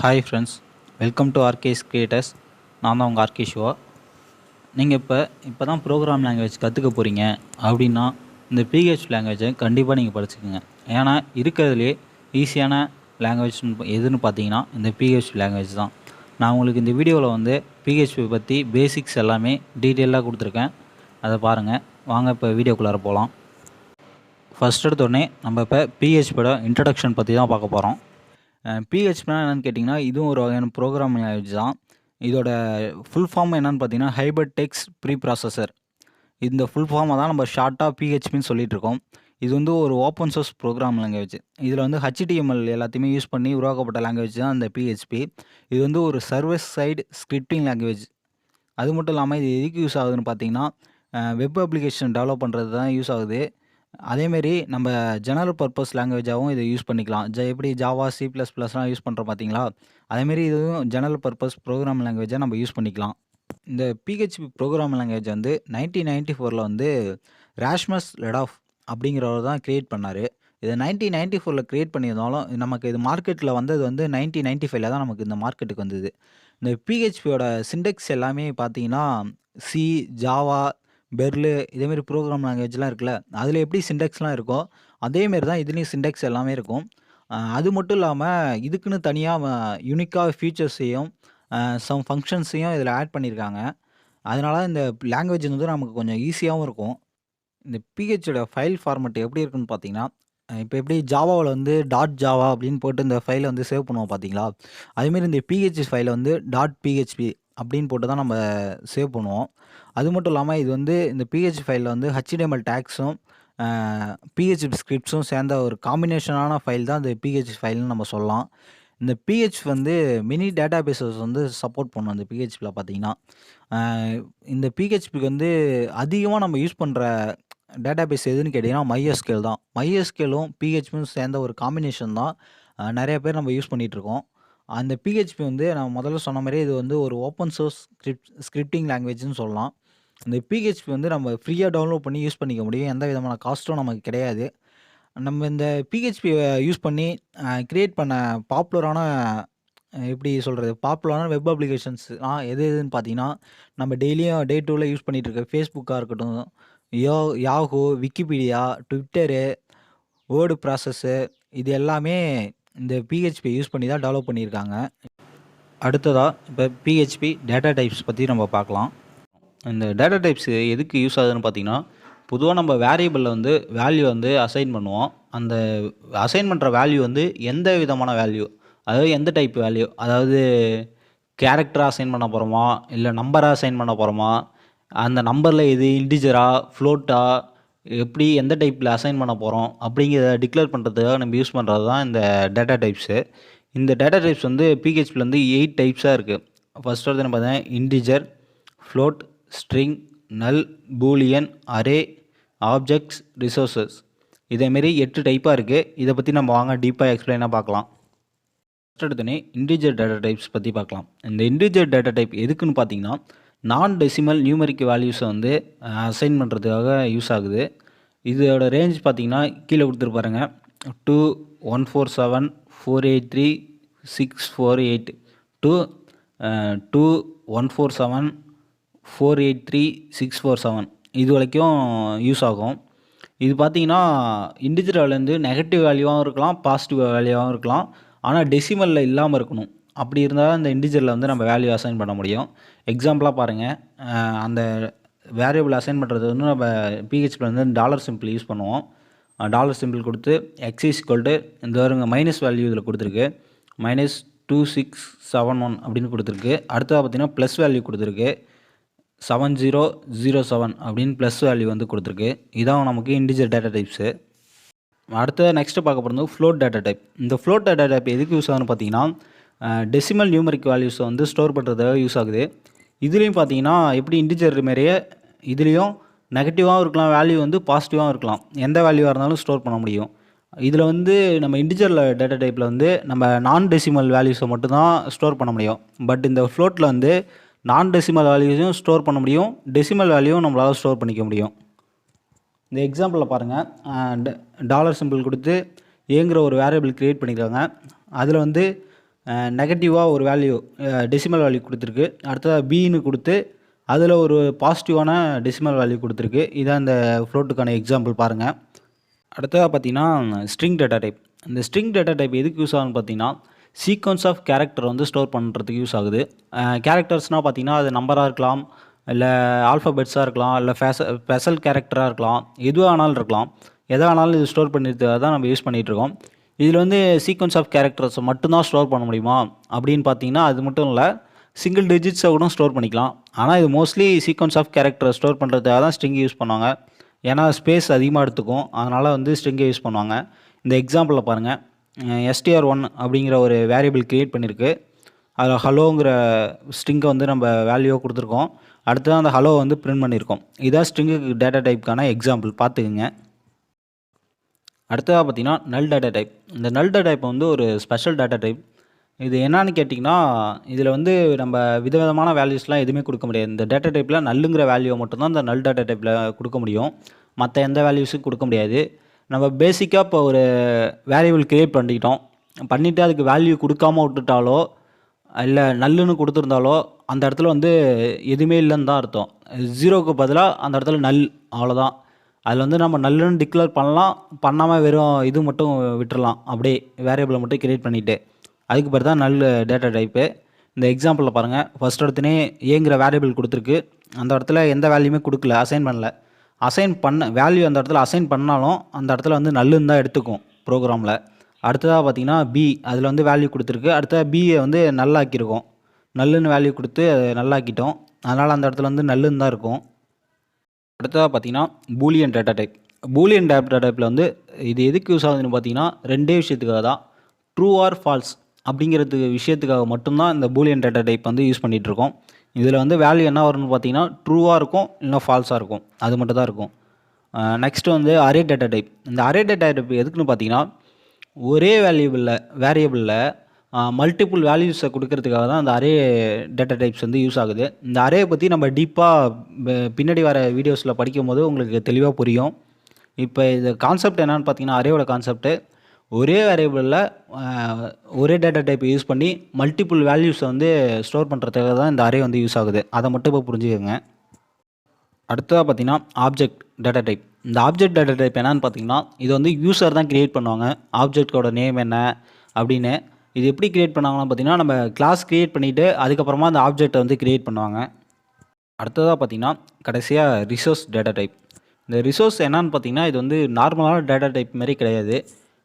Hi friends, welcome to RKS creators. நான் தான் உங்கள் ஆர்கே சிவா. நீங்கள் இப்போ தான் ப்ரோக்ராம் லாங்குவேஜ் கற்றுக்க போகிறீங்க அப்படின்னா இந்த பிஹெச் லாங்குவேஜை கண்டிப்பாக நீங்கள் படிச்சுக்கோங்க. ஏன்னா இருக்கிறதுலே ஈஸியான லாங்குவேஜ் எதுன்னு பார்த்தீங்கன்னா இந்த பிஹெச் லாங்குவேஜ் தான். நான் உங்களுக்கு இந்த வீடியோவில் வந்து பிஹெச்பி பற்றி பேசிக்ஸ் எல்லாமே டீட்டெயிலாக கொடுத்துருக்கேன். அதை பாருங்கள். வாங்க இப்போ வீடியோக்குள்ளார போகலாம். ஃபஸ்ட் எடுத்தோடனே நம்ம இப்போ பிஹெச்பியோட இன்ட்ரடக்ஷன் பற்றி தான் பார்க்க போகிறோம். பிஹெச்பினா என்னென்னு கேட்டிங்கன்னா, இதுவும் ஒரு வகையான ப்ரோக்ராமிங் லாங்குவேஜ் தான். இதோட ஃபுல் ஃபார்ம் என்னென்னு பார்த்தீங்கன்னா, ஹைபர் டெக்ஸ்ட் ப்ரீ ப்ராசஸர். இந்த ஃபுல் ஃபார்மை தான் நம்ம ஷார்ட்டாக பிஹெச்பின்னு சொல்லிகிட்ருக்கோம். இது வந்து ஒரு ஓப்பன் சோர்ஸ் ப்ரோக்ராம் லாங்குவேஜ். இதில் வந்து HTML எல்லாத்தையுமே யூஸ் பண்ணி உருவாக்கப்பட்ட லாங்குவேஜ் தான் இந்த பிஹெச்பி. இது வந்து ஒரு சர்வர் சைடு ஸ்கிரிப்டிங் லாங்குவேஜ். அது மட்டும் இல்லாமல் இது எதுக்கு யூஸ் ஆகுதுன்னு பார்த்தீங்கன்னா, வெப் அப்ளிகேஷன் டெவலப் பண்ணுறது தான் யூஸ் ஆகுது. அதேமாரி நம்ம ஜெனரல் பர்பஸ் லாங்குவேஜாகவும் இதை யூஸ் பண்ணிக்கலாம். எப்படி ஜாவா, C++லாம் யூஸ் பண்ணுறோம் பார்த்தீங்களா? அதேமாரி இதுவும் ஜெனரல் பர்பஸ் ப்ரோக்ராம் லாங்குவேஜாக நம்ம யூஸ் பண்ணிக்கலாம். இந்த பிஹெச்பி ப்ரோக்ராம் லாங்குவேஜ் வந்து 1994 வந்து ராஸ்மஸ் லெடாஃப் அப்படிங்கிறவர் தான் கிரியேட் பண்ணார். இதை 1994 கிரியேட் பண்ணியிருந்தாலும் நமக்கு இது மார்க்கெட்டில் வந்தது வந்து 1995 தான் நமக்கு இந்த மார்க்கெட்டுக்கு வந்தது. இந்த பிஹெச்பியோட சிண்டெக்ஸ் எல்லாமே பார்த்தீங்கன்னா, சி, ஜாவா, பெர்லு இதேமாரி ப்ரோக்ராம் லாங்குவேஜ்லாம் இருக்குல்ல, அதில் எப்படி சிண்டெக்ஸ்லாம் இருக்கோ அதேமாரி தான் இதுலேயும் சிண்டெக்ஸ் எல்லாமே இருக்கும். அது மட்டும் இல்லாமல் இதுக்குன்னு தனியாக யூனிக்காக ஃபீச்சர்ஸையும் சம் ஃபங்க்ஷன்ஸையும் இதில் ஆட் பண்ணியிருக்காங்க. அதனால இந்த லாங்குவேஜ் வந்து நமக்கு கொஞ்சம் ஈஸியாகவும் இருக்கும். இந்த பிஹெச்சோட ஃபைல் ஃபார்மேட் எப்படி இருக்குன்னு பார்த்தீங்கன்னா, இப்போ எப்படி ஜாவாவில் வந்து .ஜாவா அப்படின்னு போட்டு இந்த ஃபைலை வந்து சேவ் பண்ணுவோம் பார்த்தீங்களா? அதேமாரி இந்த பிஹெச் ஃபைலை வந்து .php அப்படின்னு போட்டு தான் நம்ம சேவ் பண்ணுவோம். அது மட்டும் இல்லாமல் இது வந்து இந்த பிஹெச் ஃபைலில் வந்து HTML டேக்ஸும் பிஹெச்பி ஸ்கிரிப்ட்ஸும் சேர்ந்த ஒரு காம்பினேஷனான ஃபைல் தான் இந்த பிஹெச் ஃபைல்னு நம்ம சொல்லலாம். இந்த பிஹெச் வந்து மினி டேட்டா பேஸஸ் வந்து சப்போர்ட் பண்ணும் இந்த பிஹெச்பியில் பார்த்தீங்கன்னா. இந்த பிஹெச்பிக்கு வந்து அதிகமாக நம்ம யூஸ் பண்ணுற டேட்டாபேஸ் எதுன்னு கேட்டிங்கன்னா MySQL தான். MySQLம் பிஹெச்பியும் சேர்ந்த ஒரு காம்பினேஷன் தான் நிறைய பேர் நம்ம யூஸ் பண்ணிகிட்ருக்கோம். அந்த பிஹெச்பி வந்து நான் முதல்ல சொன்ன மாதிரியே இது வந்து ஒரு ஓப்பன் சோர்ஸ் ஸ்கிரிப்டிங் லாங்குவேஜ்னு சொல்லலாம். இந்த பிஹெச்பி வந்து நம்ம ஃப்ரீயாக டவுன்லோட் பண்ணி யூஸ் பண்ணிக்க முடியும். எந்த விதமான காஸ்ட்டும் நமக்கு கிடையாது. நம்ம இந்த பிஹெச்பியை யூஸ் பண்ணி கிரியேட் பண்ண பாப்புலரான எப்படி சொல்கிறது, பாப்புலரான வெப் அப்ளிகேஷன்ஸ்லாம் எது எதுன்னு பார்த்தீங்கன்னா, நம்ம டெய்லியும் டே டூவில் யூஸ் பண்ணிகிட்டு இருக்க ஃபேஸ்புக்காக இருக்கட்டும், Yahoo, Wikipedia, Twitter, word process இது எல்லாமே இந்த பிஹெச்பி யூஸ் பண்ணி தான் டெவலப் பண்ணியிருக்காங்க. அடுத்ததாக இப்போ பிஹெச்பி டேட்டா டைப்ஸ் பற்றி நம்ம பார்க்கலாம். இந்த டேட்டா டைப்ஸ் எதுக்கு யூஸ் ஆகுதுன்னு பார்த்தீங்கன்னா, பொதுவாக நம்ம வேரியபிளில் வந்து வேல்யூ வந்து அசைன் பண்ணுவோம். அந்த அசைன் பண்ணுற வேல்யூ வந்து எந்த விதமான வேல்யூ, அதாவது எந்த டைப் வேல்யூ, அதாவது கேரக்டராக அசைன் பண்ண போகிறோமா, இல்லை நம்பராக அசைன் பண்ண போகிறோமா, அந்த நம்பரில் எது இன்டிஜரா, ஃப்ளோட்டா, எப்படி எந்த டைப்பில் அசைன் பண்ண போகிறோம் அப்படிங்கிறத டிக்ளேர் பண்ணுறதுக்காக நம்ம யூஸ் பண்ணுறது தான் இந்த டேட்டா டைப்ஸு. இந்த டேட்டா டைப்ஸ் வந்து பிஹெச்பியில் வந்து 8 டைப்ஸாக இருக்குது. ஃபர்ஸ்ட் வந்து பார்த்தீங்கன்னா இன்டிஜர், ஃப்ளோட், ஸ்ட்ரிங், நல், பூலியன், அரே, ஆப்ஜெக்ட்ஸ், ரிசோர்ஸஸ். இதேமாரி 8 டைப்பாக இருக்குது. இதை பற்றி நம்ம வாங்க டீப்பாக எக்ஸ்பிளைனாக பார்க்கலாம். ஃபஸ்ட் எடுத்தோடனே இன்டிஜர் டேட்டா டைப்ஸ் பற்றி பார்க்கலாம். இந்த இன்டிஜர் டேட்டா டைப் எதுக்குன்னு பார்த்தீங்கன்னா, நான் டெசிமல் நியூமரிக் வேல்யூஸை வந்து அசைன் பண்ணுறதுக்காக யூஸ் ஆகுது. இதோட ரேஞ்ச் பார்த்தீங்கன்னா கீழே கொடுத்துருப்பாருங்க, 2 147 483 648 to 2 147 483 647 இது வரைக்கும் யூஸ் ஆகும். இது பார்த்தீங்கன்னா இன்டிஜர் வேல்யூ நெகட்டிவ் வேல்யூவாகவும் இருக்கலாம், பாசிட்டிவ் வேல்யூவாகவும் இருக்கலாம். ஆனால் டெசிமலில் இல்லாமல் இருக்கணும். அப்படி இருந்தால் தான் இந்த இன்டிஜரில் வந்து நம்ம வேல்யூ அசைன் பண்ண முடியும். எக்ஸாம்பிளாக பாருங்கள், அந்த வேரியபிள் அசைன் பண்ணுறது வந்து நம்ம பிஹெச்பியில் வந்து டாலர் சிம்பிள் யூஸ் பண்ணுவோம். டாலர் சிம்பிள் கொடுத்து x இந்த வருங்க மைனஸ் வேல்யூ இதில் கொடுத்துருக்கு, -2671 அப்படின்னு கொடுத்துருக்கு. அடுத்ததாக பார்த்தீங்கன்னா ப்ளஸ் வேல்யூ கொடுத்துருக்கு, 7007 அப்படின்னு ப்ளஸ் வேல்யூ வந்து கொடுத்துருக்கு. இதான் நமக்கு இன்டிஜர் டேட்டா டைப்ஸு. அடுத்த நெக்ஸ்ட்டு பார்க்க போகிறது ஃப்ளோட் டேட்டா டைப். இந்த ஃப்ளோட் டேட்டா டைப் எதுக்கு யூஸ் ஆகுதுன்னு பார்த்தீங்கன்னா, டெசிமல் நியூமரிக் வேல்யூஸை வந்து ஸ்டோர் பண்ணுறதுக்காக யூஸ் ஆகுது. இதுலேயும் பார்த்தீங்கன்னா எப்படி இன்டிஜர் மாரியே இதுலேயும் நெகட்டிவாகவும் இருக்கலாம், வேல்யூ வந்து பாசிட்டிவாகவும் இருக்கலாம். எந்த வேல்யூவாக இருந்தாலும் ஸ்டோர் பண்ண முடியும். இதில் வந்து நம்ம இன்டிஜரில் டேட்டா டைப்பில் வந்து நம்ம நான் டெசிமல் வேல்யூஸை மட்டும்தான் ஸ்டோர் பண்ண முடியும். பட் இந்த ஃப்ளோட்டில் வந்து நான் டெசிமல் வேல்யூஸையும் ஸ்டோர் பண்ண முடியும், டெசிமல் வேல்யூவும் நம்மளால் ஸ்டோர் பண்ணிக்க முடியும். இந்த எக்ஸாம்பிளில் பாருங்கள், டாலர் சிம்பிள் கொடுத்து ஏங்கிற ஒரு வேரியபிள் க்ரியேட் பண்ணியிருக்காங்க. அதில் வந்து நெகட்டிவாக ஒரு வேல்யூ டெசிமல் வேல்யூ கொடுத்துருக்கு. அடுத்ததாக பின்னு கொடுத்து அதில் ஒரு பாசிட்டிவான டெசிமல் வேல்யூ கொடுத்துருக்கு. இதான் இந்த ஃப்ளோட்டுக்கான எக்ஸாம்பிள் பாருங்கள். அடுத்ததாக பார்த்தீங்கன்னா ஸ்ட்ரிங் டேட்டா டைப். இந்த ஸ்ட்ரிங் டேட்டா டைப் எதுக்கு யூஸ் ஆகுதுன்னு பார்த்தீங்கன்னா சீக்வன்ஸ் ஆஃப் கேரக்டர் வந்து ஸ்டோர் பண்ணுறதுக்கு யூஸ் ஆகுது. கேரக்டர்ஸ்னால் பார்த்தீங்கன்னா அது நம்பராக இருக்கலாம், இல்லை ஆல்ஃபபெட்ஸாக இருக்கலாம், இல்லை ஸ்பெஷல் கேரக்டராக இருக்கலாம், எதுவாக ஆனாலும் இருக்கலாம். எதை ஆனாலும் இது ஸ்டோர் பண்ணிக்கிறதுக்காக தான் நம்ம யூஸ் பண்ணிகிட்ருக்கோம். இதில் வந்து சீக்வன்ஸ் ஆஃப் கேரக்டர்ஸை மட்டும்தான் ஸ்டோர் பண்ண முடியுமா அப்படின்னு பார்த்தீங்கன்னா அது மட்டும் இல்லை, சிங்கிள் டிஜிட்ஸை கூட ஸ்டோர் பண்ணிக்கலாம். ஆனால் இது மோஸ்ட்லி சீக்வன்ஸ் ஆஃப் கேரக்டரை ஸ்டோர் பண்ணுறதுக்காக தான் ஸ்ட்ரிங் யூஸ் பண்ணுவாங்க. ஏன்னா ஸ்பேஸ் அதிகமாக எடுத்துக்கும், அதனால் வந்து ஸ்ட்ரிங்கை யூஸ் பண்ணுவாங்க. இந்த எக்ஸாம்பிளில் பாருங்கள், str1 அப்படிங்கிற ஒரு வேரியபிள் க்ரியேட் பண்ணியிருக்கு. அதில் ஹலோங்கிற ஸ்ட்ரிங்கை வந்து நம்ம வேல்யூவாக கொடுத்துருக்கோம். அடுத்ததான் அந்த ஹலோ வந்து பிரிண்ட் பண்ணியிருக்கோம். இதான் ஸ்ட்ரிங்குக்கு டேட்டா டைப்புக்கான எக்ஸாம்பிள் பார்த்துக்குங்க. அடுத்ததாக பார்த்தீங்கன்னா நல் டேட்டா டைப். இந்த நல் டேட்டா டைப் வந்து ஒரு ஸ்பெஷல் டேட்டா டைப். இது என்னான்னு கேட்டிங்கன்னா இதில் வந்து நம்ம விதவிதமான வேல்யூஸ்லாம் எதுவுமே கொடுக்க முடியாது. இந்த டேட்டா டைப்பில் நல்லுங்கிற வேல்யூவை மட்டும்தான் இந்த நல் டேட்டா டைப்பில் கொடுக்க முடியும். மற்ற எந்த வேல்யூஸும் கொடுக்க முடியாது. நம்ம பேசிக்காக இப்போ ஒரு வேரியபிள் க்ரியேட் பண்ணிவிட்டு அதுக்கு வேல்யூ கொடுக்காம விட்டுட்டாலோ இல்லை நல்லுன்னு கொடுத்துருந்தாலோ அந்த இடத்துல வந்து எதுவுமே இல்லைன்னு தான் அர்த்தம். 0க்கு பதிலாக அந்த இடத்துல நல், அவ்வளோதான். அதில் வந்து நம்ம நல்லுன்னு டிக்ளேர் பண்ணலாம், பண்ணாமல் வெறும் இது மட்டும் விட்டுறலாம். அப்படியே வேரியபிளை மட்டும் க்ரியேட் பண்ணிவிட்டு அதுக்கு பேர் தான் நல் டேட்டா டைப்பு. இந்த எக்ஸாம்பிளில் பாருங்கள், ஃபஸ்ட் இடத்துனே ஏங்கிற வேரியபிள் கொடுத்துருக்கு. அந்த இடத்துல எந்த வேல்யூமே கொடுக்கல, அசைன் பண்ணல. அசைன் பண்ண வேல்யூ அந்த இடத்துல அசைன் பண்ணாலும் அந்த இடத்துல வந்து நல்லுன்னு தான் எடுத்துக்கும் ப்ரோக்ராமில். அடுத்ததாக பார்த்தீங்கன்னா பி, அதில் வந்து வேல்யூ கொடுத்துருக்கு. அடுத்ததாக பியை வந்து நல்லாக்கியிருக்கோம். நல்லுன்னு வேல்யூ கொடுத்து நல்லாக்கிட்டோம், அதனால் அந்த இடத்துல வந்து நல்லுன்னு தான் இருக்கும். அடுத்ததாக பார்த்தீங்கன்னா Boolean data type. Boolean data டைப்பில் வந்து இது எதுக்கு யூஸ் ஆகுதுன்னு பார்த்தீங்கன்னா ரெண்டே விஷயத்துக்காக தான். ட்ரூ ஆர் ஃபால்ஸ் அப்படிங்கிறது விஷயத்துக்காக மட்டும்தான் இந்த பூலியன் டேட்டா டைப் வந்து யூஸ் பண்ணிகிட்ருக்கோம். இதில் வந்து வேல்யூ என்ன வரும்னு பார்த்தீங்கன்னா ட்ரூவாக இருக்கும், இல்லைனா ஃபால்ஸாக இருக்கும். அது மட்டும் தான் இருக்கும். நெக்ஸ்ட்டு வந்து அரே டேட்டா டைப். இந்த அரே டேட்டா டைப் எதுக்குன்னு பார்த்தீங்கன்னா ஒரே வேரியபிளில் மல்டிபிள் வேல்யூஸை கொடுக்கறதுக்காக தான் அந்த அரே டேட்டா டைப்ஸ் வந்து யூஸ் ஆகுது. இந்த அரேயை பற்றி நம்ம டீப்பாக பின்னாடி வர வீடியோஸில் படிக்கும்போது உங்களுக்கு தெளிவாக புரியும். இப்போ இது கான்செப்ட் என்னென்னு பார்த்தீங்கன்னா அரேயோட கான்செப்ட்டு ஒரே வேரியபிளில் ஒரே டேட்டா டைப் யூஸ் பண்ணி மல்டிபிள் வேல்யூஸை வந்து ஸ்டோர் பண்ணுறதுக்காக தான் இந்த அரே வந்து யூஸ் ஆகுது. அதை மட்டும் இப்போ புரிஞ்சுக்கோங்க. அடுத்ததாக பார்த்தீங்கன்னா ஆப்ஜெக்ட் டேட்டா டைப். இந்த ஆப்ஜெக்ட் டேட்டா டைப் என்னன்னு பார்த்தீங்கன்னா இது வந்து யூசர் தான் க்ரியேட் பண்ணுவாங்க. ஆப்ஜெக்டோட நேம் என்ன அப்படின்னு இது எப்படி க்ரியேட் பண்ணாங்கன்னா பார்த்தீங்கன்னா நம்ம கிளாஸ் க்ரியேட் பண்ணிவிட்டு அதுக்கப்புறமா அந்த ஆப்ஜெக்டை வந்து க்ரியேட் பண்ணுவாங்க. அடுத்ததாக பார்த்தீங்கன்னா கடைசியாக ரிசோர்ஸ் டேட்டா டைப். இந்த ரிசோர்ஸ் என்னன்னு பார்த்தீங்கன்னா இது வந்து நார்மலான டேட்டா டைப் மாதிரி கிடையாது.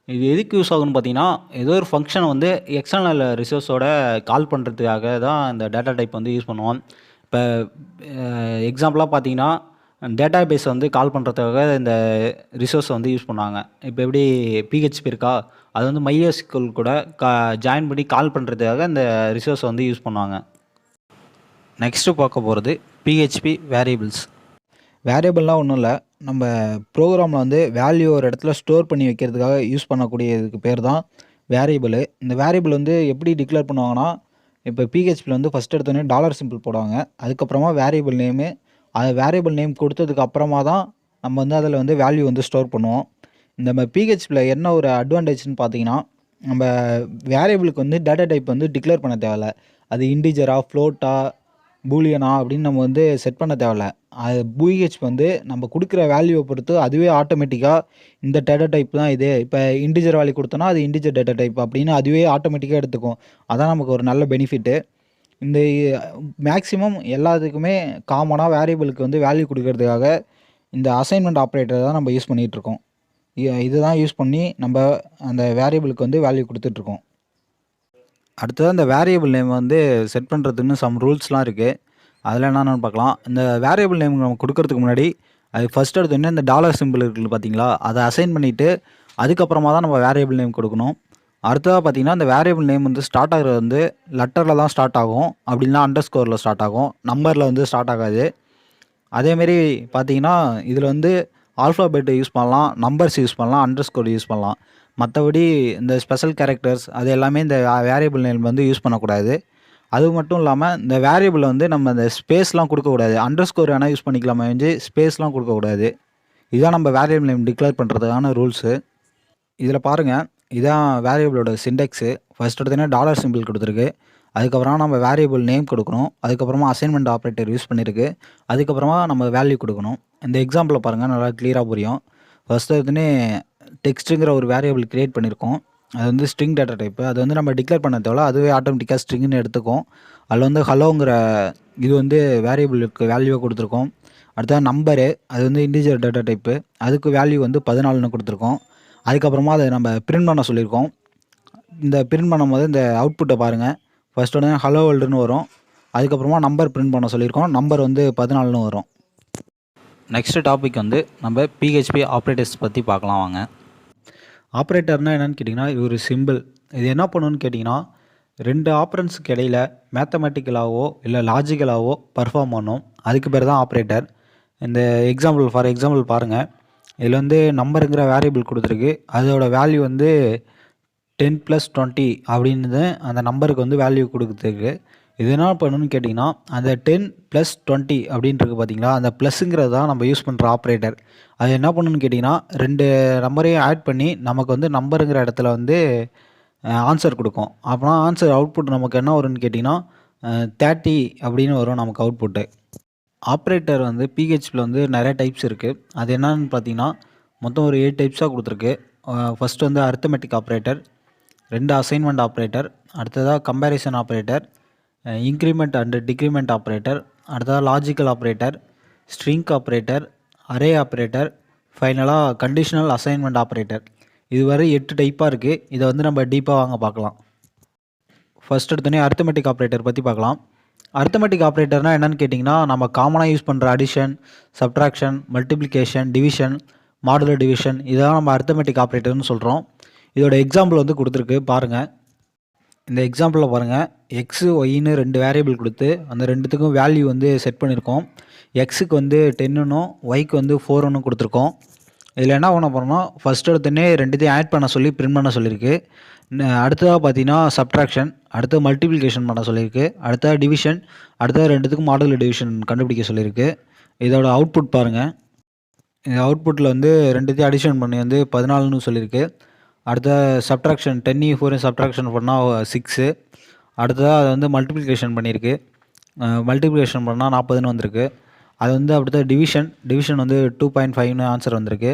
இது எதுக்கு யூஸ் ஆகுன்னு பார்த்தீங்கன்னா ஏதோ ஒரு ஃபங்க்ஷனை வந்து எக்ஸ்டர்னல் ரிசோர்ஸோட கால் பண்ணுறதுக்காக தான் இந்த டேட்டா டைப் வந்து யூஸ் பண்ணுவோம். இப்போ எக்ஸாம்பிளாக பார்த்தீங்கன்னா டேட்டா பேஸை வந்து கால் பண்ணுறதுக்காக இந்த ரிசோர்ஸை வந்து யூஸ் பண்ணுவாங்க. இப்போ எப்படி PHP இருக்கா, அது வந்து MySQL கூட ஜாயின் பண்ணி கால் பண்ணுறதுக்காக இந்த ரிசோர்ஸை வந்து யூஸ் பண்ணுவாங்க. நெக்ஸ்ட்டு பார்க்க போகிறது PHP வேரியபிள்ஸ். வேரியபிள்னால் ஒன்றும் இல்லை, நம்ம ப்ரோக்ராமில் வந்து வேல்யூ ஒரு இடத்துல ஸ்டோர் பண்ணி வைக்கிறதுக்காக யூஸ் பண்ணக்கூடியதுக்கு பேர் தான் வேரியபிள். இந்த வேரியபிள் வந்து எப்படி டிக்ளேர் பண்ணுவாங்கன்னா இப்போ PHPயில் வந்து ஃபஸ்ட் எடுத்தோடனே டாலர் சிம்பிள் போடுவாங்க. அதுக்கப்புறமா வேரியபிள் நேமு, அது வேரியபிள் நேம் கொடுத்ததுக்கு அப்புறமா தான் நம்ம வந்து அதில் வந்து வேல்யூ வந்து ஸ்டோர் பண்ணுவோம். நம்ம PHPயில் என்ன ஒரு அட்வான்டேஜ்னு பார்த்தீங்கன்னா நம்ம வேரியபிளுக்கு வந்து டேட்டா டைப் வந்து டிக்ளேர் பண்ண தேவையில்ல. அது இன்டிஜரா, ஃப்ளோட்டா, பூலியனா அப்படின்னு நம்ம வந்து செட் பண்ண தேவையில்ல. அது PHP வந்து நம்ம கொடுக்குற வேல்யூவை பொறுத்து அதுவே ஆட்டோமேட்டிக்காக இந்த டேட்டா டைப் தான் இது. இப்போ இன்டிஜர் வேல்யூ கொடுத்தோன்னா அது இன்டிஜர் டேட்டா டைப் அப்படின்னு அதுவே ஆட்டோமேட்டிக்காக எடுத்துக்கும். அதான் நமக்கு ஒரு நல்ல பெனிஃபிட்டு. இந்த மேக்ஸிமம் எல்லாத்துக்குமே காமனாக வேரியபிளுக்கு வந்து வேல்யூ கொடுக்கறதுக்காக இந்த அசைன்மெண்ட் ஆப்ரேட்டர் தான் நம்ம யூஸ் பண்ணிகிட்ருக்கோம். இதுதான் யூஸ் பண்ணி நம்ம அந்த வேரியபிளுக்கு வந்து வேல்யூ கொடுத்துட்ருக்கோம். அடுத்தது அந்த வேரியபிள் நேம் வந்து செட் பண்ணுறதுன்னு சம் ரூல்ஸ்லாம் இருக்குது. அதில் என்னென்னு பார்க்கலாம். இந்த வேரியபிள் நேம் நம்ம கொடுக்கறதுக்கு முன்னாடி அது ஃபஸ்ட் எடுத்தோடனே இந்த டாலர் சிம்பிள் இருக்குது பார்த்தீங்களா, அதை அசைன் பண்ணிவிட்டு அதுக்கப்புறமா தான் நம்ம வேரியபிள் நேம் கொடுக்கணும். அடுத்ததாக பார்த்தீங்கன்னா இந்த வேரியபிள் நேம் வந்து ஸ்டார்ட் ஆகிறது வந்து லெட்டரில் தான் ஸ்டார்ட் ஆகும், அப்படின்னா அண்டர்ஸ்கோரில் ஸ்டார்ட் ஆகும், நம்பரில் வந்து ஸ்டார்ட் ஆகாது. அதேமாரி பார்த்தீங்கன்னா இதில் வந்து ஆல்ஃபாபெட் யூஸ் பண்ணலாம், நம்பர்ஸ் யூஸ் பண்ணலாம், அண்டர்ஸ்கோர் யூஸ் பண்ணலாம். மற்றபடி இந்த ஸ்பெஷல் கேரக்டர்ஸ் அது எல்லாமே இந்த வேரியபிள் நேம் வந்து யூஸ் பண்ணக்கூடாது. அது மட்டும் இல்லாமல் இந்த வேரியபிள் வந்து நம்ம இந்த ஸ்பேஸ்லாம் கொடுக்கக்கூடாது. அண்டர்ஸ்கோர் வேணால் யூஸ் பண்ணிக்கலாமே வந்து ஸ்பேஸ்லாம் கொடுக்கக்கூடாது. இதுதான் நம்ம வேரியபிள் நேம் டிக்ளேர் பண்ணுறதுக்கான ரூல்ஸு. இதில் பாருங்கள், இதான் வேரியபிளோட சிண்டெக்ஸு. ஃபர்ஸ்ட் எடுத்தோன்னே டாலர் சிம்பிள் கொடுத்துருக்கு. அதுக்கப்புறமா நம்ம வேரியபிள் நேம் கொடுக்கணும். அதுக்கப்புறமா அசைன்மெண்ட் ஆப்ரேட்டர் யூஸ் பண்ணியிருக்கு. அதுக்கப்புறமா நம்ம வேல்யூ கொடுக்கணும். இந்த எக்ஸாம்பிளை பாருங்கள், நல்லா கிளியராக புரியும். ஃபர்ஸ்ட் எடுத்தோன்னே டெக்ஸ்ட்டுங்கிற ஒரு வேரியபிள் கிரியேட் பண்ணியிருக்கோம். அது வந்து ஸ்ட்ரிங் டேட்டா டைப்பு. அது வந்து நம்ம டிக்ளேர் பண்ண தேவையில்ல, அதுவே ஆட்டோமேட்டிக்காக ஸ்ட்ரிங்னு எடுத்துக்கும். அதில் வந்து ஹலோங்கிற இது வந்து வேரியபிளுக்கு வேல்யூவை கொடுத்துருக்கோம். அடுத்தது நம்பரு, அது வந்து இன்டிஜர் டேட்டா டைப்பு. அதுக்கு வேல்யூ வந்து 14ன்னு கொடுத்துருக்கோம். அதுக்கப்புறமா அதை நம்ம பிரிண்ட் பண்ண சொல்லியிருக்கோம். இந்த பிரிண்ட் பண்ணும்போது இந்த அவுட்புட்டை பாருங்கள். ஃபர்ஸ்ட் உடனே ஹலோ வேர்ல்டுன்னு வரும். அதுக்கப்புறமா நம்பர் பிரிண்ட் பண்ண சொல்லியிருக்கோம். நம்பர் வந்து 14ன்னு வரும். நெக்ஸ்ட்டு டாபிக் வந்து நம்ம பிஹெச்பி ஆப்ரேட்டர்ஸ் பற்றி பார்க்கலாம் வாங்க. ஆப்ரேட்டர்னால் என்னென்னு கேட்டிங்கன்னா, இது ஒரு சிம்பிள். இது என்ன பண்ணணும்னு கேட்டிங்கன்னா, 2 ஆப்ரன்ஸுக்கு இடையில் மேத்தமெட்டிக்கலாகவோ இல்லை லாஜிக்கலாகவோ பர்ஃபார்ம் பண்ணும். அதுக்கு பேர் தான் ஆப்ரேட்டர். இந்த ஃபார் எக்ஸாம்பிள் பாருங்கள். இதில் வந்து நம்பருங்கிற வேரியபிள் கொடுத்துருக்கு. அதோட வேல்யூ வந்து 10 + 20 அப்படின்னு அந்த நம்பருக்கு வந்து வேல்யூ கொடுத்துருக்கு. இது என்ன பண்ணணும்னு கேட்டிங்கன்னா, அந்த 10 + 20 அப்படின்றது பார்த்தீங்களா, அந்த ப்ளஸ்ஸுங்கிறது தான் நம்ம யூஸ் பண்ணுற ஆப்ரேட்டர். அது என்ன பண்ணணும்னு கேட்டிங்கன்னா, 2 நம்பரையும் ஆட் பண்ணி நமக்கு வந்து நம்பருங்கிற இடத்துல வந்து ஆன்சர் கொடுக்கும். அப்போனா ஆன்சர் அவுட்புட் நமக்கு என்ன வரும்னு கேட்டிங்கன்னா 30 அப்படின்னு வரும் நமக்கு அவுட்புட்டு. ஆப்ரேட்டர் வந்து பிஹெச்பியில் வந்து நிறைய டைப்ஸ் இருக்குது. அது என்னன்னு பார்த்தீங்கன்னா, மொத்தம் ஒரு 8 டைப்ஸாக கொடுத்துருக்கு. ஃபஸ்ட்டு வந்து அரித்தமெட்டிக் ஆப்ரேட்டர், 2 அசைன்மெண்ட் ஆப்ரேட்டர், அடுத்ததாக comparison operator, increment and decrement operator, அடுத்ததாக logical operator, string operator, array operator, ஃபைனலாக கண்டிஷனல் அசைன்மெண்ட் ஆப்ரேட்டர். இதுவரை 8 டைப்பாக இருக்குது. இதை வந்து நம்ம டீப்பாக வாங்க பார்க்கலாம். ஃபர்ஸ்ட் எடுத்தோடனே அரித்தமெட்டிக் ஆப்ரேட்டர் பற்றி பார்க்கலாம். அரித்தமெட்டிக் ஆப்ரேட்டர்னால் என்னென்னு கேட்டிங்கன்னா, நம்ம காமனாக யூஸ் பண்ணுற addition, subtraction, multiplication, division, modular division, இதெல்லாம் நம்ம அரித்தமெட்டிக் ஆப்ரேட்டர்னு சொல்கிறோம். இதோட எக்ஸாம்பிள் வந்து கொடுத்துருக்கு பாருங்கள். இந்த எக்ஸாம்பிளில் பாருங்கள், எக்ஸு ஒய்ன்னு 2 வேரியபிள் கொடுத்து அந்த ரெண்டுத்துக்கும் வேல்யூ வந்து செட் பண்ணியிருக்கோம். எக்ஸுக்கு வந்து 10ன்னும் ஒய்க்கு வந்து 4ன்னு கொடுத்துருக்கோம். இதில் என்ன பண்ண போகிறோம்னா, ஃபஸ்ட் எடுத்தோடனே ரெண்டுத்தையும் ஆட் பண்ண சொல்லி பிரிண்ட் பண்ண சொல்லியிருக்கு. அடுத்ததாக பார்த்தீங்கன்னா சப்ட்ராக்ஷன், அடுத்து மல்டிப்ளிகேஷன் பண்ண சொல்லியிருக்கு, அடுத்ததாக டிவிஷன், அடுத்தது ரெண்டுத்துக்கும் மாடுலர் டிவிஷன் கண்டுபிடிக்க சொல்லியிருக்கு. இதோட அவுட்புட் பாருங்கள். இந்த அவுட்புட்டில் வந்து ரெண்டுத்தையும் அடிஷன் பண்ணி வந்து 14ன்னு சொல்லியிருக்கு. அடுத்த சப்ட்ராக்ஷன் 10 4 சப்ட்ராக்ஷன் பண்ணால் 6. அடுத்ததாக அதை வந்து மல்டிப்ளிகேஷன் பண்ணியிருக்கு. மல்டிப்ளிகேஷன் பண்ணால் 40ன்னு வந்திருக்கு. அது வந்து அடுத்த டிவிஷன் வந்து 2.5ன்னு ஆன்சர் வந்திருக்கு.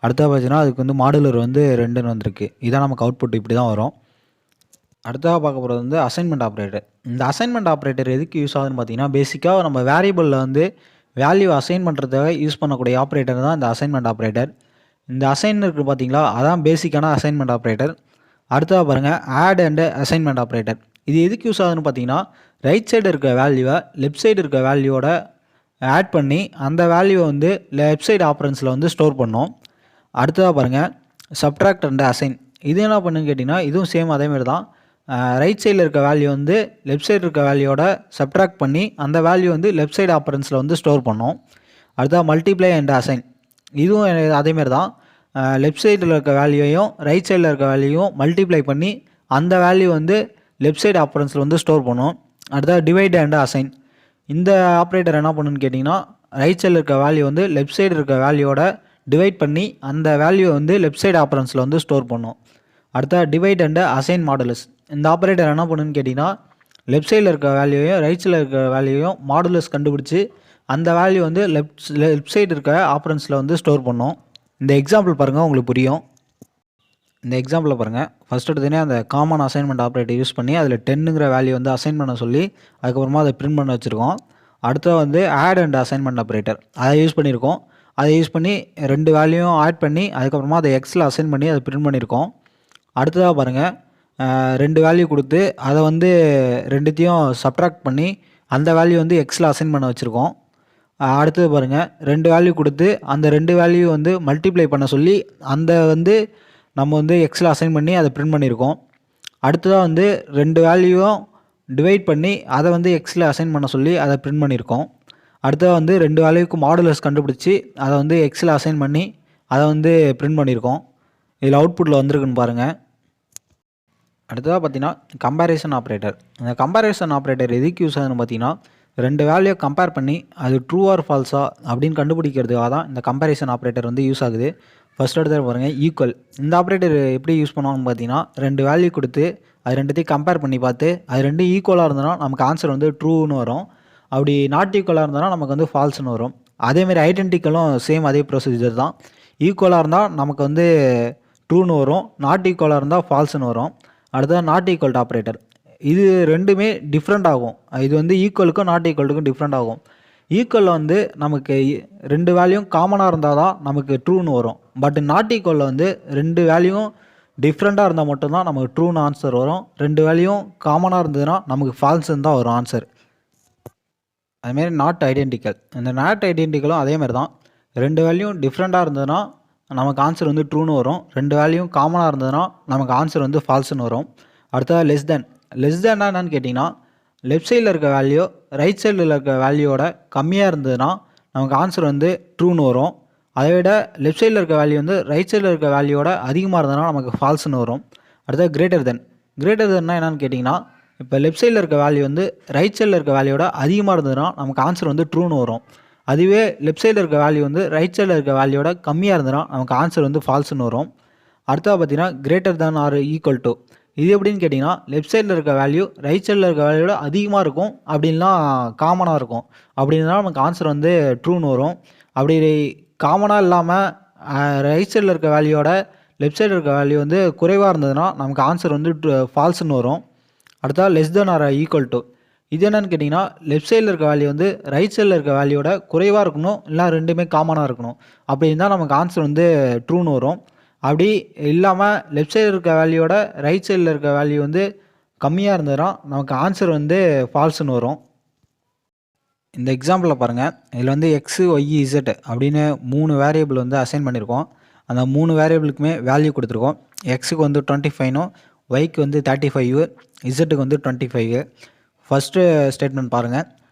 அடுத்தது பார்த்தீங்கன்னா அதுக்கு வந்து மாடுலர் வந்து 2ன்னு வந்திருக்கு. இதான் நமக்கு அவுட்புட் இப்படி தான் வரும். அடுத்ததாக பார்க்க போகிறது வந்து அசைன்மெண்ட் ஆப்ரேட்டர். இந்த அசைன்மெண்ட் ஆப்ரேட்டர் எதுக்கு யூஸ் ஆகுதுன்னு பார்த்தீங்கன்னா, பேசிக்காக நம்ம வேரியபிளில் வந்து வேல்யூ அசைன் பண்ணுறதுக்காக யூஸ் பண்ணக்கூடிய ஆப்ரேட்டர் தான் இந்த அசைன்மெண்ட் ஆப்ரேட்டர். இந்த அசைன் இருக்குது பார்த்தீங்களா, அதான் பேசிக்கான அசைன்மெண்ட் ஆப்ரேட்டர். அடுத்ததாக பாருங்கள் ஆட் அண்ட் அசைன்மெண்ட் ஆப்ரேட்டர். இது எதுக்கு யூஸ் ஆகுதுன்னு பார்த்தீங்கன்னா, ரைட் சைடு இருக்க வேல்யூவை லெஃப்ட் சைடு இருக்க வேல்யூவோட ஆட் பண்ணி அந்த வேல்யூவை வந்து லெஃப்ட் சைடு ஆப்ரன்ஸில் வந்து ஸ்டோர் பண்ணோம். அடுத்ததாக பாருங்கள் சப்ட்ராக்ட் அண்ட் அசைன். இது என்ன பண்ணுன்னு கேட்டிங்கன்னா, இதுவும் சேம் அதேமாதிரி தான். ரைட் சைடில் இருக்க வேல்யூ வந்து லெஃப்ட் சைடு இருக்க வேல்யூவோட சப்ட்ராக்ட் பண்ணி அந்த வேல்யூ வந்து லெஃப்ட் சைடு ஆப்ரன்ஸில் வந்து ஸ்டோர் பண்ணோம். அடுத்ததாக மல்டிப்ளை அண்ட் அசைன். இதுவும் அதேமாரி தான். லெஃப்ட் சைடில் இருக்க வேல்யூவையும் ரைட் சைடில் இருக்க வேல்யூவும் மல்டிப்ளை பண்ணி அந்த வேல்யூ வந்து லெஃப்ட் சைடு ஆப்ரன்ஸில் வந்து ஸ்டோர் பண்ணும். அடுத்தது டிவைட் அண்ட் அசைன். இந்த ஆப்ரேட்டர் என்ன பண்ணுன்னு கேட்டிங்கன்னா, ரைட் சைடில் இருக்க வேல்யூ வந்து லெஃப்ட் சைடு இருக்க வேல்யூவோட டிவைட் பண்ணி அந்த வேல்யூ வந்து லெஃப்ட் சைடு ஆப்ரன்ஸில் வந்து ஸ்டோர் பண்ணும். அடுத்தது டிவைட் அண்ட் அசைன் மாடுலஸ். இந்த ஆப்ரேட்டர் என்ன பண்ணுன்னு கேட்டிங்கன்னா, லெஃப்ட் சைடில் இருக்க வேல்யூவையும் ரைட் சைடில் இருக்க வேல்யூவையும் மாடுலஸ் கண்டுபிடிச்சி அந்த வேல்யூ வந்து லெஃப்ட் சைடு இருக்க ஆப்ரன்ஸில் வந்து ஸ்டோர் பண்ணும். இந்த எக்ஸாம்பிள் பாருங்கள், உங்களுக்கு புரியும். இந்த எக்ஸாம்பிளில் பாருங்கள், ஃபஸ்ட் எடுத்தோடனே அந்த காமன் அசைன்மெண்ட் ஆப்ரேட்டர் யூஸ் பண்ணி அதில் 10ங்கிற வேல்யூ வந்து அசைன் பண்ண சொல்லி அதுக்கப்புறமா அதை பிரிண்ட் பண்ண வச்சுருக்கோம். அடுத்தது வந்து ஆட் அண்ட் அசைன்மெண்ட் ஆப்ரேட்டர் அதை யூஸ் பண்ணியிருக்கோம். அதை யூஸ் பண்ணி 2 வேல்யூவும் ஆட் பண்ணி அதுக்கப்புறமா அதை எக்ஸில் அசைன் பண்ணி அதை பிரிண்ட் பண்ணியிருக்கோம். அடுத்ததாக பாருங்கள், 2 வேல்யூ கொடுத்து அதை வந்து ரெண்டுத்தையும் சப்ட்ராக்ட் பண்ணி அந்த வேல்யூ வந்து எக்ஸில் அசைன் பண்ண வச்சுருக்கோம். அடுத்தது பாருங்கள், 2 வேல்யூ கொடுத்து அந்த 2 வேல்யூ வந்து மல்டிப்ளை பண்ண சொல்லி அந்த வந்து நம்ம வந்து எக்ஸில் அசைன் பண்ணி அதை பிரிண்ட் பண்ணியிருக்கோம். அடுத்ததாக வந்து 2 வேல்யூவும் டிவைட் பண்ணி அதை வந்து எக்ஸில் அசைன் பண்ண சொல்லி அதை பிரிண்ட் பண்ணியிருக்கோம். அடுத்ததாக வந்து 2 வேல்யூக்கு மாடுலஸ் கண்டுபிடிச்சி அதை வந்து எக்ஸில் அசைன் பண்ணி அதை வந்து பிரிண்ட் பண்ணியிருக்கோம். இதில் அவுட்புட்டில் வந்திருக்குன்னு பாருங்கள். அடுத்ததாக பார்த்தீங்கன்னா கம்பேரிசன் ஆப்ரேட்டர். இந்த கம்பேரிசன் ஆப்ரேட்டர் எதுக்கு யூஸ் ஆகுதுன்னு பார்த்தீங்கன்னா, 2 வேல்யூ கம்பேர் பண்ணி அது ட்ரூ ஆர் ஃபால்ஸா அப்படின்னு கண்டுபிடிக்கிறதுக்காக தான் இந்த கம்பேரிசன் ஆப்ரேட்டர் வந்து யூஸ் ஆகுது. ஃபர்ஸ்ட் எடுத்து பாருங்கள் ஈக்குவல். இந்த ஆப்ரேட்டர் எப்படி யூஸ் பண்ணுவாங்கன்னு பார்த்தீங்கன்னா, 2 வேல்யூ கொடுத்து அது ரெண்டுத்தையும் கம்பேர் பண்ணி பார்த்து அது ரெண்டும் ஈக்குவலாக இருந்ததுன்னா நமக்கு ஆன்சர் வந்து ட்ரூன்னு வரும். அப்படி நாட் ஈக்குவலாக இருந்ததுன்னா நமக்கு வந்து ஃபால்ஸ்னு வரும். அதேமாரி ஐடென்டிக்கலும் சேம் அதே ப்ரொசீஜர் தான். ஈக்குவலாக இருந்தால் நமக்கு வந்து ட்ரூன்னு வரும், நாட் ஈக்குவலாக இருந்தால் ஃபால்ஸ்னு வரும். அடுத்தது நாட் ஈக்குவல் ஆப்ரேட்டர். இது ரெண்டுமே டிஃப்ரெண்ட் ஆகும். இது வந்து ஈக்குவலுக்கும் நாட் ஈக்குவலுக்கும் டிஃப்ரெண்ட் ஆகும். ஈக்குவலில் வந்து நமக்கு 2 வேல்யூவும் காமனாக இருந்தால் தான் நமக்கு ட்ரூன்னு வரும். பட் நாட் ஈக்குவலில் வந்து 2 வேல்யூவும் டிஃப்ரெண்ட்டாக இருந்தால் மட்டும்தான் நமக்கு ட்ரூன்னு ஆன்சர் வரும். 2 வேல்யூவும் காமனாக இருந்ததுன்னா நமக்கு ஃபால்ஸ்ன்னு தான் வரும் ஆன்சர். அதுமாரி நாட் ஐடென்டிக்கல். இந்த நாட் ஐடென்டிக்கலும் அதேமாதிரி தான். 2 வேல்யூவும் டிஃப்ரெண்ட்டாக இருந்ததுன்னா நமக்கு ஆன்சர் வந்து ட்ரூன்னு வரும். 2 வேல்யூவும் காமனாக இருந்ததுன்னா நமக்கு ஆன்சர் வந்து ஃபால்ஸ்ன்னு வரும். அடுத்தது லெஸ் தென். லெஸ் தென்னா என்னன்னு கேட்டிங்கன்னா, லெஃப்ட் சைடில் இருக்க வேல்யூ ரைட் சைடில் இருக்க வேல்யூவோட கம்மியாக இருந்ததுன்னா நமக்கு ஆன்சர் வந்து ட்ரூன்னு வரும். அதை விட லெஃப்ட் சைடில் இருக்க வேல்யூ வந்து ரைட் சைடில் இருக்க வேல்யூவோட அதிகமாக இருந்ததுன்னா நமக்கு ஃபால்ஸ்னு வரும். அடுத்தது கிரேட்டர் தென். கிரேட்டர் தென்னா என்னன்னு கேட்டிங்கன்னா, இப்போ லெஃப்ட் சைடில் இருக்க வேல்யூ வந்து ரைட் சைடில் இருக்க வேல்யூவோட அதிகமாக இருந்ததுன்னா நமக்கு ஆன்சர் வந்து ட்ரூன்னு வரும். அதுவே லெஃப்ட் சைடில் இருக்க வேல்யூ வந்து ரைட் சைடில் இருக்க வேல்யூவோட கம்மியாக இருந்ததுன்னா நமக்கு ஆன்சர் வந்து ஃபால்ஸ்னு வரும். அடுத்தது பார்த்தீங்கன்னா greater than or equal to. இது எப்படின்னு கேட்டிங்கன்னா, லெஃப்ட் சைடில் இருக்க வேல்யூ ரைட் சைடில் இருக்க வேல்யூவோட அதிகமாக இருக்கும், அப்படின்னா காமனாக இருக்கும். அப்படின்னா நமக்கு ஆன்சர் வந்து ட்ரூன்னு வரும். அப்படி காமனாக இல்லாமல் ரைட் சைடில் இருக்க வேல்யூவோட லெஃப்ட் சைடில் இருக்க வேல்யூ வந்து குறைவாக இருந்ததுன்னா நமக்கு ஆன்சர் வந்து ஃபால்ஸ்னு வரும். அடுத்தா less than or equal to. இது என்னன்னு கேட்டிங்கன்னா, லெஃப்ட் சைடில் இருக்க வேல்யூ வந்து ரைட் சைடில் இருக்க வேல்யூவோட குறைவாக இருக்கணும், இல்லை ரெண்டுமே காமனாக இருக்கணும். அப்படி இருந்தால் நமக்கு ஆன்சர் வந்து ட்ரூன்னு வரும். அப்படி இல்லாமல் லெஃப்ட் சைடில் இருக்க வேல்யூவோட ரைட் சைடில் இருக்க வேல்யூ வந்து கம்மியாக இருந்ததுன்னா நமக்கு ஆன்சர் வந்து ஃபால்ஸ்னு வரும். இந்த எக்ஸாம்பிளில் பாருங்கள், இதில் வந்து எக்ஸு ஒய் இசட் அப்படின்னு 3 வேரியபிள் வந்து அசைன் பண்ணியிருக்கோம். அந்த 3 வேரியபிளுக்குமே வேல்யூ கொடுத்துருக்கோம். எக்ஸுக்கு வந்து 25னும், ஒய்க்கு வந்து 35, இசட்டுக்கு வந்து 25. ஃபஸ்ட்டு ஸ்டேட்மெண்ட் பாருங்கள்,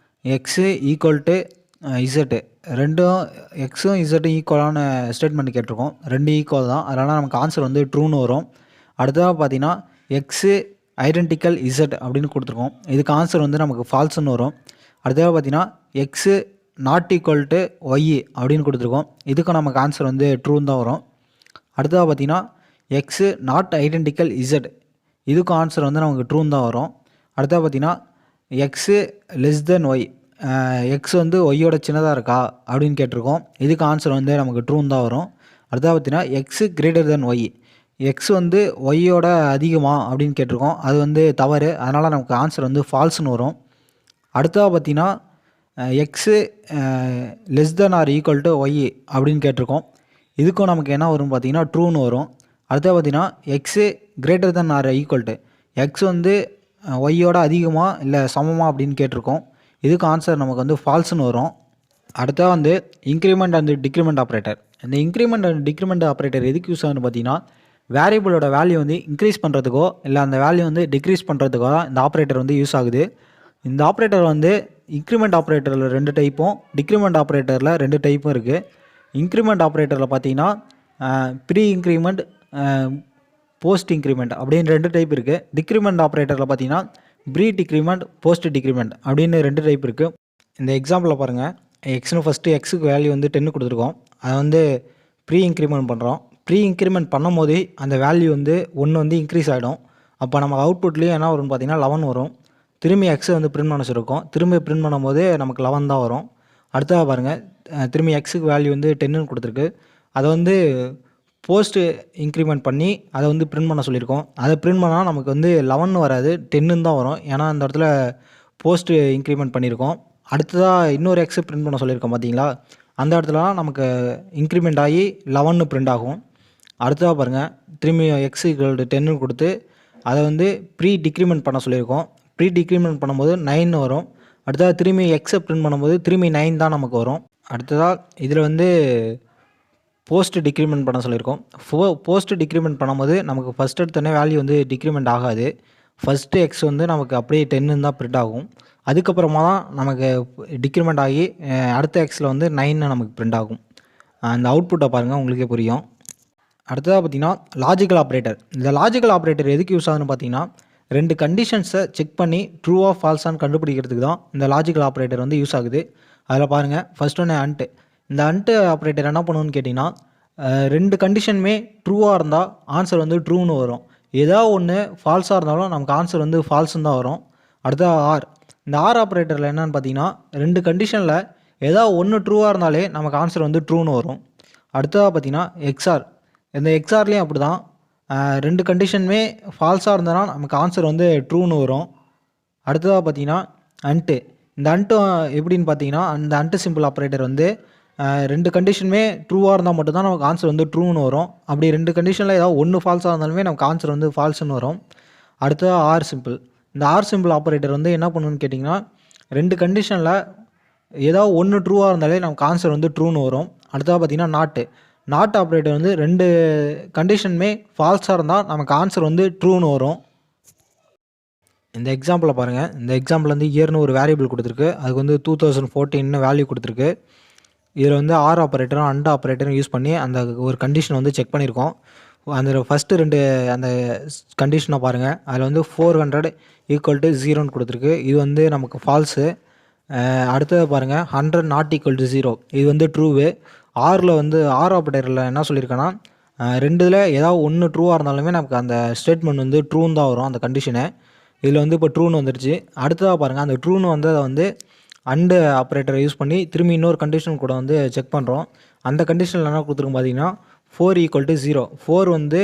எக்ஸு ஈக்குவல் டு இசட்டு. ரெண்டும் எக்ஸும் இசட்டும் ஈக்குவலான ஸ்டேட்மெண்ட் கேட்டிருக்கோம். 2 ஈக்குவல் தான், அதனால் நமக்கு ஆன்சர் வந்து ட்ரூன்னு வரும். அடுத்ததாக பார்த்தீங்கன்னா எக்ஸு ஐடென்டிக்கல் இசட் அப்படின்னு கொடுத்துருக்கோம். இதுக்கு ஆன்சர் வந்து நமக்கு ஃபால்ஸ்ன்னு வரும். அடுத்ததாக பார்த்தீங்கன்னா x not equal to y அப்படின்னு கொடுத்துருக்கோம். இதுக்கும் நமக்கு ஆன்சர் வந்து ட்ரூன்னு தான் வரும். அடுத்ததாக பார்த்தீங்கன்னா எக்ஸு நாட் ஐடென்டிக்கல் இசட். இதுக்கும் ஆன்சர் வந்து நமக்கு ட்ரூன்னு தான் வரும். அடுத்ததாக பார்த்தீங்கன்னா x less than y. X வந்து ஒய்யோட சின்னதாக இருக்கா அப்படின்னு கேட்டிருக்கோம். இதுக்கு ஆன்சர் வந்து நமக்கு ட்ரூன்னு தான் வரும். அடுத்ததாக பார்த்தீங்கன்னா x greater than y. X வந்து ஒய்யோட அதிகமாக அப்படின்னு கேட்டிருக்கோம். அது வந்து தவறு, அதனால் நமக்கு ஆன்சர் வந்து ஃபால்ஸ்னு வரும். அடுத்ததாக பார்த்தீங்கன்னா x less than or equal to y அப்படின்னு கேட்டிருக்கோம். இதுக்கும் நமக்கு என்ன வரும் பார்த்தீங்கன்னா ட்ரூன்னு வரும். அடுத்ததாக பார்த்தீங்கன்னா x greater than or equal to. X வந்து ஒய்யோட அதிகமாக இல்லை சமமாக அப்படின்னு கேட்டிருக்கோம். இதுக்கு ஆன்சர் நமக்கு வந்து ஃபால்ஸ்னு வரும். அடுத்தா வந்து இன்க்ரிமெண்ட் அண்ட் டிக்ரிமெண்ட் ஆப்ரேட்டர். இந்த இன்க்ரிமெண்ட் அண்ட் டிக்ரிமெண்ட் ஆப்ரேட்டர் எதுக்கு யூஸ் ஆகுதுன்னு பார்த்தீங்கன்னா, வேரியபிளோட வேல்யூ வந்து இன்க்ரீஸ் பண்ணுறதுக்கோ இல்லை அந்த வேல்யூ வந்து டிக்ரீஸ் பண்ணுறதுக்கோ தான் இந்த ஆப்ரேட்டர் வந்து யூஸ் ஆகுது. இந்த ஆப்ரேட்டர் வந்து இன்க்ரிமெண்ட் ஆப்ரேட்டரில் 2 டைப்பும், டிக்ரிமெண்ட் ஆப்ரேட்டரில் 2 டைப்பும் இருக்குது. இன்க்ரிமெண்ட் ஆப்ரேட்டரில் பார்த்தீங்கன்னா ப்ரீ இன்க்ரிமெண்ட், போஸ்ட் இன்க்ரிமெண்ட் அப்படின்னு 2 டைப் இருக்குது. டிக்ரிமெண்ட் ஆப்ரேட்டரில் பார்த்தீங்கன்னா ப்ரீ டிக்ரிமெண்ட், போஸ்ட் டிக்ரிமெண்ட் அப்படின்னு 2 டைப் இருக்குது. இந்த எக்ஸாம்பிளில் பாருங்கள், எக்ஸ்னு ஃபஸ்ட்டு எக்ஸுக்கு வேல்யூ வந்து 10 கொடுத்துருக்கோம். அதை வந்து ப்ரீ இன்க்ரிமெண்ட் பண்ணுறோம். ப்ரீ இன்க்ரிமெண்ட் பண்ணும் போதே அந்த வேல்யூ வந்து 1 வந்து இன்க்ரீஸ் ஆகிடும். அப்போ நம்ம அவுட்புட்லேயும் என்ன வரும்னு பார்த்தீங்கன்னா 11 வரும். திரும்பி எக்ஸை வந்து பிரிண்ட் பண்ண சொல்லியிருக்கோம். திரும்பி பிரிண்ட் பண்ணும்போது நமக்கு 11 தான் வரும். அடுத்ததாக பாருங்கள், திரும்பி எக்ஸுக்கு வேல்யூ வந்து 10ன்னு கொடுத்துருக்கு. அதை வந்து போஸ்ட்டு இன்க்ரிமெண்ட் பண்ணி அதை வந்து பிரிண்ட் பண்ண சொல்லியிருக்கோம். அதை பிரிண்ட் பண்ணால் நமக்கு வந்து 11 வராது, 10ன்னு தான் வரும். ஏன்னா அந்த இடத்துல போஸ்ட்டு இன்க்ரிமெண்ட் பண்ணியிருக்கோம். அடுத்ததாக இன்னொரு எக்ஸை பிரிண்ட் பண்ண சொல்லியிருக்கோம் பார்த்தீங்களா, அந்த இடத்துலலாம் நமக்கு இன்க்ரிமெண்ட் ஆகி 11 பிரிண்ட் ஆகும். அடுத்ததாக பாருங்கள், திரும்பி எக்ஸ் ஈக்குவல் டு 10ன்னு கொடுத்து அதை வந்து ப்ரீ டிக்ரிமெண்ட் பண்ண சொல்லியிருக்கோம். ப்ரீ டிக்ரிமெண்ட் பண்ணும்போது 9 வரும். அடுத்ததாக திரும்பி எக்ஸை பிரிண்ட் பண்ணும்போது திரும்பி 9 தான் நமக்கு வரும். அடுத்ததாக இதில் வந்து போஸ்ட் டிக்ரிமெண்ட் பண்ண சொல்லியிருக்கோம். போஸ்ட் டிக்ரிமெண்ட் பண்ணும்போது நமக்கு ஃபஸ்ட் எடுத்தோடனே வேல்யூ வந்து டிக்ரிமெண்ட் ஆகாது. ஃபஸ்ட்டு எக்ஸ் வந்து நமக்கு அப்படியே 10ன்னு தான் பிரிண்ட் ஆகும். அதுக்கப்புறமா தான் நமக்கு டிக்ரிமெண்ட் ஆகி அடுத்த எக்ஸில் வந்து 9 நமக்கு பிரிண்ட் ஆகும். அந்த அவுட்புட்டை பாருங்கள், உங்களுக்கே புரியும். அடுத்ததாக பார்த்திங்கன்னா லாஜிக்கல் ஆப்ரேட்டர். இந்த லாஜிக்கல் ஆப்ரேட்டர் எதுக்கு யூஸ் ஆகுதுன்னு பார்த்தீங்கன்னா, 2 கண்டிஷன்ஸை செக் பண்ணி ட்ரூவா ஃபால்ஸான்னு கண்டுபிடிக்கிறதுக்கு தான் இந்த லாஜிக்கல் ஆப்ரேட்டர் வந்து யூஸ் ஆகுது. அதில் பாருங்கள், ஃபஸ்ட் ஒன்று அண்ட். இந்த அண்ட் ஆப்ரேட்டர் என்ன பண்ணுன்னு கேட்டிங்கன்னா, 2 கண்டிஷனுமே ட்ரூவாக இருந்தால் ஆன்சர் வந்து ட்ரூன்னு வரும். ஏதாவது ஒன்று ஃபால்ஸாக இருந்தாலும் நமக்கு ஆன்சர் வந்து ஃபால்ஸுன்னு தான் வரும். அடுத்தது ஆர். இந்த ஆர் ஆப்ரேட்டரில் என்னென்னு பார்த்தீங்கன்னா 2 கண்டிஷனில் ஏதாவது ஒன்று ட்ரூவாக இருந்தாலே நமக்கு ஆன்சர் வந்து ட்ரூன்னு வரும். அடுத்ததாக பார்த்தீங்கன்னா எக்ஸ்ஆர். இந்த எக்ஸ்ஆர்லேயும் அப்படி தான் 2 கண்டிஷனுமே ஃபால்ஸாக இருந்ததுன்னா நமக்கு ஆன்சர் வந்து ட்ரூன்னு வரும். அடுத்ததாக பார்த்தீங்கன்னா அன்ட்டு. இந்த அன்ட்டு எப்படின்னு பார்த்தீங்கன்னா அந்த அன்ட்டு சிம்பிள் ஆப்ரேட்டர் வந்து 2 கண்டிஷனுமே ட்ரூவாக இருந்தால் மட்டும்தான் நமக்கு ஆன்சர் வந்து ட்ரூன்னு வரும். அப்படி 2 கண்டிஷனில் ஏதாவது ஒன்று ஃபால்ஸாக இருந்தாலுமே நமக்கு ஆன்சர் வந்து ஃபால்ஸுன்னு வரும். அடுத்தது ஆர் சிம்பிள். இந்த ஆர் சிம்பிள் ஆப்ரேட்டர் வந்து என்ன பண்ணுன்னு கேட்டிங்கன்னா 2 கண்டிஷனில் ஏதாவது ஒன்று ட்ரூவாக இருந்தாலே நமக்கு ஆன்சர் வந்து ட்ரூன்னு வரும். அடுத்ததாக பார்த்தீங்கன்னா நாட் ஆப்ரேட்டர் வந்து 2 கண்டிஷனுமே ஃபால்ஸாக இருந்தால் நமக்கு ஆன்சர் வந்து ட்ரூன்னு வரும். இந்த எக்ஸாம்பிளை பாருங்கள். இந்த எக்ஸாம்பிள் வந்து இயர்னு ஒரு வேரியபிள் கொடுத்துருக்கு. அதுக்கு வந்து 2014 வேல்யூ கொடுத்துருக்கு. இதில் வந்து ஆர் ஆப்ரேட்டரும் அண்ட் ஆப்ரேட்டரும் யூஸ் பண்ணி அந்த ஒரு கண்டிஷனை வந்து செக் பண்ணியிருக்கோம். அந்த ஃபஸ்ட்டு 2 அந்த கண்டிஷனை பாருங்கள். அதில் வந்து 400 = 0ன்னு கொடுத்துருக்கு. இது வந்து நமக்கு ஃபால்ஸு. அடுத்தது பாருங்கள் 100 ≠ 0. இது வந்து ட்ரூவு. ஆரில் வந்து ஆர் ஆப்ரேட்டரில் என்ன சொல்லியிருக்கேன்னா 2ல் ஏதாவது ஒன்று ட்ரூவாக இருந்தாலுமே நமக்கு அந்த ஸ்டேட்மெண்ட் வந்து ட்ரூன்னு தான் வரும் அந்த கண்டிஷனை. இதில் வந்து இப்போ ட்ரூன்னு வந்துருச்சு. அடுத்ததாக பாருங்கள் அந்த ட்ரூன்னு வந்து அதை வந்து அண்டு ஆப்ரேட்டரை யூஸ் பண்ணி திரும்பி இன்னொரு கண்டிஷன் கூட வந்து செக் பண்ணுறோம். அந்த கண்டிஷனில் என்ன கொடுத்துருக்கு பார்த்தீங்கன்னா 4 = 0. 4 வந்து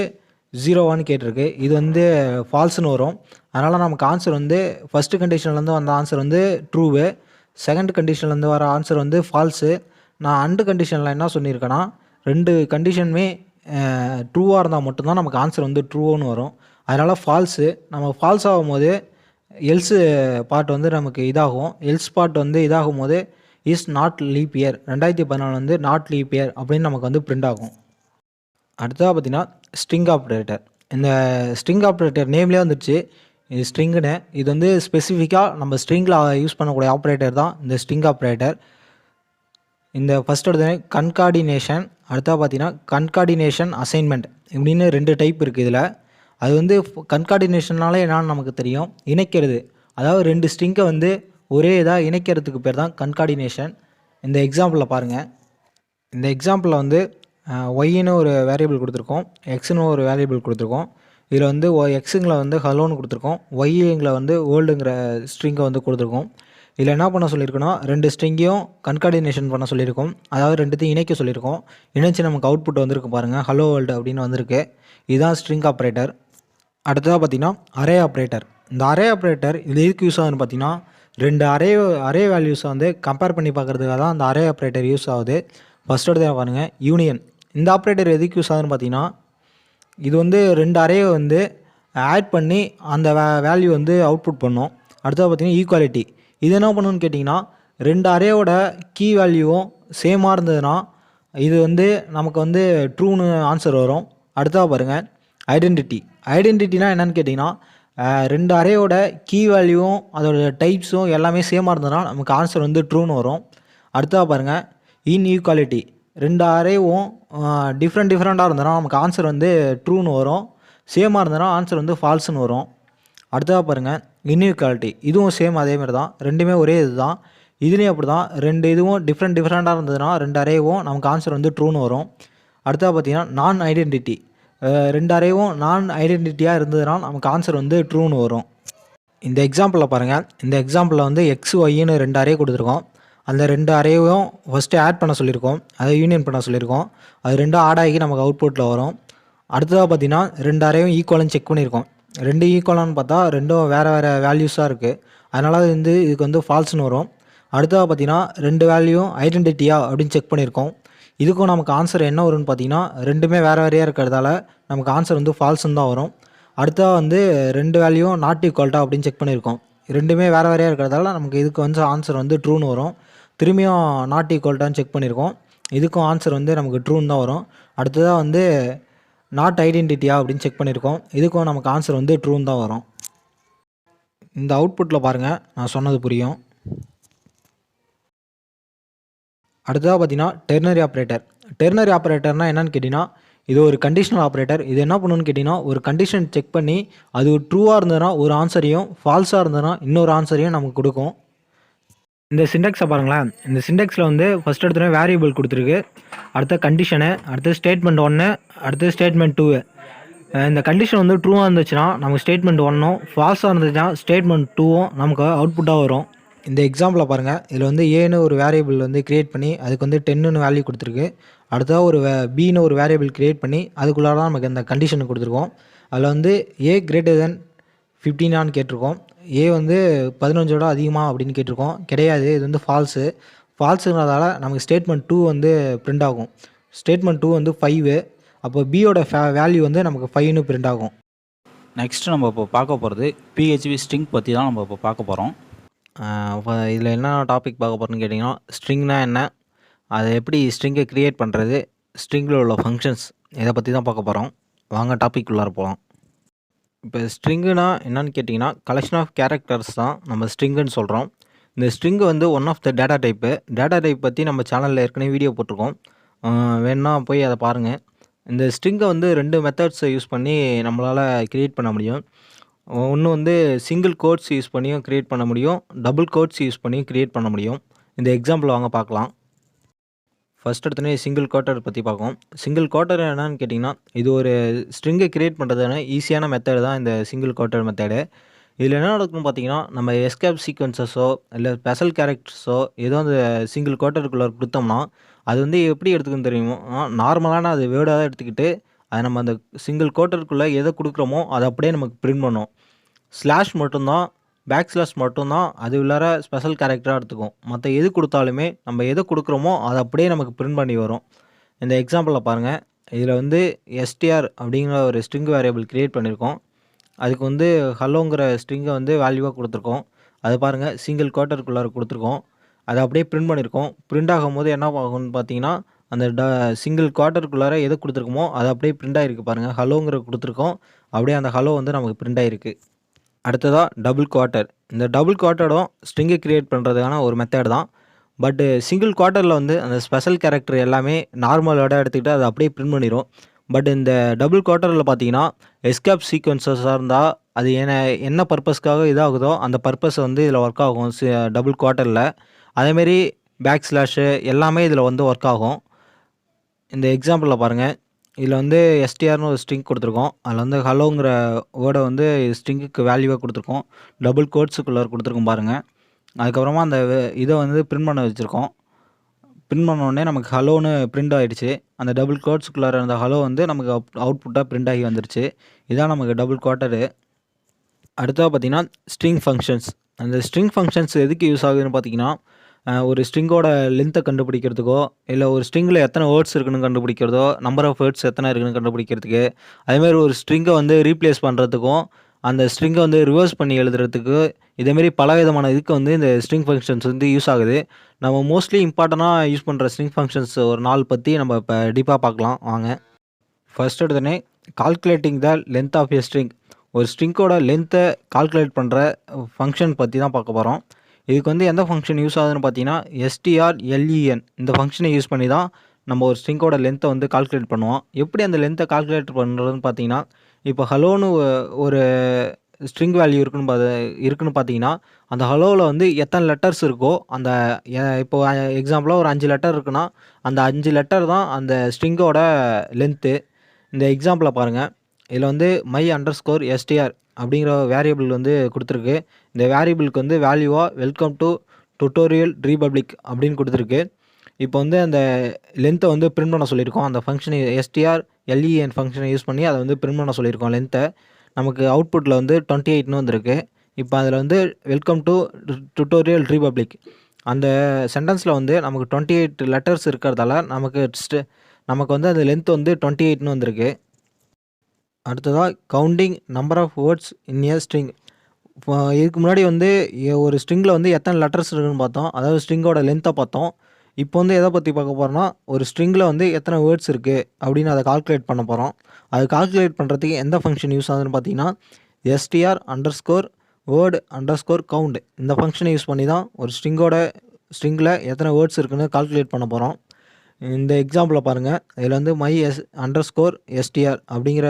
0வான்னு கேட்டிருக்கு. இது வந்து ஃபால்ஸ்னு வரும். அதனால் நமக்கு ஆன்சர் வந்து ஃபஸ்ட்டு கண்டிஷன்லேருந்து வந்த ஆன்சர் வந்து ட்ரூவு. செகண்ட் கண்டிஷன்லேருந்து வர ஆன்சர் வந்து ஃபால்ஸு. நான் அண்டு கண்டிஷனில் என்ன சொல்லியிருக்கேன்னா 2 கண்டிஷனுமே ட்ரூவாக இருந்தால் மட்டும்தான் நமக்கு ஆன்சர் வந்து ட்ரூன்னு வரும். அதனால் ஃபால்ஸு. நம்ம ஃபால்ஸ் ஆகும்போது எல்ஸு பார்ட் வந்து நமக்கு இதாகும். எல்ஸ் பார்ட் வந்து இதாகும் போது இஸ் நாட் லீப் இயர் 2014 வந்து நாட் லீப் இயர் அப்படின்னு நமக்கு வந்து பிரிண்ட் ஆகும். அடுத்ததாக பார்த்தீங்கன்னா ஸ்ட்ரிங் ஆப்ரேட்டர். இந்த ஸ்ட்ரிங் ஆப்ரேட்டர் நேம்லேயே வந்துடுச்சு இது ஸ்ட்ரிங்குன்னு. இது வந்து ஸ்பெசிஃபிக்காக நம்ம ஸ்ட்ரிங்கில் யூஸ் பண்ணக்கூடிய ஆப்ரேட்டர் தான் இந்த ஸ்ட்ரிங் ஆப்ரேட்டர். இந்த ஃபஸ்ட் எடுத்து கன்கார்டினேஷன், அடுத்தா பார்த்தீங்கன்னா கன்கார்டினேஷன் அசைன்மெண்ட் இப்படின்னு 2 டைப் இருக்குது இதில். அது வந்து கன்கார்டினேஷன்னாலே என்னன்னு நமக்கு தெரியும், இணைக்கிறது. அதாவது 2 ஸ்ட்ரிங்கை வந்து ஒரே இதாக இணைக்கிறதுக்கு பேர் தான் கன்கார்டினேஷன். இந்த எக்ஸாம்பிளில் பாருங்கள். இந்த எக்ஸாம்பிளில் வந்து ஒய்ன்னு ஒரு வேரியபிள் கொடுத்துருக்கோம், எக்ஸ்னு ஒரு வேரியபிள் கொடுத்துருக்கோம். இதில் வந்து எக்ஸுங்களை வந்து ஹலோன்னு கொடுத்துருக்கோம், ஒய்ங்களை வந்து வேர்ல்டுங்கிற ஸ்ட்ரிங்கை வந்து கொடுத்துருக்கோம். இதில் என்ன பண்ண சொல்லியிருக்கோன்னா 2 ஸ்ட்ரிங்கையும் கன்கார்டினேஷன் பண்ண சொல்லியிருக்கோம். அதாவது 2த்தையும் இணைக்க சொல்லியிருக்கோம். இணைச்சி நமக்கு அவுட்புட் வந்திருக்கு பாருங்கள், ஹலோ வேர்ல்டு அப்படின்னு வந்திருக்கு. இதுதான் ஸ்ட்ரிங் ஆப்ரேட்டர். அடுத்ததாக பார்த்தீங்கன்னா அரே ஆப்ரேட்டர். இந்த அரே ஆப்ரேட்டர் இது எதுக்கு யூஸ் ஆகுதுன்னு பார்த்தீங்கன்னா 2 அரே வேல்யூஸை வந்து கம்பேர் பண்ணி பார்க்குறதுக்காக தான் அந்த அரே ஆப்ரேட்டர் யூஸ் ஆகுது. ஃபஸ்ட் எடுத்து பாருங்கள் யூனியன். இந்த ஆப்ரேட்டர் எதுக்கு யூஸ் ஆகுதுன்னு பார்த்தீங்கன்னா இது வந்து 2 அரேவை வந்து ஆட் பண்ணி அந்த வேல்யூ வந்து அவுட்புட் பண்ணும். அடுத்தது பார்த்தீங்கன்னா ஈக்குவாலிட்டி. இது என்ன பண்ணணும்னு கேட்டிங்கன்னா 2 அரேவோட கீ வேல்யூவும் சேமாக இருந்ததுன்னா இது வந்து நமக்கு வந்து ட்ரூன்னு ஆன்சர் வரும். அடுத்ததாக பாருங்கள் ஐடென்டிட்டினா என்னென்னு கேட்டிங்கன்னா 2 அரேவோட கீ வேல்யூவும் அதோட டைப்ஸும் எல்லாமே சேமாக இருந்ததுன்னா நமக்கு ஆன்சர் வந்து ட்ரூன்னு வரும். அடுத்ததாக பாருங்கள் இன்ஈக்குவாலிட்டி. 2 அரேவும் டிஃப்ரெண்ட்டாக இருந்ததுன்னா நமக்கு ஆன்சர் வந்து ட்ரூன்னு வரும். சேமாக இருந்ததுன்னா ஆன்சர் வந்து ஃபால்ஸ்னு வரும். அடுத்ததாக பாருங்கள் இன்ஈக்குவாலிட்டி. இதுவும் சேம் அதேமாதிரி தான், ரெண்டுமே ஒரே இது தான். இதுலேயும் அப்படி தான், 2 இதுவும் டிஃப்ரெண்ட்டாக இருந்ததுன்னா 2 அரேவும் நமக்கு ஆன்சர் வந்து ட்ரூன்னு வரும். அடுத்ததாக பார்த்தீங்கன்னா நான் ஐடென்டிட்டி. 2 அரேவும் நான் ஐடென்டிட்டியாக இருந்ததுன்னா நமக்கு ஆன்சர் வந்து ட்ரூன்னு வரும். இந்த எக்ஸாம்பிளில் பாருங்கள். இந்த எக்ஸாம்பிளில் வந்து எக்ஸ் ஒய்ன்னு 2 அரே கொடுத்துருக்கோம். அந்த 2 அரேவும் ஃபஸ்ட்டு ஆட் பண்ண சொல்லியிருக்கோம், அதை யூனியன் பண்ண சொல்லியிருக்கோம். அது 2 ஆட் ஆகி நமக்கு அவுட்புட்டில் வரும். அடுத்ததாக பார்த்தீங்கன்னா 2 அரேவும் ஈக்குவல்னு செக் பண்ணியிருக்கோம். 2 ஈக்குவலான்னு பார்த்தா 2ம் வேறு வேல்யூஸாக இருக்குது. அதனால் அது வந்து இதுக்கு வந்து ஃபால்ஸ்னு வரும். அடுத்ததாக பார்த்தீங்கன்னா 2 வேல்யூவும் ஐடென்டிட்டியா அப்படின்னு செக் பண்ணியிருக்கோம். இதுக்கும் நமக்கு ஆன்சர் என்ன வரும்னு பார்த்தீங்கன்னா 2மே வேறையாக இருக்கிறதால நமக்கு ஆன்சர் வந்து ஃபால்ஸ்னு தான் வரும். அடுத்ததாக வந்து 2 வேல்யூவும் நாட் ஈக்குவல்ட்டா அப்படின்னு செக் பண்ணியிருக்கோம். 2மே வேறையாக இருக்கிறதால நமக்கு இதுக்கு வந்து ஆன்சர் வந்து ட்ரூன்னு வரும். திரும்பியும் நாட் ஈக்குவல்ட்டான்னு செக் பண்ணியிருக்கோம். இதுக்கும் ஆன்சர் வந்து நமக்கு ட்ரூன்னு தான் வரும். அடுத்ததாக வந்து நாட் ஐடென்டிட்டியா அப்படின்னு செக் பண்ணியிருக்கோம். இதுக்கும் நமக்கு ஆன்சர் வந்து ட்ரூன்னு தான் வரும். இந்த அவுட்புட்டில் பாருங்கள், நான் சொன்னது புரியும். அடுத்ததாக பார்த்தீங்கன்னா டெர்னரி ஆப்ரேட்டர். டெர்னரி ஆப்ரேட்டர்னால் என்னென்னு கேட்டிங்கன்னா இது ஒரு கண்டிஷனல் ஆப்ரேட்டர். இது என்ன பண்ணணும்னு கேட்டிங்கன்னா ஒரு கண்டிஷன் செக் பண்ணி அது ட்ரூவாக இருந்ததுன்னா ஒரு ஆன்சரையும், ஃபால்ஸாக இருந்ததுன்னா இன்னொரு ஆன்சரையும் நமக்கு கொடுக்கும். இந்த சிண்டெக்ஸை பாருங்களேன். இந்த சிண்டெக்ஸில் வந்து ஃபஸ்ட் எடுத்தோடனே வேரியபிள் கொடுத்துருக்கு, அடுத்த கண்டிஷனு, அடுத்து ஸ்டேட்மெண்ட் 1, அடுத்து ஸ்டேட்மெண்ட் 2. இந்த கண்டிஷன் வந்து ட்ரூவாக இருந்துச்சுன்னா நமக்கு ஸ்டேட்மெண்ட் 1ம், ஃபால்ஸாக இருந்துச்சுன்னா ஸ்டேட்மெண்ட் 2ம் நமக்கு அவுட்புட்டாக வரும். இந்த எக்ஸாம்பிளில் பாருங்கள், இதில் வந்து ஏன்னு ஒரு வேரியபிள் வந்து க்ரியேட் பண்ணி அதுக்கு வந்து 10ன்னு வேல்யூ கொடுத்துருக்கு. அடுத்ததாக ஒரு பின்னு ஒரு வேரியபிள் க்ரியேட் பண்ணி அதுக்குள்ளார தான் நமக்கு இந்த கண்டிஷன் கொடுத்துருக்கோம். அதில் வந்து ஏ கிரேட்டர் தென் 15ஆன்னு கேட்டிருக்கோம். ஏ வந்து 15ஓட அதிகமாக அப்படின்னு கேட்டிருக்கோம். கிடையாது, இது வந்து ஃபால்ஸுங்கிறதால நமக்கு ஸ்டேட்மெண்ட் 2 வந்து பிரிண்ட் ஆகும். ஸ்டேட்மெண்ட் 2 வந்து 5. அப்போ பியோட வேல்யூ வந்து நமக்கு 5ன்னு பிரிண்ட் ஆகும். நெக்ஸ்ட்டு நம்ம இப்போ பார்க்க போகிறது PHP ஸ்ட்ரிங் பற்றி தான் நம்ம இப்போ பார்க்க போகிறோம். இதில் என்ன டாபிக் பார்க்க போகிறோன்னு கேட்டிங்கன்னா, ஸ்ட்ரிங்னா என்ன, அதை எப்படி ஸ்ட்ரிங்கை க்ரியேட் பண்ணுறது, ஸ்ட்ரிங்கில் உள்ள ஃபங்க்ஷன்ஸ், இதை பற்றி தான் பார்க்க போகிறோம். வாங்க டாபிக் உள்ளார போகலாம். இப்போ ஸ்ட்ரிங்குனா என்னன்னு கேட்டிங்கன்னா, கலெக்ஷன் ஆஃப் கேரக்டர்ஸ் தான் நம்ம ஸ்ட்ரிங்குன்னு சொல்கிறோம். இந்த ஸ்ட்ரிங்கு வந்து one of the data type. Data type பற்றி நம்ம சேனலில் ஏற்கனவே வீடியோ போட்டிருக்கோம். வேணுன்னா போய் அதை பாருங்கள். இந்த ஸ்ட்ரிங்கை வந்து 2 மெத்தட்ஸை யூஸ் பண்ணி நம்மளால் க்ரியேட் பண்ண முடியும். ஒன்று வந்து சிங்கிள் கோட்ஸ் யூஸ் பண்ணியும் க்ரியேட் பண்ண முடியும், டபுள் கோட்ஸ் யூஸ் பண்ணியும் க்ரியேட் பண்ண முடியும். இந்த எக்ஸாம்பிள் வாங்க பார்க்கலாம். ஃபஸ்ட் எடுத்தோடனே சிங்கிள் கோட்டர் பற்றி பார்ப்போம். சிங்கிள் கோட்டர் என்னன்னு கேட்டிங்கன்னா, இது ஒரு ஸ்ட்ரிங்கை க்ரியேட் பண்ணுறதுனா ஈஸியான மெத்தட் தான் இந்த சிங்கிள் கோட்டர் மெத்தடு. இதில் என்ன நடக்கும்னு பார்த்தீங்கன்னா, நம்ம எஸ்கேப் சீக்வன்சஸோ இல்லை ஸ்பெஷல் கேரக்டர்ஸோ ஏதோ அந்த சிங்கிள் கோட்டருக்குள்ளே கொடுத்தோம்னா, அது வந்து எப்படி எடுத்துக்கணும் தெரியுமோ, நார்மலான அது வேர்டாக தான் எடுத்துக்கிட்டு அதை நம்ம அந்த சிங்கிள் கோட்டருக்குள்ளே எதை கொடுக்குறோமோ அதை அப்படியே நமக்கு பிரிண்ட் பண்ணும். ஸ்லாஷ் மட்டும்தான், பேக் ஸ்லாஷ் மட்டும்தான் அது உள்ளார ஸ்பெஷல் கேரக்டராக எடுத்துக்கும். மற்ற எது கொடுத்தாலுமே நம்ம எதை கொடுக்குறோமோ அதை அப்படியே நமக்கு பிரிண்ட் பண்ணி வரும். இந்த எக்ஸாம்பிளில் பாருங்கள், இதில் வந்து str அப்படிங்கிற ஒரு ஸ்ட்ரிங் வேரியபிள் க்ரியேட் பண்ணியிருக்கோம். அதுக்கு வந்து ஹலோங்கிற ஸ்ட்ரிங்கை வந்து வேல்யூவாக கொடுத்துருக்கோம். அது பாருங்கள், சிங்கிள் கோட்டருக்குள்ளார கொடுத்துருக்கோம். அதை அப்படியே பிரிண்ட் பண்ணியிருக்கோம். பிரிண்ட் ஆகும்போது என்ன ஆகும்னு பார்த்தீங்கன்னா, அந்த சிங்கிள் குவார்ட்டருக்குள்ளார எதை கொடுத்துருக்கோமோ அது அப்படியே பிரிண்ட் ஆகிருக்கு பாருங்கள். ஹலோங்கிற கொடுத்துருக்கோம், அப்படியே அந்த ஹலோ வந்து நமக்கு பிரிண்ட் ஆகிருக்கு. அடுத்ததாக டபுள் குவார்ட்டர். இந்த டபுள் குவார்ட்டரும் ஸ்ட்ரிங்கை க்ரியேட் பண்ணுறதுக்கான ஒரு மெத்தட் தான். பட்டு சிங்கிள் குவார்ட்டரில் வந்து அந்த ஸ்பெஷல் கேரக்டர் எல்லாமே நார்மலோட எடுத்துக்கிட்டு அதை அப்படியே பிரிண்ட் பண்ணிடும். பட் இந்த டபுள் குவார்ட்டரில் பார்த்தீங்கன்னா, எஸ்கேப் சீக்வன்சஸாக இருந்தால் அது என்ன பர்பஸ்க்காக இதாகுதோ அந்த பர்பஸ் வந்து இதில் ஒர்க் ஆகும் டபுள் குவார்ட்டரில். அதேமாரி பேக் ஸ்லாஷு எல்லாமே இதில் வந்து ஒர்க் ஆகும். இந்த எக்ஸாம்பிளில் பாருங்கள், இதில் வந்து எஸ்டிஆர்னு ஒரு ஸ்ட்ரிங் கொடுத்துருக்கோம். அதில் வந்து ஹலோங்கிற வேர்டை வந்து ஸ்ட்ரிங்குக்கு வேல்யூவாக கொடுத்துருக்கோம். டபுள் கோட்ஸுக்குள்ளே கொடுத்துருக்கோம் பாருங்கள். அதுக்கப்புறமா அந்த இதை வந்து பிரிண்ட் பண்ண வச்சுருக்கோம். பிரிண்ட் பண்ணோடனே நமக்கு ஹலோன்னு பிரிண்ட் ஆகிடுச்சு. அந்த டபுள் கோட்ஸுக்குள்ளார அந்த ஹலோ வந்து நமக்கு அவுட்புட்டாக பிரிண்ட் ஆகி வந்துருச்சு. இதான் நமக்கு டபுள் குவார்ட்டரு. அடுத்ததாக பார்த்தீங்கன்னா, ஸ்ட்ரிங் ஃபங்க்ஷன்ஸ். அந்த ஸ்ட்ரிங் ஃபங்க்ஷன்ஸ் எதுக்கு யூஸ் ஆகுதுன்னு பார்த்தீங்கன்னா, ஒரு ஸ்ட்ரிங்கோட லென்த்தை கண்டுபிடிக்கிறதுக்கோ, இல்லை ஒரு ஸ்ட்ரிங்கில் எத்தனை வேர்ட்ஸ் இருக்குன்னு கண்டுபிடிக்கிறதோ, நம்பர் ஆஃப் வேர்ட்ஸ் எத்தனை இருக்குன்னு கண்டுபிடிக்கிறதுக்கு, அதேமாதிரி ஒரு ஸ்ட்ரிங்கை வந்து ரீப்ளேஸ் பண்ணுறதுக்கும், அந்த ஸ்ட்ரிங்கை வந்து ரிவர்ஸ் பண்ணி எழுதுறதுக்கு, இதேமாரி பல விதமான இதுக்கு வந்து இந்த ஸ்ட்ரிங் ஃபங்க்ஷன்ஸ் வந்து யூஸ் ஆகுது. நம்ம மோஸ்ட்லி இம்பார்ட்டண்ட்டாக யூஸ் பண்ணுற ஸ்ட்ரிங் ஃபங்க்ஷன்ஸ் ஒரு 4 பற்றி நம்ம இப்போ டீப்பாக பார்க்கலாம் வாங்க. ஃபர்ஸ்ட் எடுத்தோடனே calculating the length of a string. ஒரு ஸ்ட்ரிங்கோட லென்த்தை கால்குலேட் பண்ணுற ஃபங்க்ஷன் பற்றி தான் பார்க்க போகிறோம். இதுக்கு வந்து எந்த ஃபங்க்ஷன் யூஸ் ஆகுதுன்னு பார்த்தீங்கன்னா, strlen இந்த ஃபங்க்ஷனை யூஸ் பண்ணி தான் நம்ம ஒரு ஸ்ட்ரிங்கோட லென்த்தை வந்து கால்குலேட் பண்ணுவோம். எப்படி அந்த லென்த்தை கால்குலேட் பண்ணுறதுன்னு பார்த்தீங்கன்னா, இப்போ ஹலோன்னு ஒரு ஸ்ட்ரிங் வேல்யூ இருக்குன்னு பார்த்தீங்கன்னா, அந்த ஹலோவில் வந்து எத்தனை லெட்டர்ஸ் இருக்கோ அந்த இப்போ எக்ஸாம்பிளாக ஒரு 5 லெட்டர் இருக்குன்னா, அந்த 5 லெட்டர் தான் அந்த ஸ்ட்ரிங்கோட லென்த்து. இந்த எக்ஸாம்பிளை பாருங்கள், இதில் வந்து my_str அப்படிங்கிற வேரியபிள் வந்து கொடுத்துருக்கு. இந்த வேரியபிளுக்கு வந்து வேல்யூவாக வெல்கம் டு டுட்டோரியல் ரீபப்ளிக் அப்படின்னு கொடுத்துருக்கு. இப்போ வந்து அந்த லென்த்தை வந்து பிரிண்ட் பண்ண சொல்லியிருக்கோம். அந்த ஃபங்க்ஷனை strlen ஃபங்க்ஷனை யூஸ் பண்ணி அதை வந்து பிரிண்ட் பண்ண சொல்லியிருக்கோம் லென்த்தை. நமக்கு அவுட்புட்டில் வந்து 28ன்னு வந்திருக்கு. இப்போ அதில் வந்து வெல்கம் டு டுட்டோரியல் ரீபப்ளிக் அந்த சென்டென்ஸில் வந்து நமக்கு 28 லெட்டர்ஸ் இருக்கிறதால நமக்கு வந்து அந்த லென்த் வந்து 28ன்னு வந்திருக்கு. அடுத்ததாக counting number of words in a string. இப்போ இதுக்கு முன்னாடி வந்து ஒரு ஸ்ட்ரிங்கில் வந்து எத்தனை லெட்டர்ஸ் இருக்குன்னு பார்த்தோம், அதாவது ஸ்ட்ரிங்கோட லென்த்தை பார்த்தோம். இப்போ வந்து எதை பற்றி பார்க்க போகிறோம்னா, ஒரு ஸ்ட்ரிங்கில் வந்து எத்தனை வேர்ட்ஸ் இருக்குது அப்படின்னு அதை கால்குலேட் பண்ண போகிறோம். அது கால்குலேட் பண்ணுறதுக்கு எந்த ஃபங்க்ஷன் யூஸ் ஆகுதுன்னு பார்த்தீங்கன்னா, str_word_count இந்த ஃபங்க்ஷனை யூஸ் பண்ணி தான் ஒரு ஸ்ட்ரிங்கில் எத்தனை வேர்ட்ஸ் இருக்குன்னு கால்குலேட் பண்ண போகிறோம். இந்த எக்ஸாம்பிளை பாருங்கள், இதில் வந்து my_str அப்படிங்கிற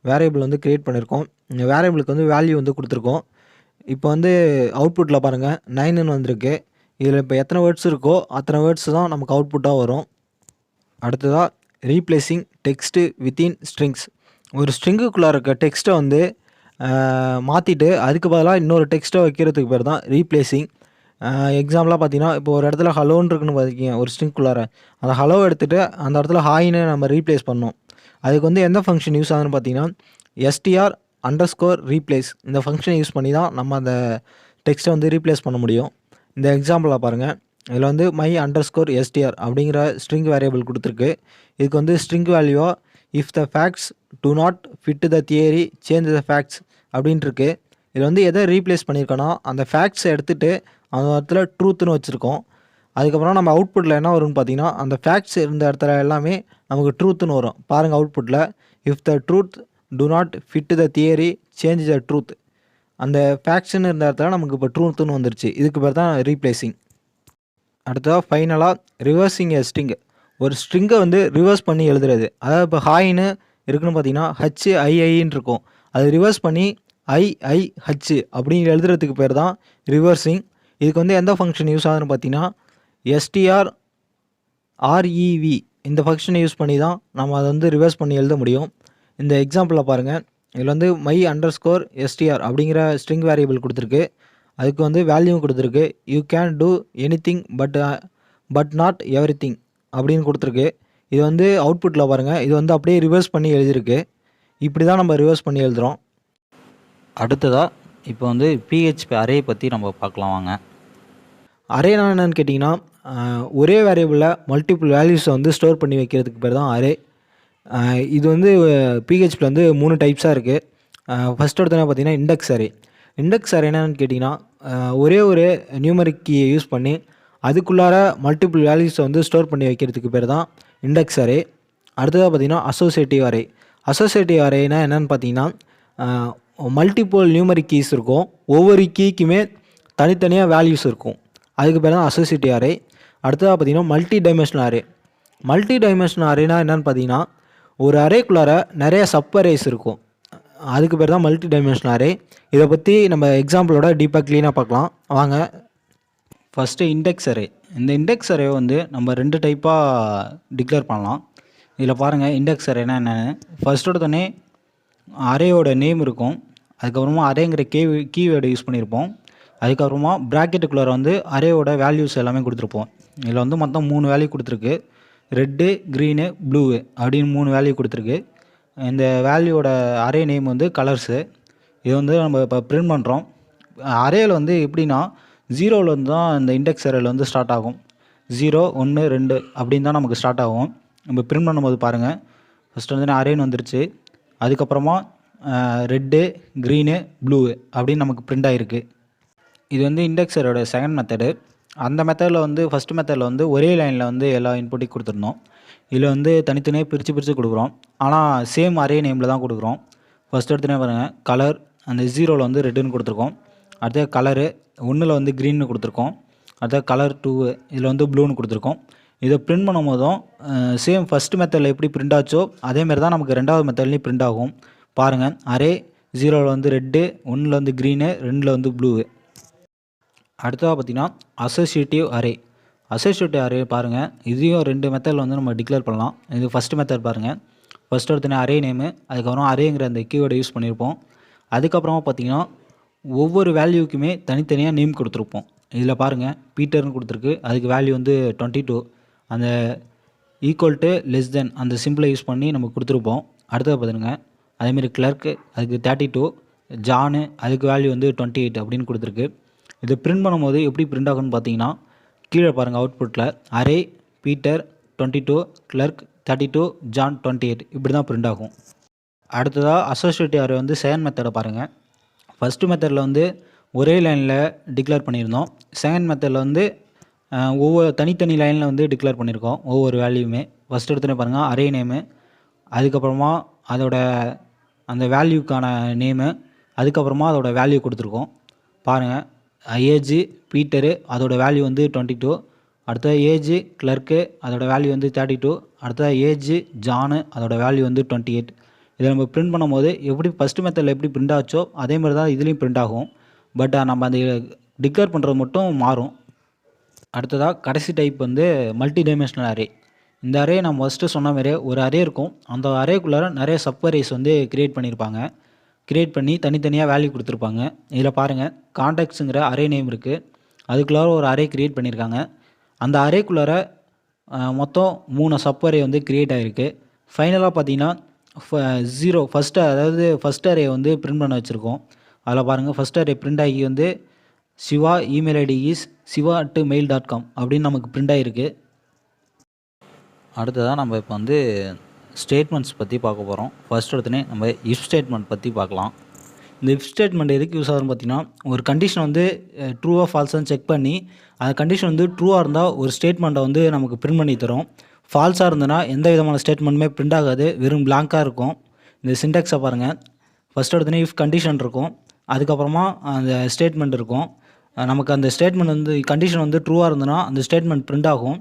வேரியபிள் வந்து க்ரியேட் பண்ணியிருக்கோம். இந்த வேரியபிளுக்கு வந்து வேல்யூ வந்து கொடுத்துருக்கோம். இப்போ வந்து அவுட்புட்டில் பாருங்கள் 9ன்னு வந்திருக்கு. இதில் இப்போ எத்தனை வேர்ட்ஸ் இருக்கோ அத்தனை வேர்ட்ஸ் தான் நமக்கு அவுட்புட்டாக வரும். அடுத்ததாக ரீப்ளேசிங் டெக்ஸ்ட்டு வித்தின் ஸ்ட்ரிங்ஸ். ஒரு ஸ்ட்ரிங்குக்குள்ளே இருக்க டெக்ஸ்ட்டை வந்து மாற்றிட்டு அதுக்கு பதிலாக இன்னொரு டெக்ஸ்ட்டை வைக்கிறதுக்கு பேர் தான் ரீப்ளேசிங். எக்ஸாம்பிளாக பார்த்தீங்கன்னா, இப்போ ஒரு இடத்துல ஹலோன்னு இருக்குன்னு பார்த்துக்கிங்க ஒரு ஸ்ட்ரிங்குள்ளார, அந்த ஹலோ எடுத்துகிட்டு அந்த இடத்துல ஹாய்னு நம்ம ரீப்ளேஸ் பண்ணோம். அதுக்கு வந்து எந்த ஃபங்க்ஷன் யூஸ் ஆகுதுன்னு பார்த்தீங்கன்னா, str_replace இந்த ஃபங்க்ஷனை யூஸ் பண்ணி தான் நம்ம அந்த டெக்ஸ்ட்டை வந்து ரீப்ளேஸ் பண்ண முடியும். இந்த எக்ஸாம்பிளை பாருங்கள். இதில் வந்து my_str அப்படிங்கிற ஸ்ட்ரிங் வேரியபிள் கொடுத்துருக்கு. இதுக்கு வந்து ஸ்ட்ரிங் வேல்யூவாக if the facts do not fit the theory change the facts அப்படின்ட்டு இருக்கு. இதில் வந்து எதை ரீப்ளேஸ் பண்ணியிருக்கோன்னா அந்த ஃபேக்ட்ஸை எடுத்துகிட்டு அந்த இடத்துல ட்ரூத்துன்னு வச்சுருக்கோம். அதுக்கப்புறம் நம்ம அவுட்புட்டில் என்ன வரும்னு பார்த்தீங்கன்னா, அந்த ஃபேக்ட்ஸ் இருந்த இடத்துல எல்லாமே நமக்கு ட்ரூத்துன்னு வரும். பாருங்கள் அவுட்புட்டில் if the truth to not fit the theory change the truth. அந்த ஃபேக்ட்ஸ்ன்னு இருந்த இடத்துல நமக்கு இப்போ ட்ரூத்துன்னு வந்துருச்சு. இதுக்கு பேர் தான் ரீப்ளேசிங். அடுத்ததாக ஃபைனலாக ரிவர்சிங் எ ஸ்ட்ரிங். ஒரு ஸ்ட்ரிங்கை வந்து ரிவர்ஸ் பண்ணி எழுதுறது. அதாவது இப்போ ஹாய்னு இருக்குன்னு பார்த்தீங்கன்னா HIIன்னு இருக்கும். அது ரிவர்ஸ் பண்ணி IIH அப்படின்னு எழுதுறதுக்கு பேர் தான் ரிவர்சிங். இதுக்கு வந்து எந்த ஃபங்க்ஷன் யூஸ் ஆகுதுன்னு பார்த்தீங்கன்னா, strrev இந்த ஃபங்க்ஷனை யூஸ் பண்ணி தான் நம்ம அதை வந்து ரிவர்ஸ் பண்ணி எழுத முடியும். இந்த எக்ஸாம்பிளில் பாருங்கள். இதில் வந்து my_str அப்படிங்கிற ஸ்ட்ரிங் வேரியபிள் கொடுத்துருக்கு. அதுக்கு வந்து வேல்யூ கொடுத்துருக்கு. You can do anything but not everything அப்படின்னு கொடுத்துருக்கு. இது வந்து அவுட்புட்டில் பாருங்கள். இது வந்து அப்படியே ரிவர்ஸ் பண்ணி எழுதியிருக்கு. இப்படி தான் நம்ம ரிவர்ஸ் பண்ணி எழுதுகிறோம். அடுத்ததாக இப்போ வந்து PHP அரே பற்றி நம்ம பார்க்கலாம் வாங்க. அரேனா என்னன்னு கேட்டிங்கன்னா, ஒரே வேரியபிளில் மல்டிபிள் வேல்யூஸை வந்து ஸ்டோர் பண்ணி வைக்கிறதுக்கு பேர் தான் அரே. இது வந்து PHPல வந்து 3 டைப்ஸாக இருக்குது. ஃபஸ்ட் எடுத்தோன்னா பார்த்தீங்கன்னா இண்டெக்ஸ் அரே. இண்டெக்ஸ் அரே என்னன்னு கேட்டிங்கன்னா, ஒரே ஒரு நியூமரிக் கீயை யூஸ் பண்ணி அதுக்குள்ளார மல்டிபிள் வேல்யூஸை வந்து ஸ்டோர் பண்ணி வைக்கிறதுக்கு பேர் தான் இண்டெக்ஸ் அரே. அடுத்ததாக பார்த்தீங்கன்னா அசோசியேட்டிவ் அரே. அசோசியேட்டிவ் அரேனா என்னென்னு பார்த்தீங்கன்னா, மல்டிபிள் நியூமரிக் கீஸ் இருக்கும். ஒவ்வொரு கீக்குமே தனித்தனியாக வேல்யூஸ் இருக்கும். அதுக்கு பேர் தான் அசோசியேட்டிவ் அரே. அடுத்ததாக பார்த்தீங்கன்னா multi dimensional array. Multi dimensional arena என்னென்னு பார்த்தீங்கன்னா, ஒரு அரேக்குள்ளார நிறைய சப் அரேஸ் இருக்கும். அதுக்கு பேர் தான் மல்டி டைமென்ஷனல் அரே. இதை பற்றி நம்ம எக்ஸாம்பிளோட டீப்பாக க்ளீனாக பார்க்கலாம் வாங்க. First index array. இந்த இண்டெக்ஸ் அரே வந்து நம்ம 2 டைப்பாக டிக்ளேர் பண்ணலாம். இதில் பாருங்கள் இண்டெக்ஸ் அரேனா என்னென்னு. ஃபஸ்ட் எடுத்தோடனே அரேயோட நேம் இருக்கும். அதுக்கப்புறமா அரேங்கிற கீவேர்டை யூஸ் பண்ணியிருப்போம். அதுக்கப்புறமா ப்ராக்கெட்டுக்குள்ளார வந்து அரேயோட வேல்யூஸ் எல்லாமே கொடுத்துருப்போம். இதில் வந்து மொத்தம் 3 வேல்யூ கொடுத்துருக்கு. ரெட்டு, க்ரீனு, ப்ளூ அப்படின்னு 3 வேல்யூ கொடுத்துருக்கு. இந்த வேல்யூவோட அரே நேம் வந்து கலர்ஸு. இது வந்து நம்ம இப்போ பிரிண்ட் பண்ணுறோம். அரேயில் வந்து எப்படின்னா 0லேருந்து தான் இந்த இண்டெக்ஸ் அரேயில் வந்து ஸ்டார்ட் ஆகும். 0, 1, 2 அப்படின்னு தான் நமக்கு ஸ்டார்ட் ஆகும். நம்ம பிரிண்ட் பண்ணும்போது பாருங்கள், ஃபஸ்ட்டு வந்து அரேன்னு வந்துருச்சு. அதுக்கப்புறமா ரெட்டு, க்ரீனு, ப்ளூ அப்படின்னு நமக்கு பிரிண்ட் ஆகிருக்கு. இது வந்து இண்டெக்ஸ் அரேயோட செகண்ட் மெத்தடு. அந்த மெத்தடில் வந்து ஃபஸ்ட்டு மெத்தடில் வந்து ஒரே லைனில் வந்து எல்லா இன்புட்டையும் கொடுத்துருந்தோம். இதில் வந்து தனித்தனியாக பிரித்து கொடுக்குறோம். ஆனால் சேம் அரே நேமில் தான் கொடுக்குறோம். ஃபஸ்ட் எடுத்துனே பாருங்கள், கலர் அந்த 0ல் வந்து ரெட்டுன்னு கொடுத்துருக்கோம். அடுத்தது கலரு 1ல் வந்து க்ரீன்னு கொடுத்துருக்கோம். அடுத்தது கலர் 2 இதில் வந்து ப்ளூன்னு கொடுத்துருக்கோம். இதை பிரிண்ட் பண்ணும் போதும் சேம் ஃபஸ்ட்டு மெத்தடில் எப்படி பிரிண்ட் ஆச்சோ அதேமாரி தான் நமக்கு 2வது மெத்தட்லேயும் பிரிண்ட் ஆகும். பாருங்கள், அரே 0ல் வந்து ரெட்டு, 1ல் வந்து க்ரீனு, 2ல் வந்து ப்ளூ. அடுத்ததாக பார்த்திங்கன்னா அசோசியேட்டிவ் அரே. அசோசியேட்டிவ் அரே பாருங்கள், இதையும் 2 மெத்தடில் வந்து நம்ம டிக்ளேர் பண்ணலாம். இது ஃபஸ்ட்டு மெத்தட் பாருங்கள். ஃபஸ்ட்டு எடுத்தோடனே அரே நேமு, அதுக்கப்புறம் அரேங்கிற அந்த கீவேர்டை யூஸ் பண்ணியிருப்போம். அதுக்கப்புறமா பார்த்திங்கன்னா ஒவ்வொரு வேல்யூக்குமே தனித்தனியாக நேம் கொடுத்துருப்போம். இதில் பாருங்கள் பீட்டர்னு கொடுத்துருக்கு. அதுக்கு வேல்யூ வந்து 22. அந்த ஈக்குவல் டு லெஸ் தென் அந்த சிம்பிளை யூஸ் பண்ணி நம்ம கொடுத்துருப்போம். அடுத்தது பார்த்துருங்க, அதேமாரி கிளர்க்கு அதுக்கு 32, ஜானு அதுக்கு வேல்யூ வந்து 28 அப்படின்னு கொடுத்துருக்கு. இது பிரிண்ட் பண்ணும்போது எப்படி பிரிண்ட் ஆகும்னு பார்த்தீங்கன்னா, கீழே பாருங்கள் அவுட்புட்டில் அரே பீட்டர் 22, கிளர்க் 32, ஜான் 28 இப்படி தான் பிரிண்ட் ஆகும். அடுத்ததாக அசோசியேட்டிவ் அரே வந்து செகண்ட் மெத்தடை பாருங்கள். ஃபஸ்ட்டு மெத்தடில் வந்து ஒரே லைனில் டிக்ளேர் பண்ணியிருந்தோம். செகண்ட் மெத்தடில் வந்து ஒவ்வொரு தனித்தனி லைனில் வந்து டிக்ளேர் பண்ணியிருக்கோம் ஒவ்வொரு வேல்யூமே. ஃபஸ்ட் எடுத்துகிட்டே பாருங்கள் அரே நேமு, அதுக்கப்புறமா அதோட அந்த வேல்யூக்கான நேமு, அதுக்கப்புறமா அதோட வேல்யூ கொடுத்துருக்கோம். பாருங்கள், ஏஜு பீட்டரு அதோட வேல்யூ வந்து 22, அடுத்தது ஏஜு கிளர்க்கு அதோட வேல்யூ வந்து 32, அடுத்தது ஏஜு ஜானு அதோட வேல்யூ வந்து 28. இதை நம்ம பிரிண்ட் பண்ணும்போது எப்படி ஃபஸ்ட்டு மெத்தடில் எப்படி பிரிண்ட் ஆச்சோ அதே மாதிரி தான் இதுலேயும் பிரிண்ட் ஆகும். பட் நம்ம அந்த டிக்ளேர் பண்ணுறது மட்டும் மாறும். அடுத்ததாக கடைசி டைப் வந்து மல்டி டைமென்ஷனல் அரே. இந்த அரே நம்ம ஃபஸ்ட்டு சொன்ன மாதிரியே ஒரு அரே இருக்கும். அந்த அரேக்குள்ளார நிறைய சப் அரேஸ் வந்து கிரியேட் பண்ணியிருப்பாங்க. கிரியேட் பண்ணி தனித்தனியாக வேல்யூ கொடுத்துருப்பாங்க. இதில் பாருங்கள், கான்டெக்ட்ஸுங்கிற அரே நேம் இருக்குது. அதுக்குள்ளார ஒரு அரே கிரியேட் பண்ணியிருக்காங்க. அந்த அரேக்குள்ளார மொத்தம் 3 சப் அரே வந்து கிரியேட் ஆகிருக்கு. ஃபைனலாக பார்த்தீங்கன்னா 0 ஃபஸ்ட் அரே வந்து பிரிண்ட் பண்ண வச்சுருக்கோம். அதில் பாருங்கள், ஃபஸ்ட் அரே பிரிண்ட் ஆகி வந்து Siva email ID is siva@mail.com அப்படின்னு நமக்கு பிரிண்ட் ஆகிருக்கு. அடுத்ததாக நம்ம இப்போ வந்து ஸ்டேட்மெண்ட்ஸ் பற்றி பார்க்க போகிறோம். ஃபர்ஸ்ட் எடுத்தோடனே நம்ம இஃப் ஸ்டேட்மெண்ட் பற்றி பார்க்கலாம். இந்த இஃப் ஸ்டேட்மெண்ட் எதுக்கு யூஸ் ஆகுதுன்னு பார்த்தீங்கன்னா, ஒரு கண்டிஷன் வந்து ட்ரூவாக ஃபால்ஸான்னு செக் பண்ணி அந்த கண்டிஷன் வந்து ட்ரூவாக இருந்தால் ஒரு ஸ்டேட்மெண்ட்டை வந்து நமக்கு பிரிண்ட் பண்ணி தரும். ஃபால்ஸாக இருந்ததுன்னா எந்த விதமான ஸ்டேட்மெண்ட்டுமே பிரிண்ட் ஆகாது, வெறும் பிளாங்காக இருக்கும். இந்த சின்டாக்ஸை பாருங்கள். ஃபஸ்ட் எடுத்தோடனே இஃப் கண்டிஷன் இருக்கும், அதுக்கப்புறமா அந்த ஸ்டேட்மெண்ட் இருக்கும். நமக்கு அந்த ஸ்டேட்மெண்ட் வந்து கண்டிஷன் வந்து ட்ரூவாக இருந்ததுன்னா அந்த ஸ்டேட்மெண்ட் பிரிண்ட் ஆகும்.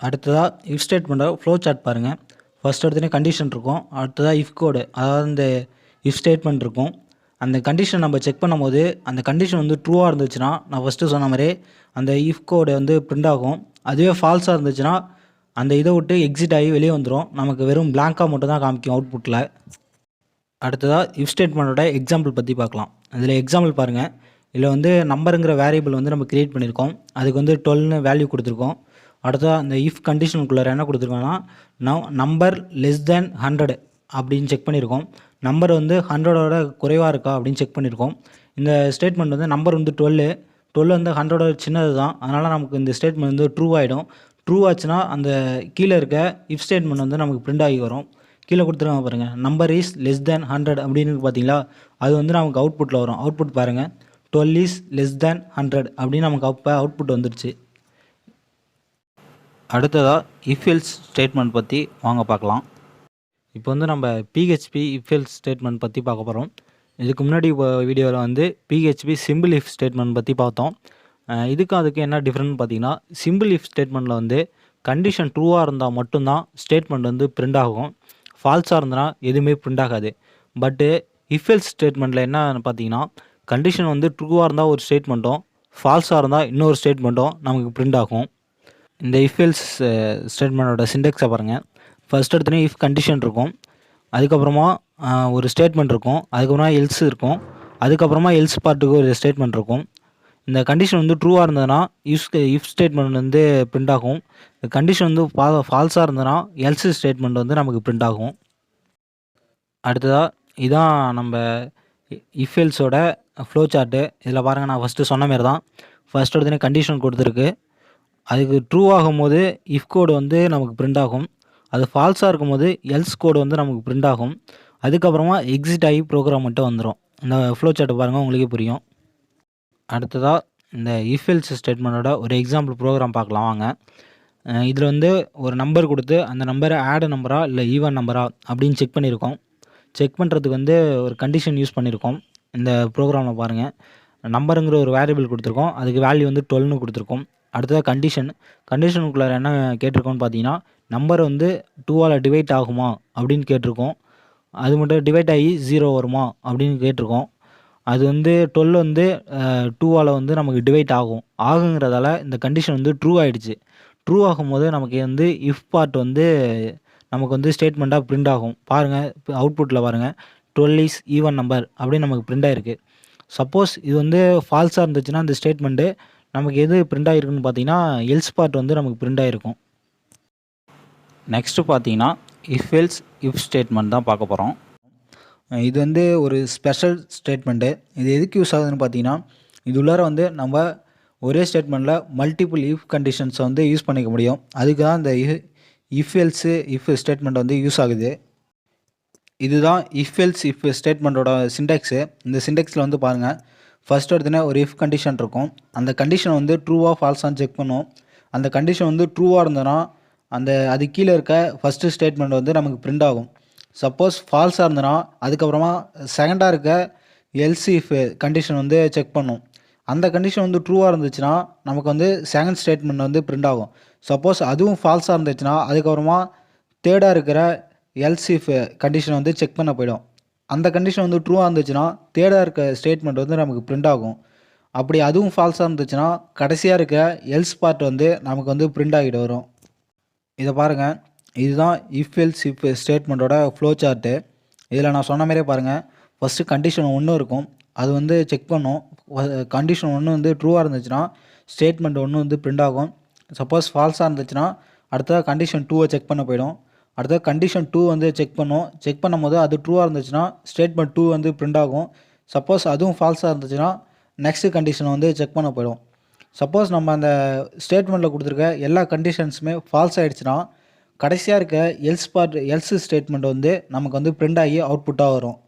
அடுத்ததாக இஃப் ஸ்டேட்மெண்ட்டை ஃப்ளோ சார்ட் பாருங்கள். ஃபஸ்ட் எடுத்தோடனே கண்டிஷன் இருக்கும், அடுத்ததாக இஃப் கோடு, அதாவது இந்த இஃப் ஸ்டேட்மெண்ட் இருக்கும். அந்த கண்டிஷன் நம்ம செக் பண்ணும்போது அந்த கண்டிஷன் வந்து ட்ரூவாக இருந்துச்சுன்னா நான் ஃபஸ்ட்டு சொன்ன மாதிரி அந்த இஃப் கோடு வந்து பிரிண்ட் ஆகும். அதுவே ஃபால்ஸாக இருந்துச்சுன்னா அந்த இதை விட்டு எக்ஸிட் ஆகி வெளியே வந்துடும். நமக்கு வெறும் பிளாங்காக மட்டும் தான் காமிக்கும் அவுட்புட்டில். அடுத்ததாக இஃப் ஸ்டேட்மெண்ட்டோட எக்ஸாம்பிள் பற்றி பார்க்கலாம். அதில் எக்ஸாம்பிள் பாருங்கள். இதில் வந்து நம்பருங்கிற வேரியபிள் வந்து நம்ம க்ரியேட் பண்ணியிருக்கோம். அதுக்கு வந்து 12ன்னு வேல்யூ கொடுத்துருக்கோம். அடுத்ததாக அந்த இஃப் கண்டிஷனுக்குள்ளார என்ன கொடுத்துருக்கோன்னா நம்பர் லெஸ் தேன் 100 அப்படின்னு செக் பண்ணியிருக்கோம். நம்பர் வந்து 100ஓட குறைவாக இருக்கா அப்படின்னு செக் பண்ணியிருக்கோம். இந்த ஸ்டேட்மெண்ட் வந்து நம்பர் வந்து 12 வந்து 100ஓட சின்னது தான். அதனால் நமக்கு இந்த ஸ்டேட்மெண்ட் வந்து ட்ரூ ஆகிடும். ட்ரூ ஆச்சுன்னா அந்த கீழே இருக்க இஃப் ஸ்டேட்மெண்ட் வந்து நமக்கு பிரிண்ட் ஆகி வரும். கீழே கொடுத்துருக்காங்க பாருங்கள், நம்பர் இஸ் லெஸ் தேன் 100 அப்படின்னு பார்த்தீங்களா, அது வந்து நமக்கு அவுட்புட்டில் வரும். அவுட்புட் பாருங்கள், 12 இஸ் லெஸ் தேன் 100 அப்படின்னு நமக்கு அப்போ அவுட்புட் வந்துருச்சு. அடுத்ததாக இஃப் எல்ஸ் ஸ்டேட்மெண்ட் பற்றி வாங்க பார்க்கலாம். இப்போ வந்து நம்ம பிஹெச்பி இஃப் எல்ஸ் ஸ்டேட்மெண்ட் பற்றி பார்க்க போகிறோம். இதுக்கு முன்னாடி வீடியோவில் வந்து பிஹெச்பி சிம்பிள் இஃப் ஸ்டேட்மெண்ட் பற்றி பார்த்தோம். இதுக்கும் அதுக்கு என்ன டிஃப்ரெண்ட் பார்த்தீங்கன்னா, சிம்பிள் இஃப் ஸ்டேட்மெண்ட்டில் வந்து கண்டிஷன் ட்ரூவாக இருந்தால் மட்டும்தான் ஸ்டேட்மெண்ட் வந்து பிரிண்ட் ஆகும். ஃபால்ஸாக இருந்ததுன்னா எதுவுமே பிரிண்ட் ஆகாது. பட்டு இஃப் எல்ஸ் ஸ்டேட்மெண்ட்டில் என்னன்னு பார்த்தீங்கன்னா, கண்டிஷன் வந்து ட்ரூவாக இருந்தால் ஒரு ஸ்டேட்மெண்ட்டும், ஃபால்ஸாக இருந்தால் இன்னொரு ஸ்டேட்மெண்ட்டும் நமக்கு பிரிண்ட் ஆகும். இந்த இஃப் எல்ஸ் ஸ்டேட்மெண்ட்டோட சின்டெக்ஸை பாருங்கள். ஃபஸ்ட் எடுத்தோடனே இஃப் கண்டிஷன் இருக்கும், அதுக்கப்புறமா ஒரு ஸ்டேட்மெண்ட் இருக்கும், அதுக்கப்புறமா எல்ஸ் இருக்கும், அதுக்கப்புறமா எல்ஸ் பார்ட்டுக்கு ஒரு ஸ்டேட்மெண்ட் இருக்கும். இந்த கண்டிஷன் வந்து ட்ரூவாக இருந்ததுன்னா இஃப் ஸ்டேட்மெண்ட் வந்து பிரிண்ட் ஆகும். இந்த கண்டிஷன் வந்து ஃபால்ஸாக இருந்ததுன்னா எல்ஸ் ஸ்டேட்மெண்ட் வந்து நமக்கு பிரிண்ட் ஆகும். அடுத்ததாக இதான் நம்ம இஃப் எல்ஸோட ஃப்ளோ சார்ட்டு. இதில் பாருங்கள், நான் ஃபஸ்ட்டு சொன்ன மாரி தான். ஃபஸ்ட் எடுத்தோடனே கண்டிஷன் கொடுத்துருக்கு, அதுக்கு ட்ரூ ஆகும்போது இஃப் கோடு வந்து நமக்கு பிரிண்ட் ஆகும். அது ஃபால்ஸாக இருக்கும்போது எல்ஸ் கோடு வந்து நமக்கு பிரிண்ட் ஆகும். அதுக்கப்புறமா எக்ஸிட் ஆகி ப்ரோக்ராம் மட்டும் வந்துடும். இந்த ஃப்ளோ சார்ட்டை பாருங்கள், உங்களுக்கே புரியும். அடுத்ததாக இந்த இஃப் எல்ஸ் ஸ்டேட்மெண்ட்டோட ஒரு எக்ஸாம்பிள் ப்ரோக்ராம் பார்க்கலாம் வாங்க. இதில் வந்து ஒரு நம்பர் கொடுத்து அந்த நம்பரை ஆட் நம்பரா இல்லை ஈவன் நம்பரா அப்படின்னு செக் பண்ணியிருக்கோம். செக் பண்ணுறதுக்கு வந்து ஒரு கண்டிஷன் யூஸ் பண்ணியிருக்கோம். இந்த ப்ரோக்ராமில் பாருங்கள், நம்பருங்கிற ஒரு வேரியபிள் கொடுத்துருக்கோம், அதுக்கு வேல்யூ வந்து 12ன்னு கொடுத்துருக்கோம். அடுத்ததாக கண்டிஷனுக்குள்ளார என்ன கேட்டிருக்கோம்னு பார்த்தீங்கன்னா, நம்பர் வந்து 2ஆல் டிவைட் ஆகுமா அப்படின்னு கேட்டிருக்கோம். அது மட்டும் டிவைட் ஆகி 0 வருமா அப்படின்னு கேட்டிருக்கோம். அது வந்து 12 வந்து 2ஆல் வந்து நமக்கு டிவைட் ஆகுங்கிறதால இந்த கண்டிஷன் வந்து ட்ரூ ஆகிடுச்சு. ட்ரூ ஆகும்போது நமக்கு வந்து இஃப் பார்ட் வந்து நமக்கு வந்து ஸ்டேட்மெண்ட்டாக பிரிண்ட் ஆகும். பாருங்கள், அவுட்புட்டில் பாருங்கள், 12 இஸ் ஈவன் நம்பர் அப்படின்னு நமக்கு பிரிண்ட் ஆகிருக்கு. சப்போஸ் இது வந்து ஃபால்ஸாக இருந்துச்சுன்னா இந்த ஸ்டேட்மெண்ட்டு நமக்கு எது பிரிண்ட் ஆகிருக்குன்னு பார்த்தீங்கன்னா எல்ஸ் பார்ட் வந்து நமக்கு பிரிண்ட் ஆகிருக்கும். நெக்ஸ்ட்டு பார்த்தீங்கன்னா இஃப் எல்ஸ் இஃப் ஸ்டேட்மெண்ட் தான் பார்க்க போகிறோம். இது வந்து ஒரு ஸ்பெஷல் ஸ்டேட்மெண்ட்டு. இது எதுக்கு யூஸ் ஆகுதுன்னு பார்த்தீங்கன்னா, இது உள்ளார வந்து நம்ம ஒரே ஸ்டேட்மெண்ட்டில் மல்டிபிள் இஃப் கண்டிஷன்ஸை வந்து யூஸ் பண்ணிக்க முடியும். அதுக்கு தான் இந்த இஃப் எல்ஸு இஃப் ஸ்டேட்மெண்ட் வந்து யூஸ் ஆகுது. இதுதான் இஃப் எல்ஸ் இஃப் ஸ்டேட்மெண்ட்டோட சின்டெக்ஸு. இந்த சின்டெக்ஸில் வந்து பாருங்கள், ஃபஸ்ட் எடுத்தோடனே ஒரு இஃப் கண்டிஷன் இருக்கும். அந்த கண்டிஷன் வந்து ட்ரூவாக ஃபால்ஸான்னு செக் பண்ணும். அந்த கண்டிஷன் வந்து ட்ரூவாக இருந்ததுன்னா அது கீழே இருக்க ஃபஸ்ட்டு ஸ்டேட்மெண்ட் வந்து நமக்கு பிரிண்ட் ஆகும். சப்போஸ் ஃபால்ஸாக இருந்ததுன்னா அதுக்கப்புறமா செகண்டாக இருக்க எல்ஸ் இஃப் கண்டிஷன் வந்து செக் பண்ணும். அந்த கண்டிஷன் வந்து ட்ரூவாக இருந்துச்சுன்னா நமக்கு வந்து செகண்ட் ஸ்டேட்மெண்ட் வந்து பிரிண்ட் ஆகும். சப்போஸ் அதுவும் ஃபால்ஸாக இருந்துச்சுன்னா அதுக்கப்புறமா தேர்டாக இருக்கிற எல்ஸ் இஃப் கண்டிஷன் வந்து செக் பண்ண போயிடும். அந்த கண்டிஷன் வந்து ட்ரூவாக இருந்துச்சுன்னா தேர்டாக இருக்க ஸ்டேட்மெண்ட் வந்து நமக்கு பிரிண்ட் ஆகும். அப்படி அதுவும் ஃபால்ஸாக இருந்துச்சுன்னா கடைசியாக இருக்க எல்ஸ் பார்ட் வந்து நமக்கு வந்து பிரிண்ட் ஆகிட்டு வரும். இதை பாருங்கள், இதுதான் இஃப் எல்ஸ் இஃப் ஸ்டேட்மெண்ட்டோட ஃப்ளோ சார்ட்டு. இதில் நான் சொன்ன மாதிரியே பாருங்கள், ஃபஸ்ட்டு கண்டிஷன் 1 இருக்கும், அது வந்து செக் பண்ணும். கண்டிஷன் 1 வந்து ட்ரூவாக இருந்துச்சுன்னா ஸ்டேட்மெண்ட் 1 வந்து பிரிண்ட் ஆகும். சப்போஸ் ஃபால்ஸாக இருந்துச்சுன்னா அடுத்த கண்டிஷன் 2வை செக் பண்ண போயிடும். அடுத்த கண்டிஷன் 2 வந்து செக் பண்ணும். செக் பண்ணும்போது அது ட்ரூவாக இருந்துச்சுன்னா ஸ்டேட்மெண்ட் 2 வந்து பிரிண்ட் ஆகும். சப்போஸ் அதுவும் ஃபால்ஸாக இருந்துச்சுன்னா நெக்ஸ்ட் கண்டிஷனை வந்து செக் பண்ண போயிடும். சப்போஸ் நம்ம அந்த ஸ்டேட்மெண்ட்டில் கொடுத்துருக்க எல்லா கண்டிஷன்ஸுமே ஃபால்ஸ் ஆகிடுச்சுன்னா கடைசியாக இருக்க எல்ஸ் ஸ்டேட்மெண்ட் வந்து நமக்கு வந்து பிரிண்ட் ஆகி அவுட்புட்டாக வரும்.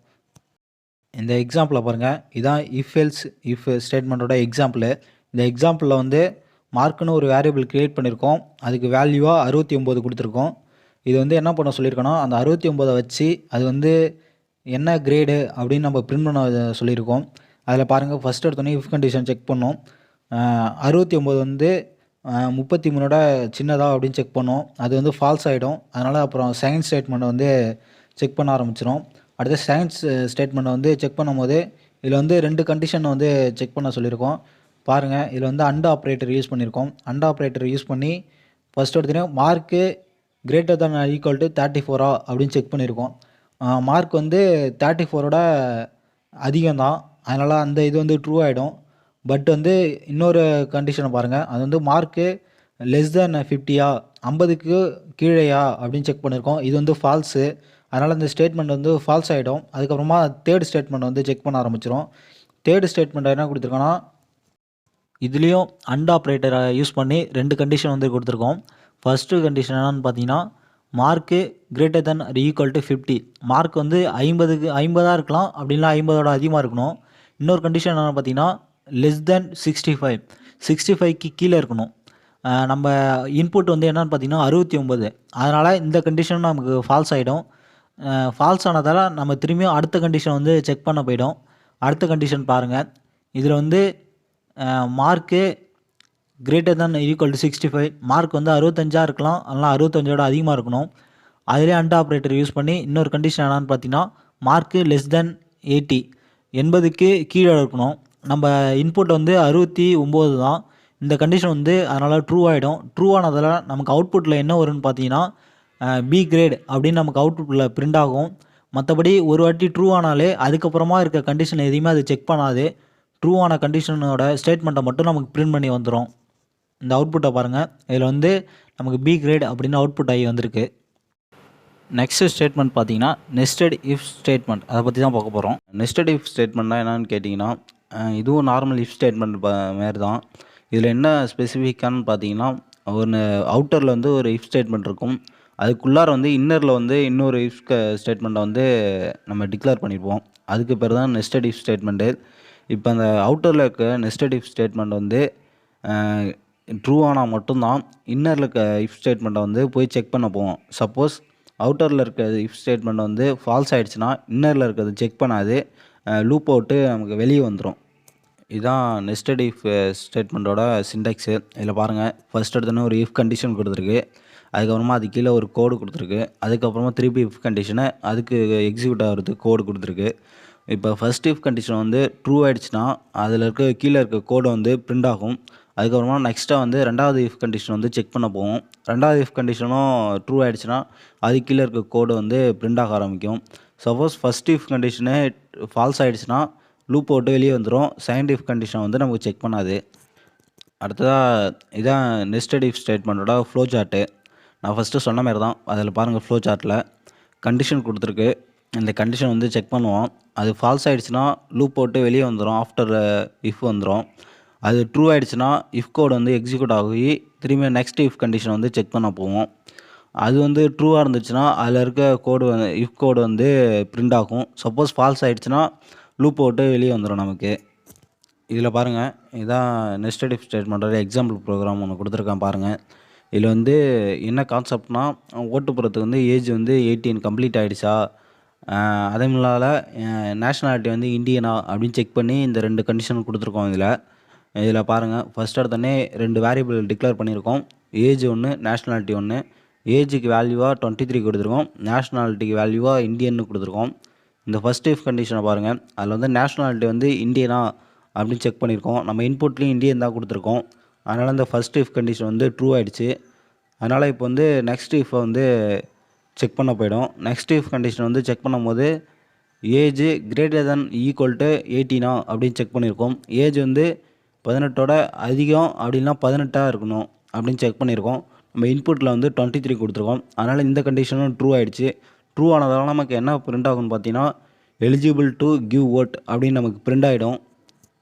இந்த எக்ஸாம்பிளை பாருங்கள், இதான் இஃப் எல்ஸ் இஃப் ஸ்டேட்மெண்ட்டோட எக்ஸாம்பிள். இந்த எக்ஸாம்பிளில் வந்து மார்க்குன்னு ஒரு வேரியபிள் க்ரியேட் பண்ணியிருக்கோம். அதுக்கு வேல்யூவாக 69 கொடுத்துருக்கோம். இது வந்து என்ன பண்ண சொல்லியிருக்கோன்னா, அந்த 69 வச்சு அது வந்து என்ன கிரேடு அப்படின்னு நம்ம பிரிண்ட் பண்ண சொல்லியிருக்கோம். அதில் பாருங்கள், ஃபஸ்ட் எடுத்தோன்னே இஃப் கண்டிஷன் செக் பண்ணோம். 69 வந்து 33ஓட சின்னதா அப்படின்னு செக் பண்ணோம். அது வந்து ஃபால்ஸ் ஆகிடும். அதனால் அப்புறம் செகண்ட் ஸ்டேட்மெண்ட்டை வந்து செக் பண்ண ஆரம்பிச்சிடும். அடுத்து செகண்ட் ஸ்டேட்மெண்ட்டை வந்து செக் பண்ணும்போது இதில் வந்து 2 கண்டிஷனை வந்து செக் பண்ண சொல்லியிருக்கோம். பாருங்கள், இதில் வந்து அண்ட் ஆப்ரேட்டர் யூஸ் பண்ணியிருக்கோம். அண்ட் ஆப்ரேட்டர் யூஸ் பண்ணி ஃபஸ்ட் எடுத்தோன்னே mark greater than or equal to 34 அப்படின்னு செக் பண்ணியிருக்கோம். மார்க் வந்து 34ஓட அதிகம்தான், அதனால் அந்த இது வந்து ட்ரூ ஆகிடும். பட் வந்து இன்னொரு கண்டிஷனை பாருங்கள், அது வந்து மார்க்கு லெஸ் தேன் 50யா 50க்கு கீழேயா அப்படின்னு செக் பண்ணியிருக்கோம். இது வந்து ஃபால்ஸு, அதனால் இந்த ஸ்டேட்மெண்ட் வந்து ஃபால்ஸ் ஆகிடும். அதுக்கப்புறமா தேர்ட் ஸ்டேட்மெண்ட் வந்து செக் பண்ண ஆரம்பிச்சிடும். தேர்ட் ஸ்டேட்மெண்ட் என்ன கொடுத்துருக்கோன்னா, இதுலேயும் அண்ட் ஆப்ரேட்டரை யூஸ் பண்ணி 2 கண்டிஷன் வந்து கொடுத்துருக்கோம். ஃபஸ்ட்டு கண்டிஷன் என்னென்னு பார்த்தீங்கன்னா, mark greater than or equal to 50. Mark வந்து 50 இருக்கலாம், அப்படின்னா 50ஓட அதிகமாக இருக்கணும். இன்னொரு கண்டிஷன் என்னென்னு பார்த்தீங்கன்னா, லெஸ் தென் 65, 65க்கு கீழே இருக்கணும். நம்ம இன்புட் வந்து என்னென்னு பார்த்தீங்கன்னா 69, அதனால் இந்த கண்டிஷன் நமக்கு ஃபால்ஸ் ஆகிடும். ஃபால்ஸ் ஆனதால் நம்ம திரும்பியும் அடுத்த கண்டிஷன் வந்து செக் பண்ண போயிடும். அடுத்த கண்டிஷன் பாருங்கள், இதில் வந்து mark greater then equal to 65, mark வந்து 65 இருக்கலாம், அதனால் 65ஓட அதிகமாக இருக்கணும். அதிலே அண்ட் ஆப்ரேட்டர் யூஸ் பண்ணி இன்னொரு கண்டிஷன் என்னென்னு பார்த்தீங்கன்னா, மார்க்கு லெஸ் தென் 80, 80க்கு கீழே இருக்கணும். நம்ம இன்புட் வந்து 69 தான். இந்த கண்டிஷன் வந்து அதனால் ட்ரூ ஆகிடும். ட்ரூ ஆனதால் நமக்கு அவுட்புட்டில் என்ன வரும்னு பார்த்தீங்கன்னா, பி கிரேட் அப்படின்னு நமக்கு அவுட்புட்டில் பிரிண்ட் ஆகும். மற்றபடி ஒரு வாட்டி ட்ரூ ஆனாலே அதுக்கப்புறமா இருக்க கண்டிஷன் எதையுமே அது செக் பண்ணாது. ட்ரூ ஆன கண்டிஷனோட ஸ்டேட்மெண்ட்டை மட்டும் நமக்கு பிரிண்ட் பண்ணி வந்துடும். இந்த அவுட்புட்டை பாருங்கள், இதில் வந்து நமக்கு பி கிரேட் அப்படின்னு அவுட்புட் ஆகி வந்திருக்கு. நெக்ஸ்ட் ஸ்டேட்மெண்ட் பார்த்தீங்கன்னா நெஸ்டட் இஃப் ஸ்டேட்மெண்ட், அதை பற்றி தான் பார்க்க போகிறோம். நெஸ்டட் இஃப் ஸ்டேட்மெண்ட்னா என்னென்னு கேட்டிங்கன்னா, இதுவும் நார்மல் இஃப் ஸ்டேட்மெண்ட் மாரி தான். இதில் என்ன ஸ்பெசிஃபிக்கானு பார்த்தீங்கன்னா, ஒன்று அவுட்டரில் வந்து ஒரு இஃப் ஸ்டேட்மெண்ட் இருக்கும், அதுக்குள்ளார வந்து இன்னரில் வந்து இன்னொரு இஃப் ஸ்டேட்மெண்ட்டை வந்து நம்ம டிக்ளேர் பண்ணியிருப்போம். அதுக்கு பேர் தான் நெஸ்டட் இஃப் ஸ்டேட்மெண்ட்டு. இப்போ அந்த அவுட்டரில் இருக்க நெஸ்டட் இஃப் ஸ்டேட்மெண்ட் வந்து ட்ரூ ஆனால் மட்டும்தான் இன்னரில் இருக்க இஃப் ஸ்டேட்மெண்ட்டை வந்து போய் செக் பண்ண போவோம். சப்போஸ் அவுட்டரில் இருக்க இஃப் ஸ்டேட்மெண்ட் வந்து ஃபால்ஸ் ஆகிடுச்சுன்னா இன்னரில் இருக்கிறது செக் பண்ணாது, லூப் அவுட்டு நமக்கு வெளியே வந்துடும். இதுதான் நெஸ்டட் இஃப் ஸ்டேட்மெண்ட்டோட சின்டெக்ஸு. இதில் பாருங்கள், ஃபஸ்ட் எடுத்தோன்னே ஒரு இஃப் கண்டிஷன் கொடுத்துருக்கு, அதுக்கப்புறமா அது கீழே ஒரு கோடு கொடுத்துருக்கு, அதுக்கப்புறமா திருப்பி இஃப் கண்டிஷனை அதுக்கு எக்ஸிக்யூட் ஆகிறதுக்கு கோடு கொடுத்துருக்கு. இப்போ ஃபஸ்ட் இஃப் கண்டிஷன் வந்து ட்ரூ ஆகிடுச்சுன்னா அதில் இருக்க கீழே இருக்க கோடை வந்து பிரிண்ட் ஆகும். அதுக்கப்புறமா நெக்ஸ்ட்டாக வந்து ரெண்டாவது இஃப் கண்டிஷன் வந்து செக் பண்ண போவோம். ரெண்டாவது இஃப் கண்டிஷனும் ட்ரூ ஆகிடுச்சுன்னா அது கீழே இருக்க கோடு வந்து பிரிண்ட் ஆக ஆரம்பிக்கும். சப்போஸ் ஃபஸ்ட் இஃப் கண்டிஷனே ஃபால்ஸ் ஆகிடுச்சுன்னா லூப் அவுட்டு வெளியே வந்துடும். செகண்ட் இஃப் கண்டிஷன் வந்து நமக்கு செக் பண்ணாது. அடுத்ததாக இதான் நெஸ்டட் இஃப் ஸ்டேட்மெண்ட்டோட ஃப்ளோ சார்ட்டு. நான் ஃபஸ்ட்டு சொன்ன மாதிரி தான். அதில் பாருங்கள், ஃப்ளோ சார்ட்டில் கண்டிஷன் கொடுத்துருக்கு, இந்த கண்டிஷன் வந்து செக் பண்ணுவோம். அது ஃபால்ஸ் ஆகிடுச்சுன்னா லூப் அவுட்டு வெளியே வந்துடும், ஆஃப்டர் இஃப் வந்துடும். அது ட்ரூ ஆகிடுச்சுன்னா இஃப் கோடு வந்து எக்ஸிக்யூட் ஆகி திரும்பி நெக்ஸ்ட் இஃப் கண்டிஷன் வந்து செக் பண்ண போவோம். அது வந்து ட்ரூவாக இருந்துச்சுன்னா அதில் இருக்க கோடு வந்து இஃப் கோடு வந்து பிரிண்ட் ஆகும். சப்போஸ் ஃபால்ஸ் ஆகிடுச்சுன்னா லூப் அவுட்டு வெளியே வந்துடும் நமக்கு. இதில் பாருங்கள், இதான் நெஸ்டட் இஃப் ஸ்டேட்மெண்ட்டோட எக்ஸாம்பிள் ப்ரோக்ராம் ஒன்று கொடுத்துருக்கேன் பாருங்கள். இதில் வந்து என்ன கான்செப்ட்னா, ஓட்டு போகிறதுக்கு வந்து ஏஜ் வந்து 18 கம்ப்ளீட் ஆகிடுச்சா, அதே இல்லாத நேஷ்னாலிட்டி வந்து இந்தியனா அப்படின்னு செக் பண்ணி இந்த 2 கண்டிஷன் கொடுத்துருக்கோம். இதில் பாருங்கள், ஃபஸ்ட் எடுத்தோடனே 2 வேரியபிள் டிக்ளேர் பண்ணியிருக்கோம். ஏஜ் ஒன்று, நேஷ்னாலிட்டி ஒன்று. ஏஜுக்கு வேல்யூவாக 23 கொடுத்துருக்கோம், நேஷ்னாலிட்டிக்கு வேல்யூவாக இந்தியன்னு கொடுத்துருக்கோம். இந்த ஃபஸ்ட் இஃப் கண்டிஷனை பாருங்கள், அதில் வந்து நேஷ்னாலிட்டி வந்து இந்தியனா அப்படின்னு செக் பண்ணியிருக்கோம். நம்ம இன்புட்லேயும் இண்டியன் தான் கொடுத்துருக்கோம். அதனால் இந்த ஃபஸ்ட் இஃப் கண்டிஷன் வந்து ட்ரூ ஆகிடுச்சு. அதனால் இப்போ வந்து நெக்ஸ்ட் இஃபை வந்து செக் பண்ண போயிடும். நெக்ஸ்ட் இஃப் கண்டிஷன் வந்து செக் பண்ணும்போது age greater then equal to 18 அப்படின்னு செக் பண்ணியிருக்கோம். ஏஜ் வந்து 18ஓட அதிகம் அப்படின்னா 18 இருக்கணும் அப்படின்னு செக் பண்ணியிருக்கோம். நம்ம இன்புட்டில் வந்து 23 கொடுத்துருக்கோம். அதனால் இந்த கண்டிஷனும் ட்ரூ ஆகிடுச்சு. ட்ரூ ஆனதால் நமக்கு என்ன பிரிண்ட் ஆகும்னு பார்த்தீங்கன்னா எலிஜிபிள் டு கிவ் ஓட் அப்படின்னு நமக்கு பிரிண்ட் ஆகிடும்.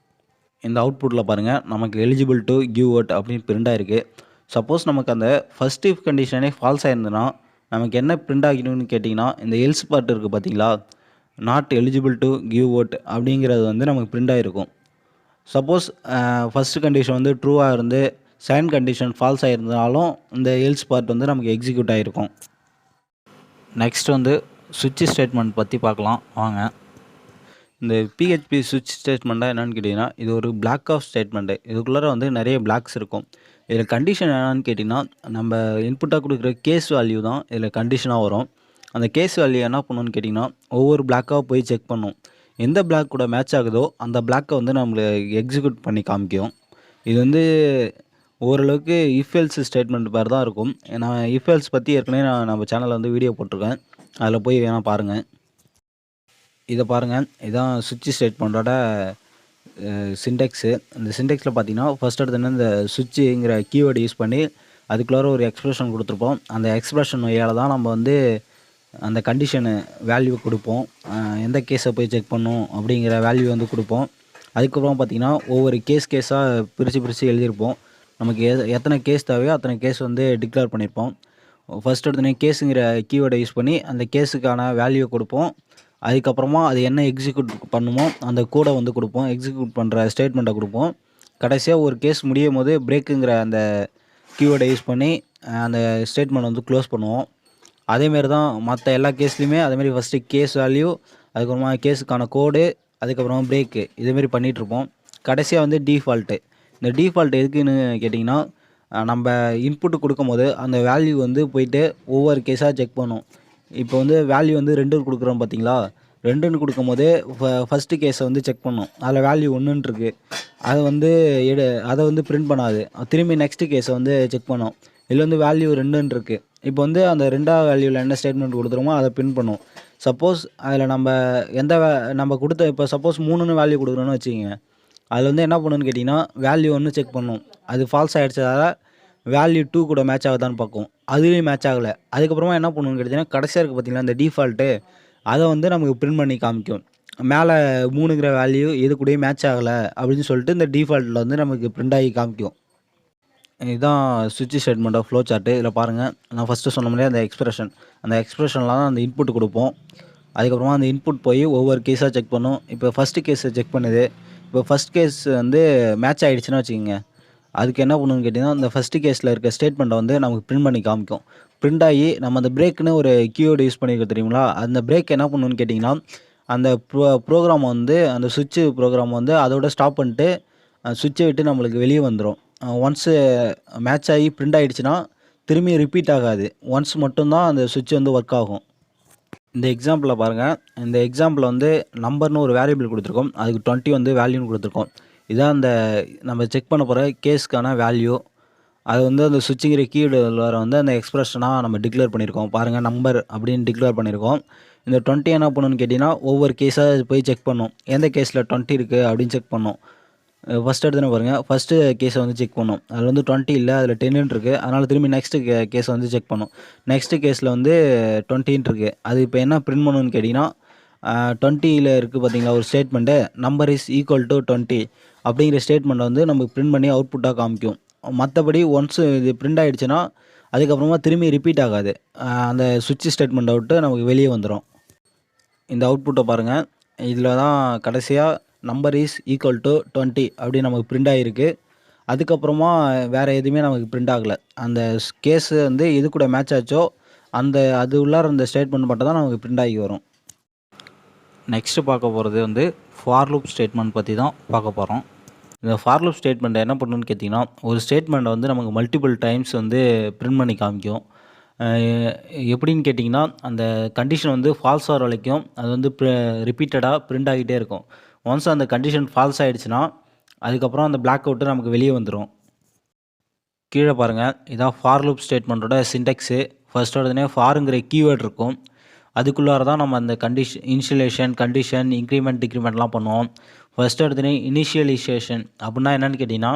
இந்த அவுட்புட்டில் பாருங்கள், நமக்கு எலிஜிபிள் டு கிவ் ஓட் அப்படின்னு பிரிண்ட் ஆகிருக்கு. சப்போஸ் நமக்கு அந்த ஃபஸ்ட் இஃப் கண்டிஷனே ஃபால்ஸ் ஆயிருந்ததுன்னா நமக்கு என்ன பிரிண்ட் ஆகிடும்னு கேட்டிங்கன்னா, இந்த எல்ஸ் பார்ட் இருக்குது பார்த்தீங்களா, not eligible to give vote அப்படிங்கிறது வந்து நமக்கு பிரிண்ட் ஆகிருக்கும். சப்போஸ் ஃபஸ்ட்டு கண்டிஷன் வந்து ட்ரூவாக இருந்து செகண்ட் கண்டிஷன் ஃபால்ஸ் ஆகிருந்தாலும் இந்த எல்ஸ் பார்ட் வந்து நமக்கு எக்ஸிக்யூட் ஆகிருக்கும். நெக்ஸ்ட் வந்து சுவிட்ச் ஸ்டேட்மெண்ட் பற்றி பார்க்கலாம் வாங்க. இந்த பிஹெச்பி சுவிட்ச் ஸ்டேட்மெண்ட்டாக என்னென்னு கேட்டிங்கன்னா, இது ஒரு பிளாக் ஆஃப் ஸ்டேட்மெண்ட்டு. இதுக்குள்ளார வந்து நிறைய பிளாக்ஸ் இருக்கும். இதில் கண்டிஷன் என்னென்னு கேட்டிங்கன்னா, நம்ம இன்புட்டாக கொடுக்குற கேஸ் வேல்யூ தான் இதில் கண்டிஷனாக வரும். அந்த கேஸ் வேல்யூ என்ன பண்ணணும்னு கேட்டிங்கன்னா, ஒவ்வொரு பிளாக்காக போய் செக் பண்ணும். எந்த பிளாக் கூட மேட்ச் ஆகுதோ அந்த பிளாக்கை வந்து நம்மளுக்கு எக்ஸிக்யூட் பண்ணி காமிக்கும். இது வந்து ஓரளவுக்கு இஃப் எல்ஸ் ஸ்டேட்மெண்ட் மாதிரி தான் இருக்கும். நான் இஃப் எல்ஸ் பற்றி ஏற்கனவே நம்ம சேனலில் வந்து வீடியோ போட்டிருக்கேன். அதில் போய் வேணால் பாருங்கள். இதை பாருங்கள், இதுதான் சுவிட்ச் ஸ்டேட்மெண்ட்டோட சின்டெக்ஸு. இந்த சின்டெக்ஸில் பார்த்தீங்கன்னா ஃபஸ்ட் எடுத்தோன்னே இந்த சுவிட்சுங்கிற கீவேர்டு யூஸ் பண்ணி அதுக்குள்ளார ஒரு எக்ஸ்பிரஷன் கொடுத்துருப்போம். அந்த எக்ஸ்பிரஷன் வழியால் தான் நம்ம வந்து அந்த கண்டிஷனு வேல்யூ கொடுப்போம். எந்த கேஸை போய் செக் பண்ணும் அப்படிங்கிற வேல்யூ வந்து கொடுப்போம். அதுக்கப்புறம் பார்த்திங்கன்னா ஒவ்வொரு கேஸாக பிரித்து எழுதியிருப்போம். நமக்கு எத்தனை கேஸ் தேவையோ அத்தனை கேஸ் வந்து டிக்ளேர் பண்ணியிருப்போம். ஃபஸ்ட் எடுத்தோன்னே கேஸுங்கிற கீவேர்டை யூஸ் பண்ணி அந்த கேஸுக்கான வேல்யூவை கொடுப்போம். அதுக்கப்புறமா அது என்ன எக்ஸிக்யூட் பண்ணுமோ அந்த கோடை வந்து கொடுப்போம். எக்ஸிக்யூட் பண்ணுற ஸ்டேட்மெண்ட்டை கொடுப்போம். கடைசியாக ஒரு கேஸ் முடியும் போது பிரேக்குங்கிற அந்த கீவேர்டை யூஸ் பண்ணி அந்த ஸ்டேட்மெண்ட் வந்து க்ளோஸ் பண்ணுவோம். அதேமாரி தான் மற்ற எல்லா கேஸ்லையுமே அதேமாரி ஃபஸ்ட்டு கேஸ் வேல்யூ, அதுக்கப்புறமா கேஸுக்கான கோடு, அதுக்கப்புறமா பிரேக்கு, இதேமாரி பண்ணிகிட்ருப்போம். கடைசியாக வந்து டீஃபால்ட்டு. இந்த டீஃபால்ட் எதுக்குன்னு கேட்டிங்கன்னா, நம்ம இன்புட்டு கொடுக்கும்போது அந்த வேல்யூ வந்து போயிட்டு ஒவ்வொரு கேஸாக செக் பண்ணும். இப்போ வந்து வேல்யூ வந்து 2 கொடுக்குறோம் பார்த்தீங்களா, 2ன்னு கொடுக்கும்போது ஃபஸ்ட்டு கேஸை வந்து செக் பண்ணும். அதில் வேல்யூ 1ன்னு இருக்குது. அதை வந்து அதை வந்து பிரிண்ட் பண்ணாது. திரும்பி நெக்ஸ்ட்டு கேஸை வந்து செக் பண்ணும். இதில் வந்து வேல்யூ 2ன்னு இருக்குது. இப்போ வந்து அந்த 2வது வேல்யூவில் என்ன ஸ்டேட்மெண்ட் கொடுத்துருமோ அதை பிரிண்ட் பண்ணும். சப்போஸ் அதில் நம்ம நம்ம கொடுத்த இப்போ சப்போஸ் 3ன்னு வேல்யூ கொடுக்குறோன்னு வச்சுக்கோங்க. அதில் வந்து என்ன பண்ணுன்னு கேட்டிங்கன்னா வேல்யூ 1 செக் பண்ணும். அது ஃபால்ஸ் ஆகிடுச்சதால வேல்யூ 2 கூட மேட்ச் ஆகுதான்னு பார்க்கும். அதுலேயும் மேட்ச் ஆகலை. அதுக்கப்புறமா என்ன பண்ணணும்னு கேட்டிங்கன்னா கடைசியாக இருக்குது பார்த்தீங்களா இந்த டிஃபால்ட்டு, அதை வந்து நமக்கு பிரிண்ட் பண்ணி காமிக்கும். மேலே 3ங்கிற வேல்யூ எது கூடயும் மேட்ச் ஆகலை அப்படின்னு சொல்லிட்டு இந்த டிஃபால்ட்டில் வந்து நமக்கு பிரிண்ட் ஆகி காமிக்கும். இதுதான் சுவிட்ச் ஸ்டேட்மெண்ட்டோட ஃப்ளோ சார்ட்டு. இதில் பாருங்கள், நான் ஃபஸ்ட்டு சொன்ன மாதிரியே அந்த எக்ஸ்பிரஷனில் தான் அந்த இன்புட் கொடுப்போம். அதுக்கப்புறமா அந்த இன்புட் போய் ஒவ்வொரு கேஸாக செக் பண்ணும். இப்போ ஃபஸ்ட்டு கேஸை செக் பண்ணுது. இப்போ ஃபஸ்ட் கேஸ் வந்து மேட்ச் ஆகிடுச்சுன்னா வச்சுக்கோங்க, அதுக்கு என்ன பண்ணணும்னு கேட்டிங்கன்னா அந்த ஃபஸ்ட்டு கேஸில் இருக்க ஸ்டேட்மெண்ட்டை வந்து நமக்கு பிரிண்ட் பண்ணி காமிக்கும். பிரிண்ட் ஆகி நம்ம அந்த பிரேக்குன்னு ஒரு கீவேர்டு யூஸ் பண்ணியிருக்க தெரியுங்களா, அந்த பிரேக் என்ன பண்ணணும்னு கேட்டிங்கன்னா அந்த ப்ரோக்ராம் வந்து அந்த சுவிட்சு ப்ரோக்ராம் வந்து அதோட ஸ்டாப் பண்ணிட்டு சுவிட்சை விட்டு நம்மளுக்கு வெளியே வந்துடும். ஒன்ஸு மேட்ச் ஆகி பிரிண்ட் ஆகிடுச்சுன்னா திரும்பி ரிப்பீட் ஆகாது. ஒன்ஸ் மட்டும்தான் அந்த சுவிட்ச் வந்து ஒர்க் ஆகும். இந்த எக்ஸாம்பிளில் பாருங்கள், இந்த எக்ஸாம்பிளில் வந்து நம்பர்னு ஒரு வேரியபிள் கொடுத்துருக்கோம். அதுக்கு 20 வந்து வேல்யூன்னு கொடுத்துருக்கோம். இதான் அந்த நம்ம செக் பண்ண போகிற கேஸ்க்கான வேல்யூ. அது வந்து அந்த சுவிட்சுங்கிற கீவேர்டில் வர வந்து அந்த எக்ஸ்பிரஷனாக நம்ம டிக்ளேர் பண்ணியிருக்கோம். பாருங்கள், நம்பர் அப்படின்னு டிக்ளேர் பண்ணியிருக்கோம். இந்த 20 என்ன பண்ணணும்னு கேட்டிங்கன்னா ஒவ்வொரு கேஸாக போய் செக் பண்ணும். எந்த கேஸில் 20 இருக்குது அப்படின்னு செக் பண்ணும். ஃபஸ்ட் எடுத்துன்னு பாருங்கள், ஃபஸ்ட்டு கேஸை வந்து செக் பண்ணும். அதில் வந்து 20 இல்லை, அதில் 10ன்னு இருக்குது. அதனால் திரும்பி நெக்ஸ்ட்டு கேஸை வந்து செக் பண்ணும். நெக்ஸ்ட்டு கேஸில் வந்து 20ன்னு இருக்குது. அது இப்போ என்ன பிரிண்ட் பண்ணணும்னு கேட்டிங்கன்னா 20ல் இருக்குது பார்த்தீங்களா ஒரு statement, number is equal to 20 அப்படிங்கிற ஸ்டேட்மெண்ட்டை வந்து நமக்கு பிரிண்ட் பண்ணி அவுட்புட்டாக காமிக்கும். மற்றபடி ஒன்ஸ் இது பிரிண்ட் ஆகிடுச்சுன்னா அதுக்கப்புறமா திரும்பி ரிப்பீட் ஆகாது. அந்த சுவிட்ச் ஸ்டேட்மெண்ட்டை விட்டு நமக்கு வெளியே வந்துடும். இந்த அவுட்புட்டை பாருங்கள், இதில் தான் கடைசியாக நம்பர் இஸ் ஈக்குவல் டு 20 அப்படி நமக்கு பிரிண்ட் ஆகிருக்கு. அதுக்கப்புறமா வேறு எதுவுமே நமக்கு பிரிண்ட் ஆகலை. அந்த கேஸு வந்து எது கூட மேட்ச் ஆச்சோ அது உள்ளார அந்த ஸ்டேட்மெண்ட் மட்டும் தான் நமக்கு பிரிண்ட் ஆகி வரும். நெக்ஸ்ட்டு பார்க்க போகிறது வந்து ஃபார் லூப் ஸ்டேட்மெண்ட் பற்றி தான் பார்க்க போகிறோம். இந்த ஃபார் லூப் ஸ்டேட்மெண்ட் என்ன பண்ணணும்னு கேட்டிங்கன்னா ஒரு ஸ்டேட்மெண்ட்டை வந்து நமக்கு மல்டிபிள் டைம்ஸ் வந்து பிரிண்ட் பண்ணி காமிக்கும். எப்படின்னு கேட்டிங்கன்னா அந்த கண்டிஷன் வந்து ஃபால்ஸ் ஆகிற வரைக்கும் அது வந்து ரிப்பீட்டடாக பிரிண்ட் ஆகிட்டே இருக்கும். ஒன்ஸ் அந்த கண்டிஷன் ஃபால்ஸ் ஆகிடுச்சுன்னா அதுக்கப்புறம் அந்த பிளாக் அவுட்டு நமக்கு வெளியே வந்துடும். கீழே பாருங்கள், இதான் ஃபார் லூப் ஸ்டேட்மெண்ட்டோட சின்டெக்ஸு. ஃபர்ஸ்ட் உடனே ஃபாருங்கிற கீவேர்ட் இருக்கும். அதுக்குள்ளார தான் நம்ம அந்த இனிஷியலைசேஷன், கண்டிஷன், இன்க்ரிமெண்ட், டிக்ரிமெண்ட்லாம் பண்ணுவோம். ஃபர்ஸ்ட் எடுத்தோடனே இனிஷியலைசேஷன் அப்படின்னா என்னென்னு கேட்டிங்கன்னா,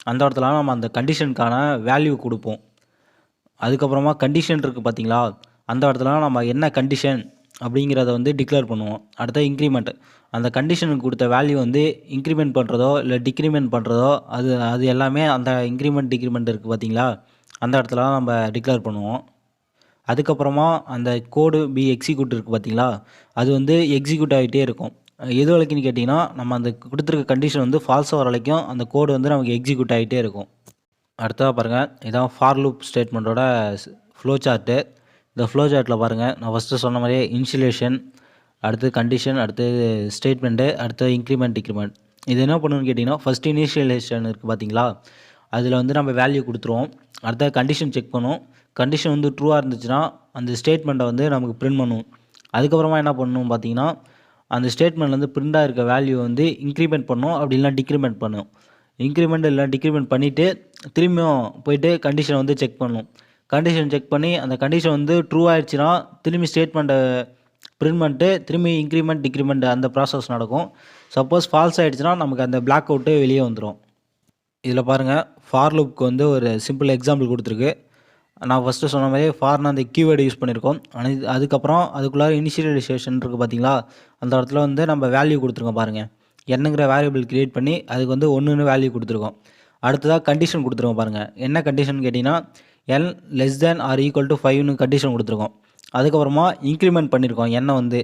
அந்த இடத்துல நம்ம அந்த கண்டிஷனுக்கான வேல்யூ கொடுப்போம். அதுக்கப்புறமா கண்டிஷன் இருக்குது பார்த்தீங்களா, அந்த இடத்துல நம்ம என்ன கண்டிஷன் அப்படிங்கிறத வந்து டிக்ளேர் பண்ணுவோம். அடுத்த இன்க்ரிமெண்ட், அந்த கண்டிஷனுக்கு கொடுத்த வேல்யூ வந்து இன்க்ரிமெண்ட் பண்ணுறதோ இல்லை டிக்ரிமெண்ட் பண்ணுறதோ அது அது எல்லாமே அந்த இன்க்ரிமெண்ட் டிக்ரிமெண்ட் இருக்குது பார்த்தீங்களா, அந்த இடத்துல நம்ம டிக்ளேர் பண்ணுவோம். அதுக்கப்புறமா அந்த கோடு எக்ஸிக்யூட் இருக்குது பார்த்தீங்களா, அது வந்து எக்ஸிக்யூட் ஆகிட்டே இருக்கும். எது வரைக்கும்னு கேட்டிங்கன்னா, நம்ம அந்த கொடுத்துருக்க கண்டிஷன் வந்து ஃபால்ஸ் ஆகிற வரைக்கும் அந்த கோடு வந்து நமக்கு எக்ஸிக்யூட் ஆகிட்டே இருக்கும். அடுத்ததாக பாருங்கள், இதான் ஃபார் லூப் ஸ்டேட்மெண்ட்டோட ஃப்ளோ சார்ட்டு. இந்த ஃப்ளோ சார்ட்டில் பாருங்கள், நான் ஃபஸ்ட்டு சொன்ன மாதிரியே இனிஷியலேஷன், அடுத்து கண்டிஷன், அடுத்து ஸ்டேட்மெண்ட்டு, அடுத்து இன்க்ரிமெண்ட், டிக்ரிமெண்ட். இது என்ன பண்ணணும்னு கேட்டிங்கன்னா, ஃபஸ்ட்டு இனிஷியலேஷன் இருக்குது பார்த்தீங்களா, அதில் வந்து நம்ம வேல்யூ கொடுத்துருவோம். அடுத்த கண்டிஷன் செக் பண்ணுவோம். கண்டிஷன் வந்து ட்ரூவாக இருந்துச்சுன்னா அந்த ஸ்டேட்மெண்ட்டை வந்து நமக்கு பிரிண்ட் பண்ணுவோம். அதுக்கப்புறமா என்ன பண்ணணும் பார்த்தீங்கன்னா, அந்த ஸ்டேட்மெண்ட்லேருந்து பிரிண்டாக இருக்க வேல்யூ வந்து இன்க்ரிமெண்ட் பண்ணணும், அப்படி இல்லைனா டிக்ரிமெண்ட் பண்ணணும். இன்க்ரிமெண்ட் இல்லை டிக்ரிமெண்ட் பண்ணிவிட்டு திரும்பியும் போயிட்டு கண்டிஷனை வந்து செக் பண்ணணும். கண்டிஷன் செக் பண்ணி அந்த கண்டிஷன் வந்து ட்ரூ ஆகிடுச்சுன்னா திரும்பி ஸ்டேட்மெண்ட்டை பிரிண்ட் பண்ணிட்டு திரும்பி இன்க்ரிமெண்ட், டிக்ரிமெண்ட் அந்த ப்ராசஸ் நடக்கும். சப்போஸ் ஃபால்ஸ் ஆகிடுச்சுன்னா நமக்கு அந்த பிளாக் அவுட்டு வெளியே வந்துடும். இதில் பாருங்கள், ஃபார் லூப்க்கு வந்து ஒரு சிம்பிள் எக்ஸாம்பிள் கொடுத்துருக்கு. நான் ஃபஸ்ட்டு சொன்ன மாதிரி ஃபார்னா அந்த கீவேர்டு யூஸ் பண்ணியிருக்கோம். அதுக்கப்புறம் அதுக்குள்ளார இனிஷியலைசேஷன் இருக்குது பார்த்தீங்களா, அந்த இடத்துல வந்து நம்ம வேல்யூ கொடுத்துருக்கோம் பாருங்கள். என்னங்கிற வேரியபிள் க்ரியேட் பண்ணி அதுக்கு வந்து 1ன்னு வேல்யூ கொடுத்துருக்கோம். அடுத்ததாக கண்டிஷன் கொடுத்துருக்கோம் பாருங்கள். என்ன கண்டிஷன் கேட்டிங்கன்னா, n <= 5ன்னு கண்டிஷன் கொடுத்துருக்கோம். அதுக்கப்புறமா இன்க்ரிமெண்ட் பண்ணியிருக்கோம் எண்ணை வந்து.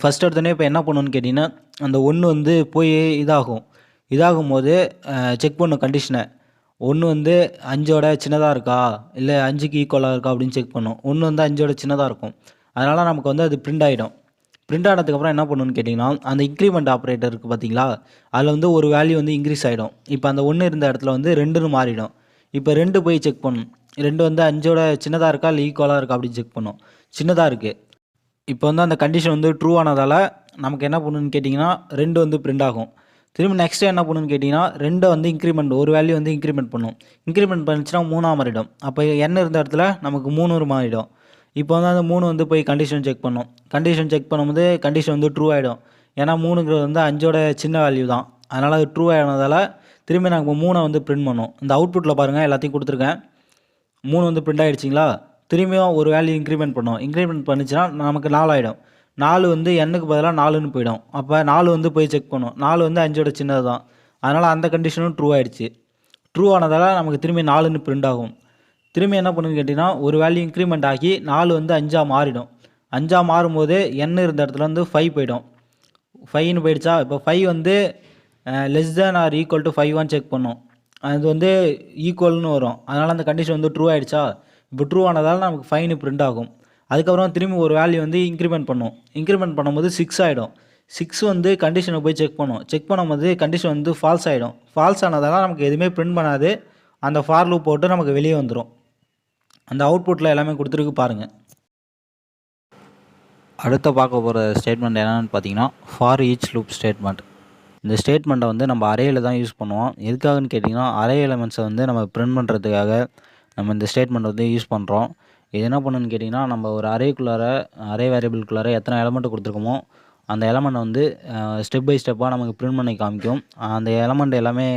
ஃபஸ்ட் எடுத்தோடனே இப்போ என்ன பண்ணணும்னு கேட்டிங்கன்னா, அந்த 1 வந்து போய் இதாகும்போது செக் பண்ணும் கண்டிஷனை. 1 வந்து 5ஓட சின்னதாக இருக்கா, இல்லை 5க்கு ஈக்குவலாக இருக்கா அப்படின்னு செக் பண்ணும். 1 வந்து 5ஓட சின்னதாக இருக்கும். அதனால் நமக்கு வந்து அது பிரிண்ட் ஆகிடும். பிரிண்ட் ஆனதுக்கப்புறம் என்ன பண்ணணும்னு கேட்டிங்கன்னா, அந்த இன்க்ரிமெண்ட் ஆப்ரேட்டர் இருக்குது பார்த்தீங்களா, அதில் வந்து ஒரு வேல்யூ வந்து இன்க்ரீஸ் ஆகிடும். இப்போ அந்த 1 இருந்த இடத்துல வந்து 2ன்னு மாறிடும். இப்போ 2 போய் செக் பண்ணணும். 2 வந்து 5ஓட சின்னதாக இருக்கா இல்லை ஈக்குவலாக இருக்கா அப்படின்னு செக் பண்ணும். சின்னதாக இருக்குது. இப்போ வந்து அந்த கண்டிஷன் வந்து ட்ரூ ஆனதால் நமக்கு என்ன பண்ணணும்னு கேட்டிங்கன்னா, 2 வந்து பிரிண்ட் ஆகும். திரும்ப நெக்ஸ்ட்டு என்ன பண்ணணும்னு கேட்டிங்கன்னா, 2 வந்து இன்க்ரிமெண்ட், ஒரு வேல்யூ வந்து இன்க்ரிமெண்ட் பண்ணும். இன்க்ரிமெண்ட் பண்ணிச்சுன்னா 3ஆக மாறிடும். அப்போ n இருந்த இடத்துல நமக்கு 3 மாறிடும். இப்போ வந்து அந்த 3 வந்து போய் கண்டிஷன் செக் பண்ணும். கண்டிஷன் செக் பண்ணும்போது கண்டிஷன் வந்து ட்ரூ ஆகிடும். ஏன்னா 3ங்கிறது வந்து 5ஓட சின்ன வேல்யூ தான். அதனால் அது ட்ரூ ஆனதால் திரும்பி நாங்கள் 3 வந்து பிரிண்ட் பண்ணோம். இந்த அவுட்புட்டில் பாருங்கள், எல்லாத்தையும் கொடுத்துருக்கேன். 3 வந்து பிரிண்ட் ஆகிடுச்சிங்களா, திரும்பியும் ஒரு வேல்யூ இன்க்ரிமெண்ட் பண்ணோம். இன்க்ரிமெண்ட் பண்ணிச்சுன்னா நமக்கு 4 ஆகிடும். 4 வந்து n-க்கு பதிலாக 4ன்னு போயிடும். அப்போ 4 வந்து போய் செக் பண்ணும். 4 வந்து 5ஓட சின்னது தான். அதனால் அந்த கண்டிஷனும் ட்ரூ ஆகிடுச்சு. ட்ரூ ஆனதால் நமக்கு திரும்பி 4ன்னு பிரிண்ட் ஆகும். திரும்பி என்ன பண்ணுன்னு கேட்டிங்கன்னா, ஒரு வேல்யூ இன்க்ரிமெண்ட் ஆகி 4 வந்து 5ஆக மாறிடும். 5ஆக மாறும்போது n இருந்த இடத்துல வந்து 5 போயிடும். 5ன்னு போயிடுச்சா, இப்போ 5 வந்து <= 5 செக் பண்ணும். அது வந்து ஈக்குவல்னு வரும். அதனால் அந்த கண்டிஷன் வந்து ட்ரூ ஆகிடுச்சா, இப்போ ட்ரூ ஆனதால் நமக்கு 5ன்னு பிரிண்ட் ஆகும். அதுக்கப்புறம் திரும்பி ஒரு வேல்யூ வந்து இன்க்ரிமெண்ட் பண்ணும். இன்க்ரிமெண்ட் பண்ணும்போது 6 ஆகிடும். 6 வந்து கண்டிஷனை போய் செக் பண்ணும். செக் பண்ணும்போது கண்டிஷன் வந்து ஃபால்ஸ் ஆகிடும். ஃபால்ஸ் ஆனதால் நமக்கு எதுவுமே பிரிண்ட் பண்ணாது. அந்த ஃபார் லூப் போட்டு நமக்கு வெளியே வந்துடும். அந்த அவுட்புட்டில் எல்லாமே கொடுத்துருக்கு பாருங்கள். அடுத்த பார்க்க போகிற ஸ்டேட்மெண்ட் என்னென்னு பார்த்தீங்கன்னா, ஃபார் ஈச் லூப் ஸ்டேட்மெண்ட். இந்த ஸ்டேட்மெண்ட்டை வந்து நம்ம அரேயில் தான் யூஸ் பண்ணுவோம். எதுக்காகன்னு கேட்டிங்கன்னா, அரே எலமெண்ட்ஸை வந்து நம்ம பிரிண்ட் பண்ணுறதுக்காக நம்ம இந்த ஸ்டேட்மெண்ட் வந்து யூஸ் பண்ணுறோம். இது என்ன பண்ணுன்னு கேட்டிங்கன்னா, நம்ம ஒரு அரே வேரியபிள்குள்ளார எத்தனை எலமெண்ட்டு கொடுத்துருக்கோமோ அந்த எலமெண்ட்டை வந்து ஸ்டெப் பை ஸ்டெப்பாக நமக்கு பிரிண்ட் பண்ணி காமிக்கும். அந்த எலமெண்ட் எல்லாமே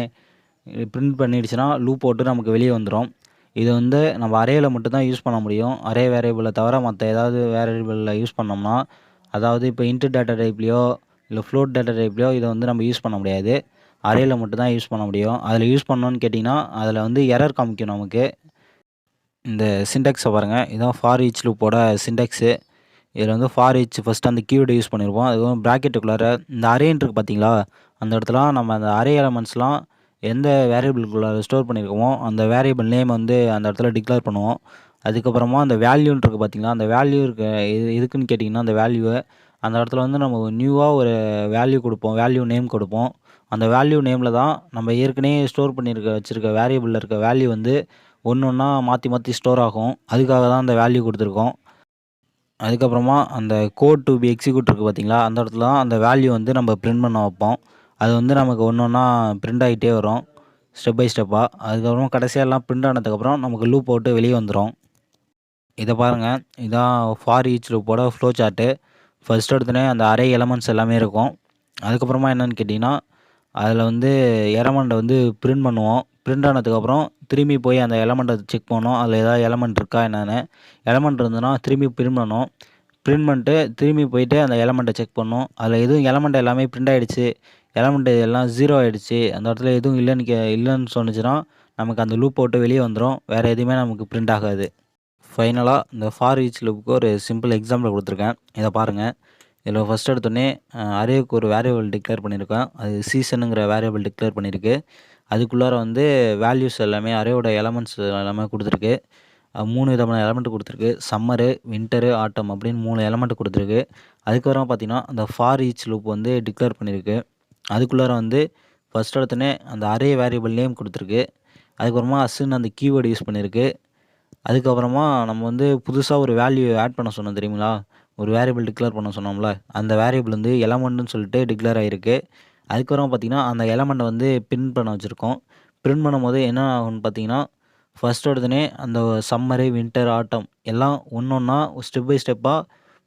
பிரிண்ட் பண்ணிடுச்சுன்னா லூப் போட்டு நமக்கு வெளியே வந்துடும். இது வந்து நம்ம அரேயில் மட்டும்தான் யூஸ் பண்ண முடியும். அரே வேரியபிளை தவிர மற்ற ஏதாவது வேரியபிளில் யூஸ் பண்ணோம்னா, அதாவது இப்போ இன்ட் டேட்டா டைப்லையோ இல்லை ஃப்ளோட் டேட்டா டைப்லையோ இதை வந்து நம்ம யூஸ் பண்ண முடியாது. அரேயில் மட்டும்தான் யூஸ் பண்ண முடியும். அதில் யூஸ் பண்ணோன்னு கேட்டிங்கன்னா, அதில் வந்து எரர் காமிக்கும் நமக்கு. இந்த சின்டெக்ஸை பாருங்கள், இதுதான் ஃபார் ஈச் லூப்போட சின்டெக்ஸு. இதில் வந்து ஃபார் ஈச் ஃபஸ்ட்டு அந்த கீவேர்டு யூஸ் பண்ணியிருப்போம். அதுவும் ப்ராக்கெட்டுக்குள்ளார இந்த அரேன்னு இருக்குது பார்த்தீங்களா, அந்த இடத்துல நம்ம அந்த அரே எலமெண்ட்ஸ்லாம் எந்த வேரியபிளுக்குள்ளார ஸ்டோர் பண்ணியிருக்கோமோ அந்த வேரியபிள் நேம் வந்து அந்த இடத்துல டிக்ளேர் பண்ணுவோம். அதுக்கப்புறமா அந்த வேல்யூன்னு இருக்குது பார்த்தீங்களா, அந்த வேல்யூ எதுக்குன்னு கேட்டிங்கன்னா, அந்த வேல்யூவை அந்த இடத்துல வந்து நம்ம நியூவாக ஒரு வேல்யூ கொடுப்போம், வேல்யூ நேம் கொடுப்போம். அந்த வேல்யூ நேமில் தான் நம்ம ஏற்கனவே ஸ்டோர் வச்சுருக்க வேரியபிளில் இருக்க வேல்யூ வந்து ஒன்றா மாற்றி ஸ்டோர் ஆகும். அதுக்காக தான் அந்த வேல்யூ கொடுத்துருக்கோம். அதுக்கப்புறமா அந்த கோட் டு பி எக்ஸிக்யூட் இருக்குது பார்த்தீங்களா, அந்த இடத்துல தான் அந்த வேல்யூ வந்து நம்ம பிரிண்ட் பண்ண வைப்போம். அது வந்து நமக்கு ஒன்று ஒன்றா பிரிண்ட் ஆகிட்டே வரும் ஸ்டெப் பை ஸ்டெப்பாக. அதுக்கப்புறம் கடைசியாக எல்லாம் பிரிண்ட் ஆனதுக்கப்புறம் நமக்கு லூப் போட்டு வெளியே வந்துடும். இதை பாருங்கள், இதான் ஃபார் ஈச் லூப்போட ஃப்ளோ சார்ட்டு. ஃபர்ஸ்ட் எடுத்தோடனே அந்த அரே எலமெண்ட்ஸ் எல்லாமே இருக்கும். அதுக்கப்புறமா என்னென்னு கேட்டிங்கன்னா, அதில் வந்து எலமெண்ட்டை வந்து பிரிண்ட் பண்ணுவோம். பிரிண்ட் ஆனதுக்கப்புறம் திரும்பி போய் அந்த எலமெண்ட்டை செக் பண்ணோம், அதில் ஏதாவது எலமெண்ட் இருக்கா என்னென்னு. எலமெண்ட் இருந்ததுன்னா திரும்பி பிரிண்ட் பண்ணோம். பிரிண்ட் பண்ணிட்டு திரும்பி போயிட்டு அந்த எலமெண்ட்டை செக் பண்ணோம். அதில் எதுவும் எலமெண்ட் எல்லாமே பிரிண்ட் ஆகிடுச்சு, எலமெண்ட் எல்லாம் 0 ஆகிடுச்சு, அந்த இடத்துல எதுவும் இல்லைன்னு சொன்னிச்சுன்னா நமக்கு அந்த லூப் போட்டு வெளியே வந்துடும். வேறு எதுவுமே நமக்கு பிரிண்ட் ஆகாது. ஃபைனலாக இந்த ஃபார் ஈச் லூப்புக்கு ஒரு சிம்பிள் எக்ஸாம்பிள் கொடுத்துருக்கேன். இதை பாருங்கள். இதில் ஃபஸ்ட் எடுத்தோடனே அரேவுக்கு ஒரு வேரியபிள் டிக்ளேர் பண்ணியிருக்கேன். அது சீசனுங்கிற வேரியபிள் டிக்ளேர் பண்ணியிருக்கு. அதுக்குள்ளார வந்து வேல்யூஸ் எல்லாமே அரேவோட எலமெண்ட்ஸ் எல்லாமே கொடுத்துருக்கு. 3 விதமான எலமெண்ட் கொடுத்துருக்கு. சம்மரு, வின்டரு, ஆட்டம் அப்படின்னு 3 எலமெண்ட் கொடுத்துருக்கு. அதுக்கப்புறம் பார்த்திங்கன்னா அந்த ஃபார் ஈச் லூப் வந்து டிக்ளேர் பண்ணியிருக்கு. அதுக்குள்ளார வந்து ஃபஸ்ட் எடுத்தோடனே அந்த அரே வேரியபிள் நேம் கொடுத்துருக்கு. அதுக்கப்புறமா அஸ்ன்னு அந்த கீவேர்டு யூஸ் பண்ணியிருக்கு. அதுக்கப்புறமா நம்ம வந்து புதுசாக ஒரு வேல்யூ ஆட் பண்ண சொன்னோம் தெரியுங்களா? ஒரு வேரியபிள் டிக்ளேர் பண்ண சொன்னோம்ல, அந்த வேரியபிள் வந்து எலமெண்ட்டுன்னு சொல்லிட்டு டிக்ளேர் ஆகிருக்கு. அதுக்கப்புறம் பார்த்திங்கன்னா அந்த எலமெண்ட்டை வந்து பிரிண்ட் பண்ண வச்சுருக்கோம். பிரிண்ட் பண்ணும்போது என்ன ஆகும்னு பார்த்திங்கன்னா, ஃபஸ்ட் எடுத்தோடனே அந்த சம்மரு, வின்டர், ஆட்டம் எல்லாம் ஒன்று ஒன்றா ஸ்டெப் பை ஸ்டெப்பாக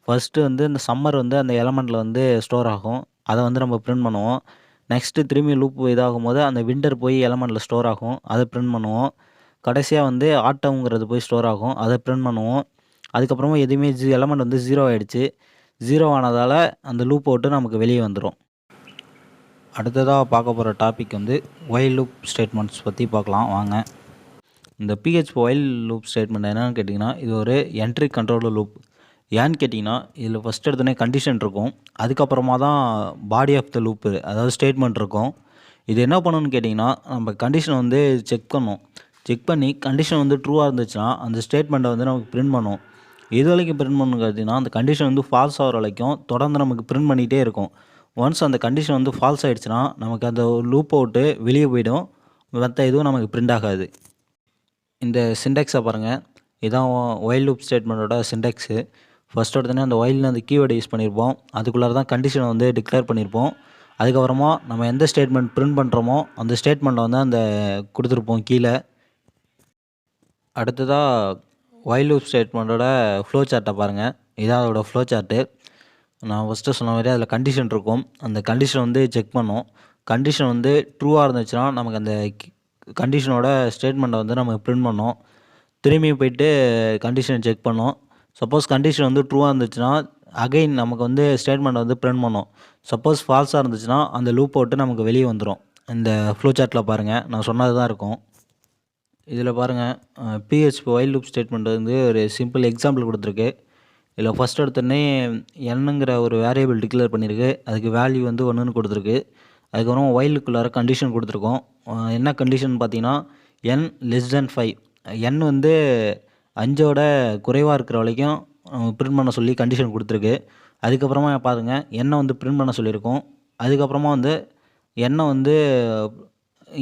ஃபஸ்ட்டு வந்து இந்த சம்மர் வந்து அந்த எலமெண்ட்டில் வந்து ஸ்டோர் ஆகும். அதை வந்து நம்ம பிரிண்ட் பண்ணுவோம். நெக்ஸ்ட்டு திரும்பி லூப் இதாகும்போது அந்த வின்டர் போய் எலமெண்ட்டில் ஸ்டோர் ஆகும். அதை பிரிண்ட் பண்ணுவோம். கடைசியாக வந்து ஆட்டம்ங்கிறது போய் ஸ்டோர் ஆகும். அதை பிரிண்ட் பண்ணுவோம். அதுக்கப்புறமா எதுவுமே எலமெண்ட் வந்து 0 ஆகிடுச்சு. 0 ஆனதால் அந்த லூப் போட்டு நமக்கு வெளியே வந்துடும். அடுத்ததாக பார்க்க போகிற டாபிக் வந்து ஒயில் லூப் ஸ்டேட்மெண்ட்ஸ் பற்றி பார்க்கலாம் வாங்க. இந்த PHP ஒயில் லூப் ஸ்டேட்மெண்ட் என்னென்னு கேட்டிங்கன்னா, இது ஒரு என்ட்ரி கண்ட்ரோலர் லூப். ஏன்னு கேட்டிங்கன்னா, இதில் ஃபஸ்ட் எடுத்தோடனே கண்டிஷன் இருக்கும். அதுக்கப்புறமா தான் பாடி ஆஃப் த லூப்பு, அதாவது ஸ்டேட்மெண்ட் இருக்கும். இது என்ன பண்ணணும்னு கேட்டிங்கன்னா, நம்ம கண்டிஷனை வந்து செக் பண்ணி கண்டிஷன் வந்து ட்ரூவாக இருந்துச்சுன்னா அந்த ஸ்டேட்மெண்ட்டை வந்து நமக்கு பிரிண்ட் பண்ணும். எது வரைக்கும் பிரிண்ட் பண்ணணும்னு கேட்டிங்கன்னா, அந்த கண்டிஷன் வந்து ஃபால்ஸ் ஆகிற வரைக்கும் தொடர்ந்து நமக்கு பிரிண்ட் பண்ணிகிட்டே இருக்கும். ஒன்ஸ் அந்த கண்டிஷன் வந்து ஃபால்ஸ் ஆகிடுச்சுன்னா நமக்கு அந்த லூப்பை விட்டு வெளியே போயிடும். மற்ற எதுவும் நமக்கு பிரிண்ட் ஆகாது. இந்த சிண்டெக்ஸை பாருங்கள். இதான் ஒயில் லூப் ஸ்டேட்மெண்ட்டோட சிண்டெக்ஸு. ஃபஸ்ட் எடுத்தோடனே அந்த ஒயில்னு அந்த கீவேர்டை யூஸ் பண்ணியிருப்போம். அதுக்குள்ளார தான் கண்டிஷனை வந்து டிக்ளேர் பண்ணியிருப்போம். அதுக்கப்புறமா நம்ம எந்த ஸ்டேட்மெண்ட் பிரிண்ட் பண்ணுறோமோ அந்த ஸ்டேட்மெண்ட்டை வந்து அந்த கொடுத்துருப்போம் கீழே. அடுத்ததாக ஒயில் லூப் ஸ்டேட்மெண்ட்டோட ஃப்ளோ சார்ட்டை பாருங்கள். இதான் அதோட ஃப்ளோ சார்ட்டு. நான் ஃபஸ்ட்டு சொன்ன மாதிரி அதில் கண்டிஷன் இருக்கும். அந்த கண்டிஷன் வந்து செக் பண்ணோம். கண்டிஷன் வந்து ட்ரூவாக இருந்துச்சுன்னா நமக்கு அந்த கண்டிஷனோட ஸ்டேட்மெண்ட்டை வந்து நம்ம பிரிண்ட் பண்ணோம். திரும்பி போயிட்டு கண்டிஷனை செக் பண்ணோம். சப்போஸ் கண்டிஷன் வந்து ட்ரூவாக இருந்துச்சுன்னா அகைன் நமக்கு வந்து ஸ்டேட்மெண்ட்டை வந்து பிரிண்ட் பண்ணோம். சப்போஸ் ஃபால்ஸாக இருந்துச்சுன்னா அந்த லூப்பை விட்டு நமக்கு வெளியே வந்துடும். இந்த ஃப்ளோ சார்ட்டில் பாருங்கள், நான் சொன்னது தான் இருக்கும். இதில் பாருங்கள், PHP ஒயில் லூப் ஸ்டேட்மெண்ட் வந்து ஒரு சிம்பிள் எக்ஸாம்பிள் கொடுத்துருக்கு. இதில் ஃபஸ்ட் எடுத்தோடனே என்னங்கிற ஒரு வேரியபிள் டிக்ளேர் பண்ணியிருக்கு. அதுக்கு வேல்யூ வந்து 1ன்னு கொடுத்துருக்கு. அதுக்கப்புறம் ஒயிலுக்குள்ளார கண்டிஷன் கொடுத்துருக்கோம். என்ன கண்டிஷன் பார்த்தீங்கன்னா, n<5. n வந்து 5ஓட குறைவாக இருக்கிற வரைக்கும் பிரிண்ட் பண்ண சொல்லி கண்டிஷன் கொடுத்துருக்கு. அதுக்கப்புறமா பாருங்கள், n வந்து பிரிண்ட் பண்ண சொல்லியிருக்கோம். அதுக்கப்புறமா வந்து n வந்து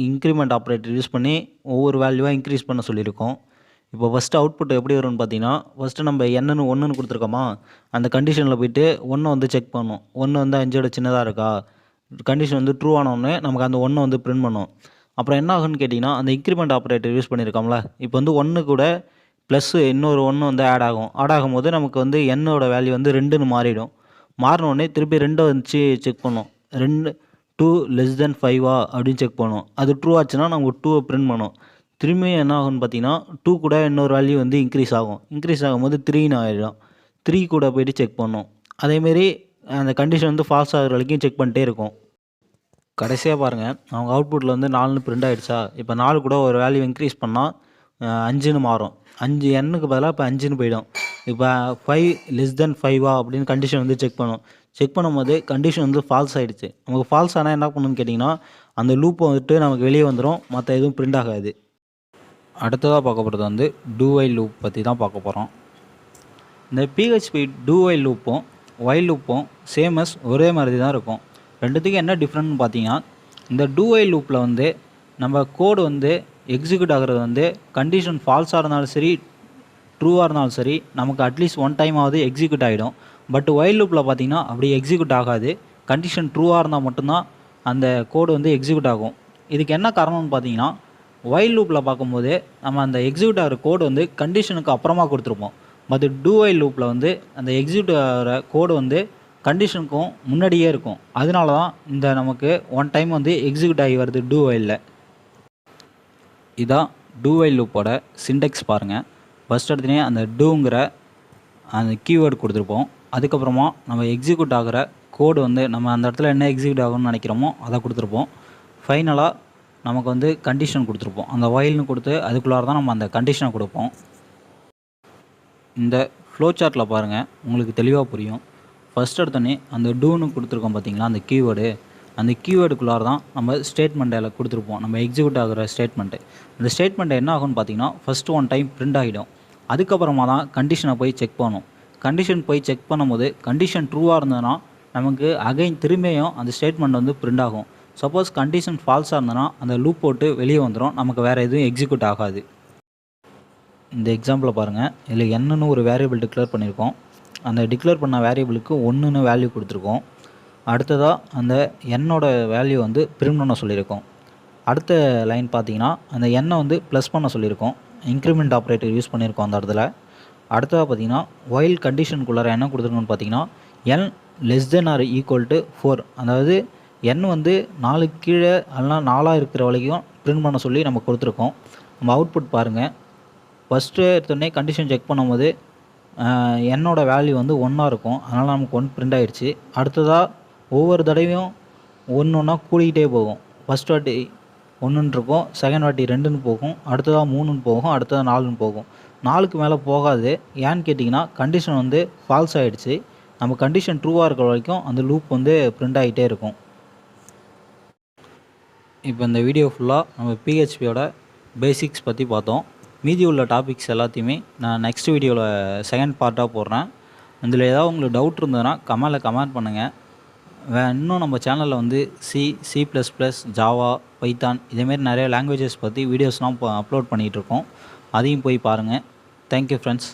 இன்க்ரிமெண்ட் ஆப்ரேட்டர் யூஸ் பண்ணி ஒவ்வொரு வேல்யூவாக இன்க்ரீஸ் பண்ண சொல்லியிருக்கோம். இப்போ ஃபஸ்ட்டு அவுட்புட் எப்படி வரும்னு பார்த்தீங்கன்னா, ஃபஸ்ட்டு நம்ம என்னன்னு 1ன்னு கொடுத்துருக்கோமா, அந்த கண்டிஷனில் போய்ட்டு 1 வந்து செக் பண்ணோம். 1 வந்து 5ஓட சின்னதாக இருக்கா, கண்டிஷன் வந்து ட்ரூ ஆனோடனே நமக்கு அந்த 1 வந்து பிரிண்ட் பண்ணும். அப்புறம் என்ன ஆகுன்னு கேட்டிங்கன்னா, அந்த இன்க்ரிமெண்ட் ஆப்ரேட்டர் யூஸ் பண்ணியிருக்கோம்ல, இப்போ வந்து 1 கூட ப்ளஸ் இன்னொரு 1 வந்து ஆட் ஆகும்போது நமக்கு வந்து என்னோட வேல்யூ வந்து 2ன்னு மாறிடும். மாறினோடனே திருப்பி 2 வச்சு செக் பண்ணோம். 2 <5 அப்படின்னு செக் பண்ணோம். அது ட்ரூ ஆச்சுன்னா நமக்கு 2 பிரிண்ட் பண்ணோம். திரும்பியும் என்ன ஆகும்னு பார்த்தீங்கன்னா, 2 கூட இன்னொரு வேல்யூ வந்து இன்க்ரீஸ் ஆகும். இன்க்ரீஸ் ஆகும்போது 3ன்னு ஆகிடும். 3 கூட போய்ட்டு செக் பண்ணோம். அதேமாரி அந்த கண்டிஷன் வந்து ஃபால்ஸ் ஆகிற வரைக்கும் செக் பண்ணிட்டே இருக்கும். கடைசியாக பாருங்கள், அவங்க அவுட்புட்டில் வந்து 4ன்னு பிரிண்ட் ஆகிடுச்சா, இப்போ 4 கூட ஒரு வேல்யூ இன்க்ரீஸ் பண்ணால் 5ன்னு மாறும். 5 எண்ணுக்கு பதிலாக இப்போ 5ன்னு போயிடும். இப்போ 5<5 அப்படின்னு கண்டிஷன் வந்து செக் பண்ணும். செக் பண்ணும்போது கண்டிஷன் வந்து ஃபால்ஸ் ஆகிடுச்சு. நமக்கு ஃபால்ஸ் ஆனால் என்ன பண்ணணும்னு கேட்டிங்கன்னா, அந்த லூப்பை வந்துட்டு நமக்கு வெளியே வந்துடும். மற்ற எதுவும் பிரிண்ட் ஆகாது. அடுத்ததாக பார்க்க போகிறது வந்து டூ ஒயில் லூப் பற்றி தான் பார்க்க போகிறோம். இந்த PHP டூ ஒயில் லூப்பும் ஒயில் லூப்பும் சேமஸ் ஒரே மாதிரி தான் இருக்கும். ரெண்டுத்துக்கும் என்ன டிஃப்ரெண்ட்னு பார்த்தீங்கன்னா, இந்த டூ ஒயில் லூப்பில் வந்து நம்ம கோடு வந்து எக்ஸிக்யூட் ஆகிறது வந்து கண்டிஷன் ஃபால்ஸாக இருந்தாலும் சரி, ட்ரூவாக இருந்தாலும் சரி, நமக்கு அட்லீஸ்ட் 1 டைம் ஆகுது எக்ஸிக்யூட் ஆகிடும். பட் ஒயில் லூப்பில் பார்த்தீங்கன்னா அப்படி எக்ஸிக்யூட் ஆகாது. கண்டிஷன் ட்ரூவாக இருந்தால் மட்டும்தான் அந்த கோடு வந்து எக்ஸிக்யூட் ஆகும். இதுக்கு என்ன காரணம்னு பார்த்தீங்கன்னா, வைல் லூப்பில் பார்க்கும்போது நம்ம அந்த எக்ஸிக்யூட் ஆகிற கோடு வந்து கண்டிஷனுக்கு அப்புறமா கொடுத்துருப்போம். பட் டூ வைல் லூப்பில் வந்து அந்த எக்ஸிக்யூட் ஆகிற கோடு வந்து கண்டிஷனுக்கும் முன்னாடியே இருக்கும். அதனால தான் இந்த நமக்கு ஒன் டைம் வந்து எக்ஸிக்யூட் ஆகி வருது டூ வைலில். இதான் டூ வைல் லூப்போட சிண்டெக்ஸ் பாருங்கள். ஃபஸ்ட் எடுத்துனே அந்த டூங்கிற அந்த கீவேர்டு கொடுத்துருப்போம். அதுக்கப்புறமா நம்ம எக்ஸிக்யூட் ஆகிற கோடு வந்து நம்ம அந்த இடத்துல என்ன எக்ஸிக்யூட் ஆகும்னு நினைக்கிறோமோ அதை கொடுத்துருப்போம். ஃபைனலாக நமக்கு வந்து கண்டிஷன் கொடுத்துருப்போம். அந்த வைல்னு கொடுத்து அதுக்குள்ளார தான் நம்ம அந்த கண்டிஷனை கொடுப்போம். இந்த ஃப்ளோ சார்ட்டில் பாருங்கள், உங்களுக்கு தெளிவாக புரியும். ஃபஸ்ட் எடுத்தோடனே அந்த டூன்னு கொடுத்துருக்கோம் பார்த்தீங்களா, அந்த கீவேர்டு, அந்த கீவேர்டுக்குள்ளார தான் நம்ம ஸ்டேட்மெண்ட்டில் கொடுத்துருப்போம். நம்ம எக்ஸிக்யூட் ஆகிற ஸ்டேட்மெண்ட்டு. அந்த ஸ்டேட்மெண்ட் என்ன ஆகும்னு பார்த்தீங்கன்னா, ஃபஸ்ட்டு ஒன் டைம் பிரிண்ட் ஆகிடும். அதுக்கப்புறமா தான் கண்டிஷனை போய் செக் பண்ணணும். கண்டிஷன் போய் செக் பண்ணும்போது கண்டிஷன் ட்ரூவாக இருந்ததுன்னா நமக்கு அகைன் திரும்பியும் அந்த ஸ்டேட்மெண்ட் வந்து பிரிண்ட் ஆகும். சப்போஸ் கண்டிஷன் ஃபால்ஸாக இருந்ததுன்னா அந்த லூப் போட்டு வெளியே வந்துடும். நமக்கு வேறு எதுவும் எக்ஸிக்யூட் ஆகாது. இந்த எக்ஸாம்பிளை பாருங்கள். இதில் என்னன்னு ஒரு வேரியபிள் டிக்ளேர் பண்ணியிருக்கோம். அந்த டிக்ளேர் பண்ண வேரியபிளுக்கு 1ன்னு வேல்யூ கொடுத்துருக்கோம். அடுத்ததாக அந்த என்னோட வேல்யூ வந்து பிரிண்ட் பண்ண சொல்லியிருக்கோம். அடுத்த லைன் பார்த்தீங்கன்னா அந்த எண்ணை வந்து ப்ளஸ் பண்ண சொல்லியிருக்கோம். இன்க்ரிமெண்ட் ஆப்ரேட்டர் யூஸ் பண்ணியிருக்கோம் அந்த இடத்துல. அடுத்ததாக பார்த்தீங்கன்னா வைல் கண்டிஷனுக்குள்ளார என்ன கொடுத்துருக்கோன்னு பார்த்தீங்கன்னா n less than or equal to 4, அதாவது n வந்து 4க்கு கீழே அல்லனா 4 இருக்கிற வரைக்கும் பிரிண்ட் பண்ண சொல்லி நம்ம கொடுத்துருக்கோம். நம்ம அவுட்புட் பாருங்கள். ஃபஸ்ட்டு எடுத்தோடனே கண்டிஷன் செக் பண்ணும்போது என்னோட வேல்யூ வந்து 1ஆக இருக்கும். அதனால் நமக்கு 1 பிரிண்ட் ஆகிடுச்சு. அடுத்ததாக ஒவ்வொரு தடவையும் ஒன்றா கூடிக்கிட்டே போகும். ஃபஸ்ட் வாட்டி 1ன்னு இருக்கும், செகண்ட் வாட்டி 2ன்னு போகும், அடுத்ததாக 3ன்னு போகும், அடுத்ததாக 4ன்னு போகும். 4க்கு மேலே போகாது. ஏன்னு கேட்டிங்கன்னா கண்டிஷன் வந்து ஃபால்ஸ் ஆகிடுச்சு. நம்ம கண்டிஷன் ட்ரூவாக இருக்கிற வரைக்கும் அந்த லூப் வந்து பிரிண்ட் ஆகிட்டே இருக்கும். இப்போ இந்த வீடியோ ஃபுல்லாக நம்ம பிஹெச்பியோட பேசிக்ஸ் பற்றி பார்த்தோம். மீதி உள்ள டாபிக்ஸ் எல்லாத்தையுமே நான் நெக்ஸ்ட் வீடியோவில் செகண்ட் பார்ட்டாக போடுறேன். இதில் ஏதாவது உங்களுக்கு டவுட் இருந்ததுன்னா கமெண்ட் பண்ணுங்கள். இன்னும் நம்ம சேனலில் வந்து C++, ஜாவா, பைத்தான் இதேமாரி நிறைய லாங்குவேஜஸ் பற்றி வீடியோஸ்லாம் அப்லோட் பண்ணிகிட்ருக்கோம். அதையும் போய் பாருங்கள். Thank you friends.